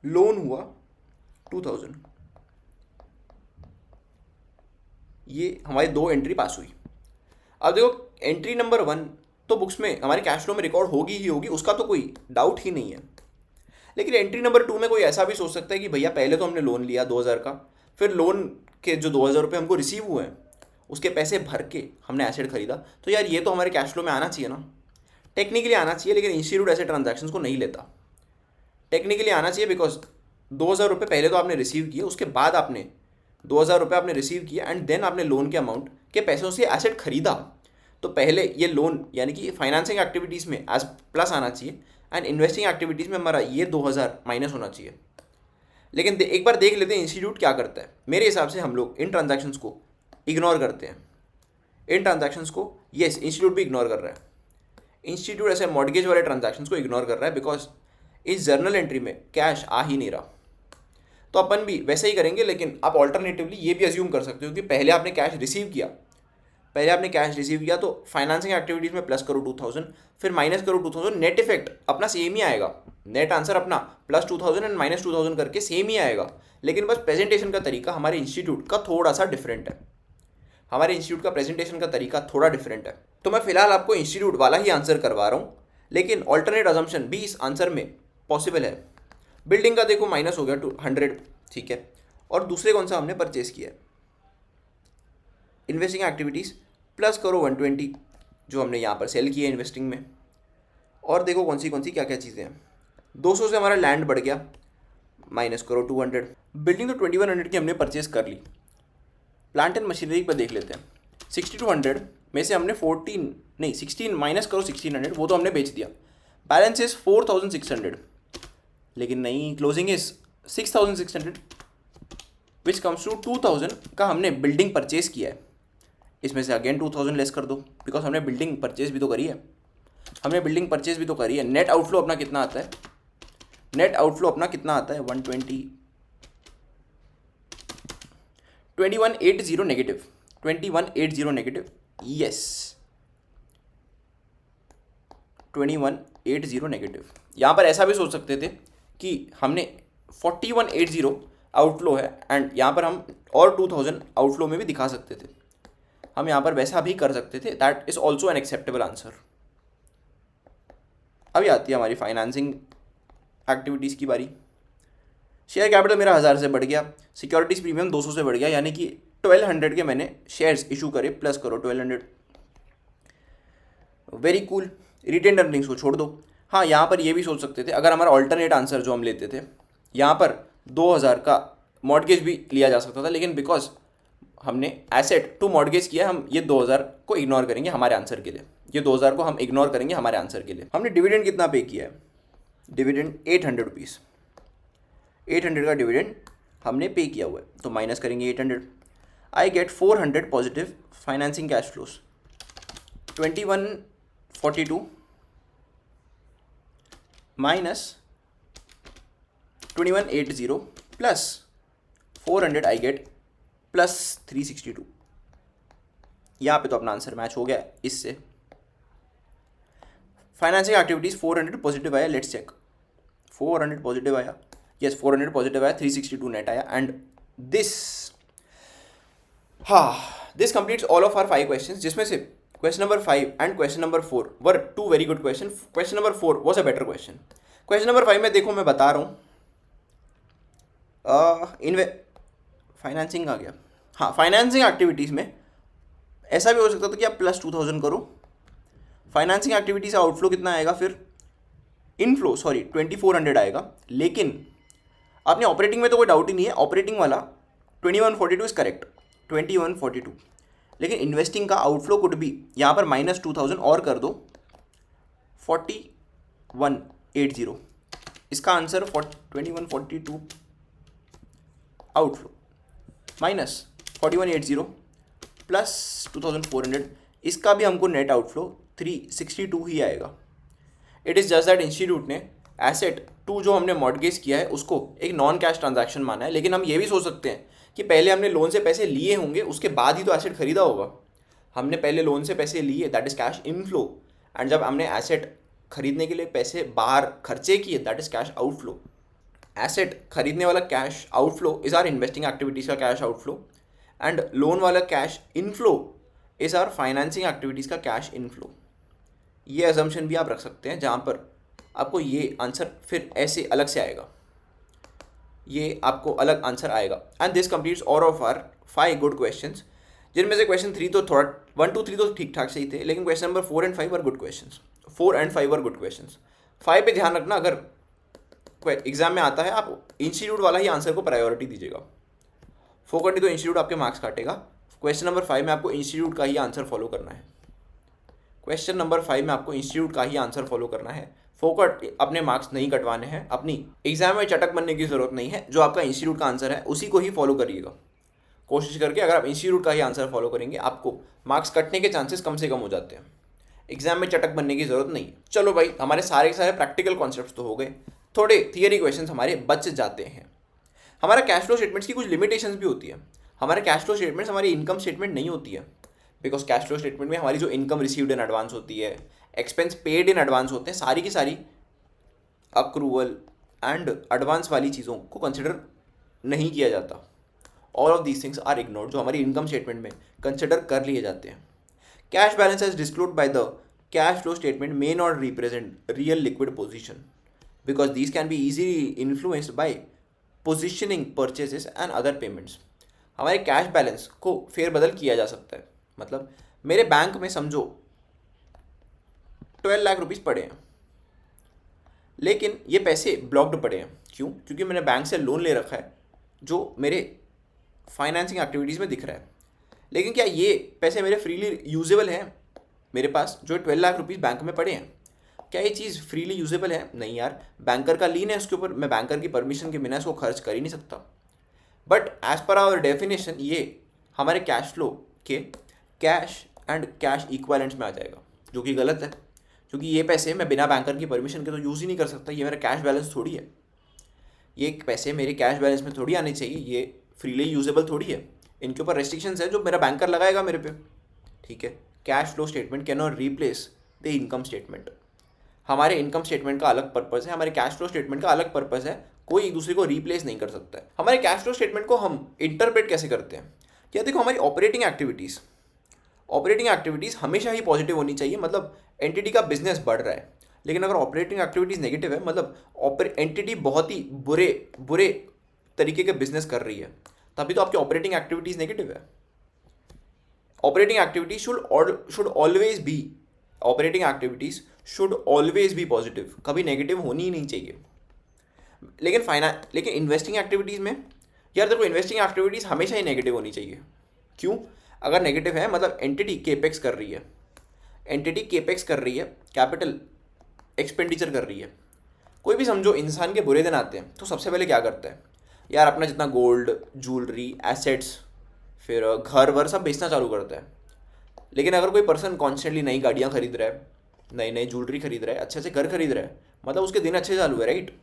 लोन हुआ 2000। ये हमारी दो एंट्री पास हुई। अब देखो एंट्री नंबर 1 तो बुक्स में हमारे कैश फ्लो में रिकॉर्ड होगी ही होगी, उसका तो कोई डाउट ही नहीं है। लेकिन एंट्री नंबर 2 में कोई ऐसा भी सोच सकता है कि भैया पहले तो हमने लोन लिया 2000 का, फिर लोन के जो 2000 रुपये हमको रिसीव हुए हैं उसके पैसे भर के हमने एसेट खरीदा, तो यार ये तो हमारे कैश फ्लो में आना चाहिए ना। टेक्निकली आना चाहिए, लेकिन इंस्टीट्यूट ऐसे ट्रांजैक्शंस को नहीं लेता। टेक्निकली आना चाहिए बिकॉज 2000 रुपये पहले तो आपने रिसीव किए, उसके बाद आपने 2000 रुपये आपने रिसीव किया एंड देन आपने लोन के अमाउंट के पैसों से एसेट खरीदा, तो पहले ये लोन यानी कि फाइनेंसिंग एक्टिविटीज़ में एज प्लस आना चाहिए एंड इन्वेस्टिंग एक्टिविटीज़ में हमारा ये 2000 माइनस होना चाहिए। लेकिन एक बार देख लेते हैं इंस्टीट्यूट क्या करता है। मेरे हिसाब से हम लोग इन ट्रांजैक्शंस को इग्नोर करते हैं। इन ट्रांजैक्शंस को येस इंस्टीट्यूट भी इग्नोर कर रहा है। इंस्टीट्यूट ऐसे मॉर्गेज वाले ट्रांजैक्शंस को इग्नोर कर रहा है बिकॉज इस जर्नल एंट्री में कैश आ ही नहीं रहा। तो अपन भी वैसे ही करेंगे, लेकिन आप ऑल्टरनेटिवली ये भी अज्यूम कर सकते हो कि पहले आपने कैश रिसीव किया, तो फाइनेंसिंग एक्टिविटीज़ में प्लस करो 2000, फिर माइनस करो 2000, नेट इफेक्ट अपना सेम ही आएगा। नेट आंसर अपना प्लस 2000 एंड माइनस 2000 करके सेम ही आएगा, लेकिन बस प्रेजेंटेशन का तरीका हमारे इंस्टीट्यूट का थोड़ा सा डिफरेंट है। हमारे इंस्टीट्यूट का प्रेजेंटेशन का तरीका थोड़ा डिफरेंट है। तो मैं फिलहाल आपको इंस्टीट्यूट वाला ही आंसर करवा रहा हूँ, लेकिन ऑल्टरनेट अजम्पशन भी इस आंसर में पॉसिबल है। बिल्डिंग का देखो माइनस हो गया 100, ठीक है, और दूसरे कौन सा हमने परचेज किया है, इन्वेस्टिंग एक्टिविटीज़ प्लस करो 120 जो हमने यहाँ पर सेल किया इन्वेस्टिंग में, और देखो कौन सी क्या क्या चीज़ें हैं। 200 से हमारा लैंड बढ़ गया, माइनस करो 200। बिल्डिंग तो 2100 की हमने परचेज कर ली। प्लांट एंड मशीनरी पर देख लेते हैं। 6200 में से हमने 16 माइनस करो 1600, वो तो हमने बेच दिया। बैलेंस इज 4600, लेकिन नहीं, closing is 6600 which comes to 2000 का हमने बिल्डिंग परचेज किया है। इसमें से अगेन 2000 लेस कर दो बिकॉज हमने बिल्डिंग परचेज भी तो करी है। नेट आउटफ्लो अपना कितना आता है? 120 2180 नेगेटिव, 2180 नेगेटिव, यस 2180 नेगेटिव। यहाँ पर ऐसा भी सोच सकते थे कि हमने 4180 आउटफ्लो है एंड यहाँ पर हम और 2000 आउटफ्लो में भी दिखा सकते थे। हम यहाँ पर वैसा भी कर सकते थे। That is also an acceptable answer. अभी आती है हमारी फाइनेंसिंग एक्टिविटीज़ की बारी। शेयर कैपिटल मेरा 1000 से बढ़ गया, सिक्योरिटीज़ प्रीमियम 200 से बढ़ गया, यानी कि 1200 के मैंने शेयर्स इशू करे, प्लस करो 1200, वेरी कूल। रिटेन अर्निंग्स को छोड़ दो। हाँ, यहाँ पर ये भी सोच सकते थे, अगर हमारा ऑल्टरनेट आंसर जो हम लेते थे, यहाँ पर 2000 का मॉर्गेज भी लिया जा सकता था, लेकिन बिकॉज हमने एसेट टू मॉर्गेज किया, हम ये 2000 को इग्नोर करेंगे हमारे आंसर के लिए। ये 2000 को हम इग्नोर करेंगे हमारे आंसर के लिए। हमने डिविडेंड कितना पे किया है? डिविडेंड 800 रुपीज़, 800 का डिविडेंड हमने पे किया हुआ है, तो माइनस करेंगे 800। I get 400 positive financing cash flows. 2142 minus 2180 plus 400 I get plus 362। यहाँ पे तो अपना आंसर मैच हो गया इससे। फाइनेंसिंग एक्टिविटीज़ 400 पॉजिटिव आया, लेट्स चेक। 400 पॉजिटिव आया, यस 400 पॉजिटिव आया, 362 नेट आया। एंड दिस, हाँ, this completes all of our 5 question, जिसमें से question number 5 and question number 4 were 2 very good question. Question number 4 was a better question. Question number 5 में देखो मैं बता रहा हूँ, फाइनेंसिंग आ गया, हाँ, फाइनेंसिंग एक्टिविटीज़ में ऐसा भी हो सकता था कि आप +2000 करो। फाइनेंसिंग एक्टिविटीज़ का आउटफ्लो कितना आएगा, फिर इनफ्लो 2400 आएगा। लेकिन आपने ऑपरेटिंग में तो कोई डाउट ही नहीं है, ऑपरेटिंग वाला 2142 इज करेक्ट, 2142। लेकिन इन्वेस्टिंग का आउटफ्लो कुड भी, यहाँ पर -2000 और कर दो, 4180। इसका आंसर 2142 आउटफ्लो -4180 +2400, इसका भी हमको नेट आउटफ्लो 362 ही आएगा। It is just that institute ने एसेट 2 जो हमने मॉर्टगेज किया है उसको एक नॉन कैश ट्रांजैक्शन माना है। लेकिन हम ये भी सोच सकते हैं कि पहले हमने लोन से पैसे लिए होंगे, उसके बाद ही तो एसेट खरीदा होगा। हमने पहले लोन से पैसे लिए, that is cash inflow, and जब हमने एसेट खरीदने के लिए पैसे बाहर खर्चे किए, that is cash outflow. Asset खरीदने वाला cash outflow is our investing activities का कैश आउटफ्लो, एंड लोन वाला cash inflow is our financing activities का कैश इनफ्लो। ये अजम्पशन भी आप रख सकते हैं, जहाँ पर आपको ये आंसर फिर ऐसे अलग से आएगा, ये आपको अलग आंसर आएगा। And this completes all of our 5 good questions, जिनमें से क्वेश्चन 3 तो थोड़ा 1 2 3 तो ठीक ठाक से ही थे, लेकिन question number 4 and 5 are good questions. 4 and 5 are good questions. 5 पे ध्यान रखना, अगर एग्जाम में आता है आप इंस्टीट्यूट वाला ही आंसर को प्रायोरिटी दीजिएगा। फोकट नहीं तो इंस्टीट्यूट आपके मार्क्स काटेगा। क्वेश्चन नंबर 5 में आपको इंस्टीट्यूट का ही आंसर फॉलो करना है। क्वेश्चन नंबर 5 में आपको इंस्टीट्यूट का ही आंसर फॉलो करना है। फोकट अपने मार्क्स नहीं कटवाने हैं, अपनी एग्जाम में चटक बनने की ज़रूरत नहीं है। जो आपका इंस्टीट्यूट का आंसर है उसी को ही फॉलो करिएगा। कोशिश करके अगर आप इंस्टीट्यूट का ही आंसर फॉलो करेंगे, आपको मार्क्स कटने के चांसेस कम से कम हो जाते हैं। एग्जाम में चटक बनने की ज़रूरत नहीं। चलो भाई, हमारे सारे के सारे प्रैक्टिकल कॉन्सेप्ट्स तो हो गए, थोड़े थियरी क्वेश्चंस हमारे बच जाते हैं। हमारा कैश फ्लो स्टेटमेंट्स की कुछ लिमिटेशंस भी होती है। हमारे कैश फ्लो स्टेटमेंट्स हमारी इनकम स्टेटमेंट नहीं होती है, बिकॉज कैश फ्लो स्टेटमेंट में हमारी जो इनकम रिसीव्ड इन एडवांस होती है, एक्सपेंस पेड इन एडवांस होते हैं, सारी की सारी अक्रूवल एंड एडवांस वाली चीज़ों को कंसिडर नहीं किया जाता। All of these things are ignored, जो हमारी इनकम स्टेटमेंट में कंसिडर कर लिए जाते हैं। Cash balance as disclosed by the cash flow statement may not represent real liquid position, because these can be easily influenced by positioning purchases and other payments. हमारे cash balance को फेरबदल किया जा सकता है। मतलब मेरे बैंक में समझो 12 लाख रुपीज़ पड़े हैं, लेकिन ये पैसे ब्लॉक्ड पड़े हैं। क्यों? क्योंकि मैंने बैंक से लोन ले रखा है जो मेरे फाइनेंसिंग एक्टिविटीज़ में दिख रहा है। लेकिन क्या ये पैसे मेरे फ्रीली यूजेबल हैं? मेरे पास जो 12 लाख रुपीज़ बैंक में पड़े हैं, क्या ये चीज़ फ्रीली यूजेबल है? नहीं यार, बैंकर का लीन है उसके ऊपर, मैं बैंकर की परमिशन के बिना इसको खर्च कर ही नहीं सकता। But as per our definition ये हमारे कैश फ्लो के कैश एंड कैश इक्वालेंट्स में आ जाएगा, जो कि गलत है, क्योंकि ये पैसे मैं बिना बैंकर की परमिशन के तो यूज़ ही नहीं कर सकता। ये मेरा कैश बैलेंस थोड़ी है, ये पैसे मेरे कैश बैलेंस में थोड़ी आने चाहिए, ये फ्रीली यूजेबल थोड़ी है। इनके ऊपर रेस्ट्रिक्शंस है जो मेरा बैंकर लगाएगा मेरे पे। ठीक है, cash flow statement can not replace the income statement. हमारे इनकम स्टेटमेंट का अलग पर्पज़ है, हमारे कैश फ्लो स्टेटमेंट का अलग पर्पज़ है, कोई एक दूसरे को रिप्लेस नहीं कर सकता है। हमारे कैश फ्लो स्टेटमेंट को हम इंटरप्रेट कैसे करते हैं? क्या देखो, हमारी ऑपरेटिंग एक्टिविटीज़ हमेशा ही पॉजिटिव होनी चाहिए, मतलब एंटिटी का बिजनेस बढ़ रहा है। लेकिन अगर ऑपरेटिंग एक्टिविटीज़ नेगेटिव है, मतलब एंटिटी बहुत ही बुरे तरीके के बिजनेस कर रही है, तभी तो आपकी ऑपरेटिंग एक्टिविटीज़ नेगेटिव है। Operating activities should always be positive, कभी नेगेटिव होनी ही नहीं चाहिए। लेकिन इन्वेस्टिंग एक्टिविटीज़ में यार देखो, इन्वेस्टिंग एक्टिविटीज़ हमेशा ही नेगेटिव होनी चाहिए। क्यों? अगर नेगेटिव है मतलब एंटिटी केपेक्स कर रही है, कैपिटल एक्सपेंडिचर कर रही है। कोई भी समझो, इंसान के बुरे दिन आते हैं तो सबसे पहले क्या करता है यार, अपना जितना गोल्ड, ज्वेलरी, एसेट्स, फिर घर वर सब बेचना चालू करता है। लेकिन अगर कोई पर्सन कॉन्स्टेंटली नई गाड़ियाँ खरीद रहा है, नई ज्वेलरी खरीद रहा है, अच्छे से घर खरीद रहा है, मतलब उसके दिन अच्छे चालू है, राइट?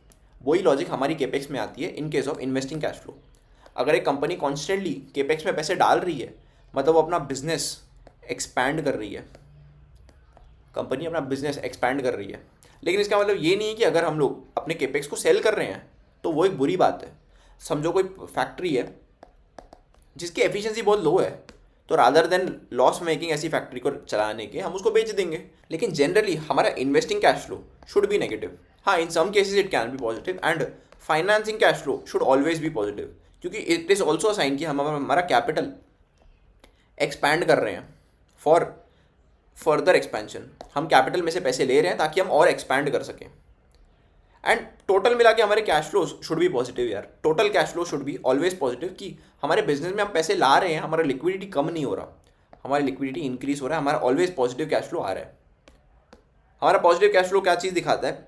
वही लॉजिक हमारी केपेक्स में आती है इन case of investing cash flow. अगर एक कंपनी कॉन्स्टेंटली केपेक्स में पैसे डाल रही है, मतलब वो अपना बिजनेस एक्सपैंड कर रही है, कंपनी अपना बिजनेस एक्सपैंड कर रही है, लेकिन इसका मतलब ये नहीं है कि अगर हम लोग अपने केपेक्स को सेल कर रहे हैं तो वो एक बुरी बात है। समझो कोई फैक्ट्री है जिसकी एफिशिएंसी बहुत लो है, तो रादर देन लॉस मेकिंग ऐसी फैक्ट्री को चलाने के हम उसको बेच देंगे। लेकिन जनरली हमारा investing cash flow should be negative. हाँ, in some cases it can be positive and financing cash flow should always be positive, क्योंकि it is also a sign कि हम हमारा कैपिटल एक्सपैंड कर रहे हैं फॉर फर्दर एक्सपेंशन। हम capital में से पैसे ले रहे हैं ताकि हम और एक्सपैंड कर सकें। एंड टोटल मिला के हमारे cash flow should be positive यार। Total cash flow should be always positive कि हमारे बिजनेस में हम पैसे ला रहे हैं, हमारा लिक्विडिटी कम नहीं हो रहा, हमारी लिक्विडिटी इंक्रीज हो रहा है, हमारा ऑलवेज पॉजिटिव कैश फ्लो आ रहा है। हमारा पॉजिटिव कैश फ्लो क्या चीज़ दिखाता है?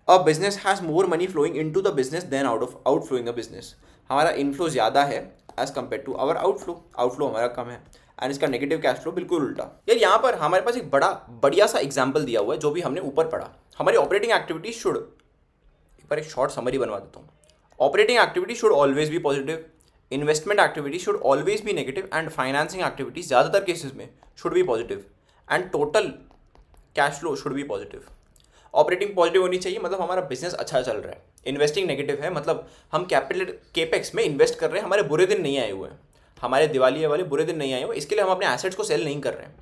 A business has more money flowing into the business than out flowing the business. हमारा इनफ्लो ज़्यादा है as compare to our outflow हमारा कम है। एंड इसका नेगेटिव कैश फ्लो बिल्कुल उल्टा। यार यहाँ पर हमारे पास एक बढ़िया सा एग्जाम्पल दिया हुआ है जो भी हमने ऊपर पढ़ा। हमारी ऑपरेटिंग एक्टिविटीज शुड, एक बार एक शॉर्ट समरी बनवा देता हूँ। Operating activity should always be positive, investment activity should always B negative and financing activities ज़्यादातर केसेस में should be positive and total cash flow should be positive. Operating positive होनी चाहिए, मतलब हमारा बिजनेस अच्छा चल रहा है। इन्वेस्टिंग नेगेटिव है, मतलब हम कैपिटल केपेक्स में इन्वेस्ट कर रहे हैं, हमारे बुरे दिन नहीं आए हुए हैं, हमारे दिवाली वाले बुरे दिन नहीं आए हुए, इसके लिए हम अपने एसेट्स को सेल नहीं कर रहे हैं।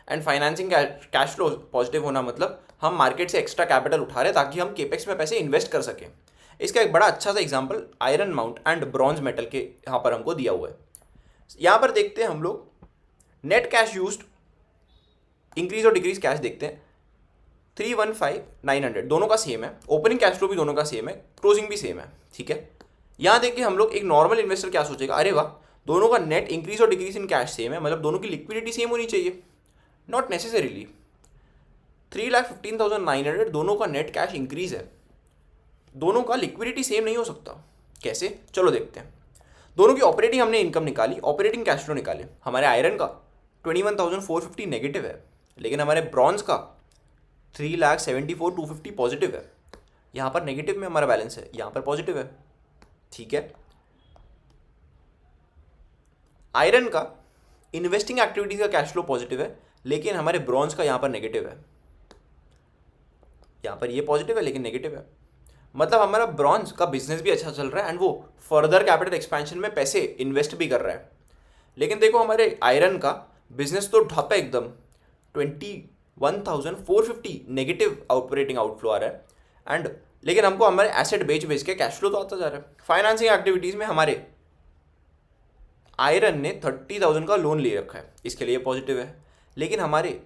And financing cash flow positive होना मतलब हम मार्केट से एक्स्ट्रा कैपिटल उठा रहे हैं ताकि हम केपेक्स में पैसे इन्वेस्ट कर सकें। इसका एक बड़ा अच्छा सा example iron mount and bronze metal के यहाँ पर हमको दिया हुआ है। यहाँ पर देखते हैं हम लोग नेट कैश यूज्ड, इंक्रीज और डिक्रीज कैश देखते हैं। 315,900 दोनों का सेम है, ओपनिंग कैश फ्लो भी दोनों का सेम है, क्लोजिंग भी सेम है, ठीक है। यहाँ देख के हम लोग एक नॉर्मल इन्वेस्टर क्या सोचेगा, अरे वाह दोनों का नेट इंक्रीज और डिक्रीज इन कैश सेम है, मतलब दोनों की लिक्विडिटी सेम होनी चाहिए। Not necessarily. 3,15,900 दोनों का नेट कैश इंक्रीज है, दोनों का लिक्विडिटी सेम नहीं हो सकता। कैसे? चलो देखते हैं। दोनों की ऑपरेटिंग हमने इनकम निकाली, ऑपरेटिंग कैश फ्लो निकाले। हमारे आयरन का 21,450 नेगेटिव है, लेकिन हमारे ब्रॉन्ज का 3,74,250 पॉजिटिव है। यहाँ पर नेगेटिव में हमारा बैलेंस है, यहाँ पर पॉजिटिव है, ठीक है। आयरन का इन्वेस्टिंग एक्टिविटीज का कैश फ्लो पॉजिटिव है, लेकिन हमारे ब्रॉन्ज का यहाँ पर नेगेटिव है। यहाँ पर ये पॉजिटिव है लेकिन नेगेटिव है, मतलब हमारा ब्रॉन्ज का बिजनेस भी अच्छा चल रहा है एंड वो फर्दर कैपिटल एक्सपेंशन में पैसे इन्वेस्ट भी कर रहा है। लेकिन देखो हमारे आयरन का बिजनेस तो ठप है एकदम, 21,450 नेगेटिव ऑपरेटिंग आउटफ्लो आ रहा है एंड लेकिन हमको हमारे एसेट बेच के कैश फ्लो तो आता जा रहा है। फाइनेंसिंग एक्टिविटीज़ में हमारे आयरन ने 30,000 का लोन ले रखा है, इसके लिए पॉजिटिव है, लेकिन हमारे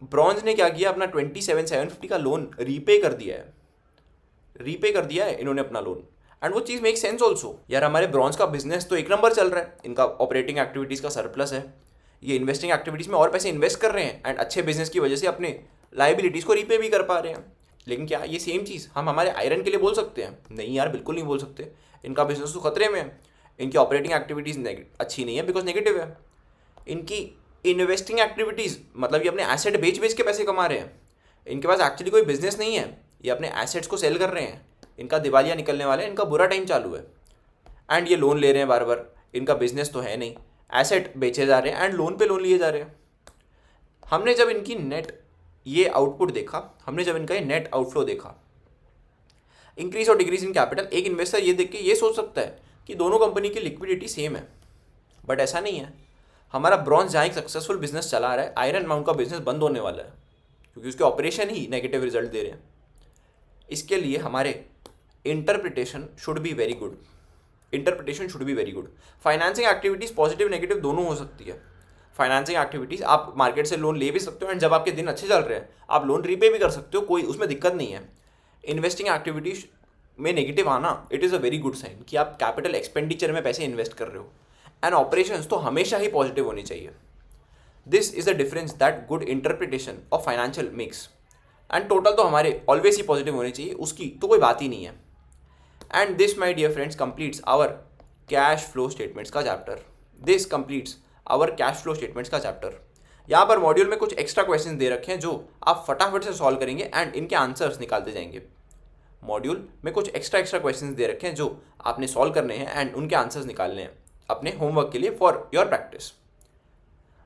ब्रॉन्ज ने क्या किया, अपना 27,750 का लोन रीपे कर दिया है इन्होंने अपना लोन। एंड वो चीज़ मेक सेंस ऑल्सो यार, हमारे ब्रॉन्ज का बिजनेस तो एक नंबर चल रहा है, इनका ऑपरेटिंग एक्टिविटीज़ का सरप्लस है, ये इन्वेस्टिंग एक्टिविटीज़ में और पैसे इन्वेस्ट कर रहे हैं एंड अच्छे बिजनेस की वजह से अपने लाइबिलिटीज़ को रीपे भी कर पा रहे हैं। लेकिन क्या ये सेम चीज़ हम हमारे आयरन के लिए बोल सकते हैं? नहीं यार, बिल्कुल नहीं बोल सकते। इनका बिजनेस तो खतरे में है, इनकी ऑपरेटिंग एक्टिविटीज़ अच्छी नहीं है बिकॉज नेगेटिव है। इनकी इन्वेस्टिंग एक्टिविटीज़ मतलब ये अपने एसेट बेच के पैसे कमा रहे हैं, इनके पास एक्चुअली कोई बिजनेस नहीं है, ये अपने एसेट्स को सेल कर रहे हैं, इनका दिवालिया निकलने वाला है, इनका बुरा टाइम चालू है एंड ये लोन ले रहे हैं बार बार, इनका बिजनेस तो है नहीं, एसेट बेचे जा रहे हैं एंड लोन पे लोन लिए जा रहे हैं। हमने जब इनकी नेट ये आउटपुट देखा, हमने जब इनका ये नेट आउटफ्लो देखा, इंक्रीज और डिक्रीज इन कैपिटल, एक इन्वेस्टर ये देख के ये सोच सकता है कि दोनों कंपनी की लिक्विडिटी सेम है, बट ऐसा नहीं है। हमारा ब्रॉन्ज जहाँ एक सक्सेसफुल बिजनेस चला रहा है, आयरन माउंट का बिजनेस बंद होने वाला है क्योंकि उसके ऑपरेशन ही नेगेटिव रिजल्ट दे रहे हैं। इसके लिए हमारे interpretation should be very good. Financing activities positive negative दोनों हो सकती है। फाइनेंसिंग एक्टिविटीज़ आप मार्केट से लोन ले भी सकते हो एंड जब आपके दिन अच्छे चल रहे हैं आप लोन रीपे भी कर सकते हो, कोई उसमें दिक्कत नहीं है। इन्वेस्टिंग एक्टिविटीज में नेगेटिव आना it is a very good sign कि आप कैपिटल एक्सपेंडिचर में पैसे इन्वेस्ट कर रहे हो। एंड ऑपरेशंस तो हमेशा ही पॉजिटिव होनी चाहिए। This is the difference that good interpretation of financial makes. And total तो हमारे ऑलवेज ही पॉजिटिव होनी चाहिए, उसकी तो कोई बात ही नहीं है। And this my dear friends completes our cash flow statements का चैप्टर। यहाँ पर मॉड्यूल में कुछ एक्स्ट्रा क्वेश्चन दे रखे हैं जो आप फटाफट से सॉल्व करेंगे एंड इनके आंसर्स निकालते जाएंगे। मॉड्यूल में कुछ एक्स्ट्रा क्वेश्चंस दे रखे हैं जो आपने सॉल्व करने हैं एंड उनके आंसर्स निकालने हैं अपने होमवर्क के लिए फॉर योर प्रैक्टिस।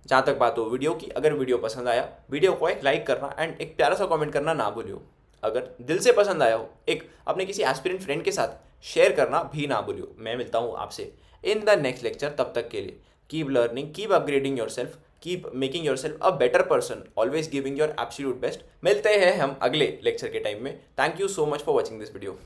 जहाँ तक बात हो वीडियो की, अगर वीडियो पसंद आया वीडियो को एक लाइक करना एंड एक प्यारा सा कमेंट करना ना भूलियो। अगर दिल से पसंद आया हो एक अपने किसी एस्पिरेंट फ्रेंड के साथ शेयर करना भी ना भूलियो। मैं मिलता हूँ आपसे इन द नेक्स्ट लेक्चर, तब तक के लिए keep learning, keep upgrading your self, keep making your self a better person, always giving your absolute best. मिलते हैं हम अगले लेक्चर के टाइम में। Thank you so much for watching this video.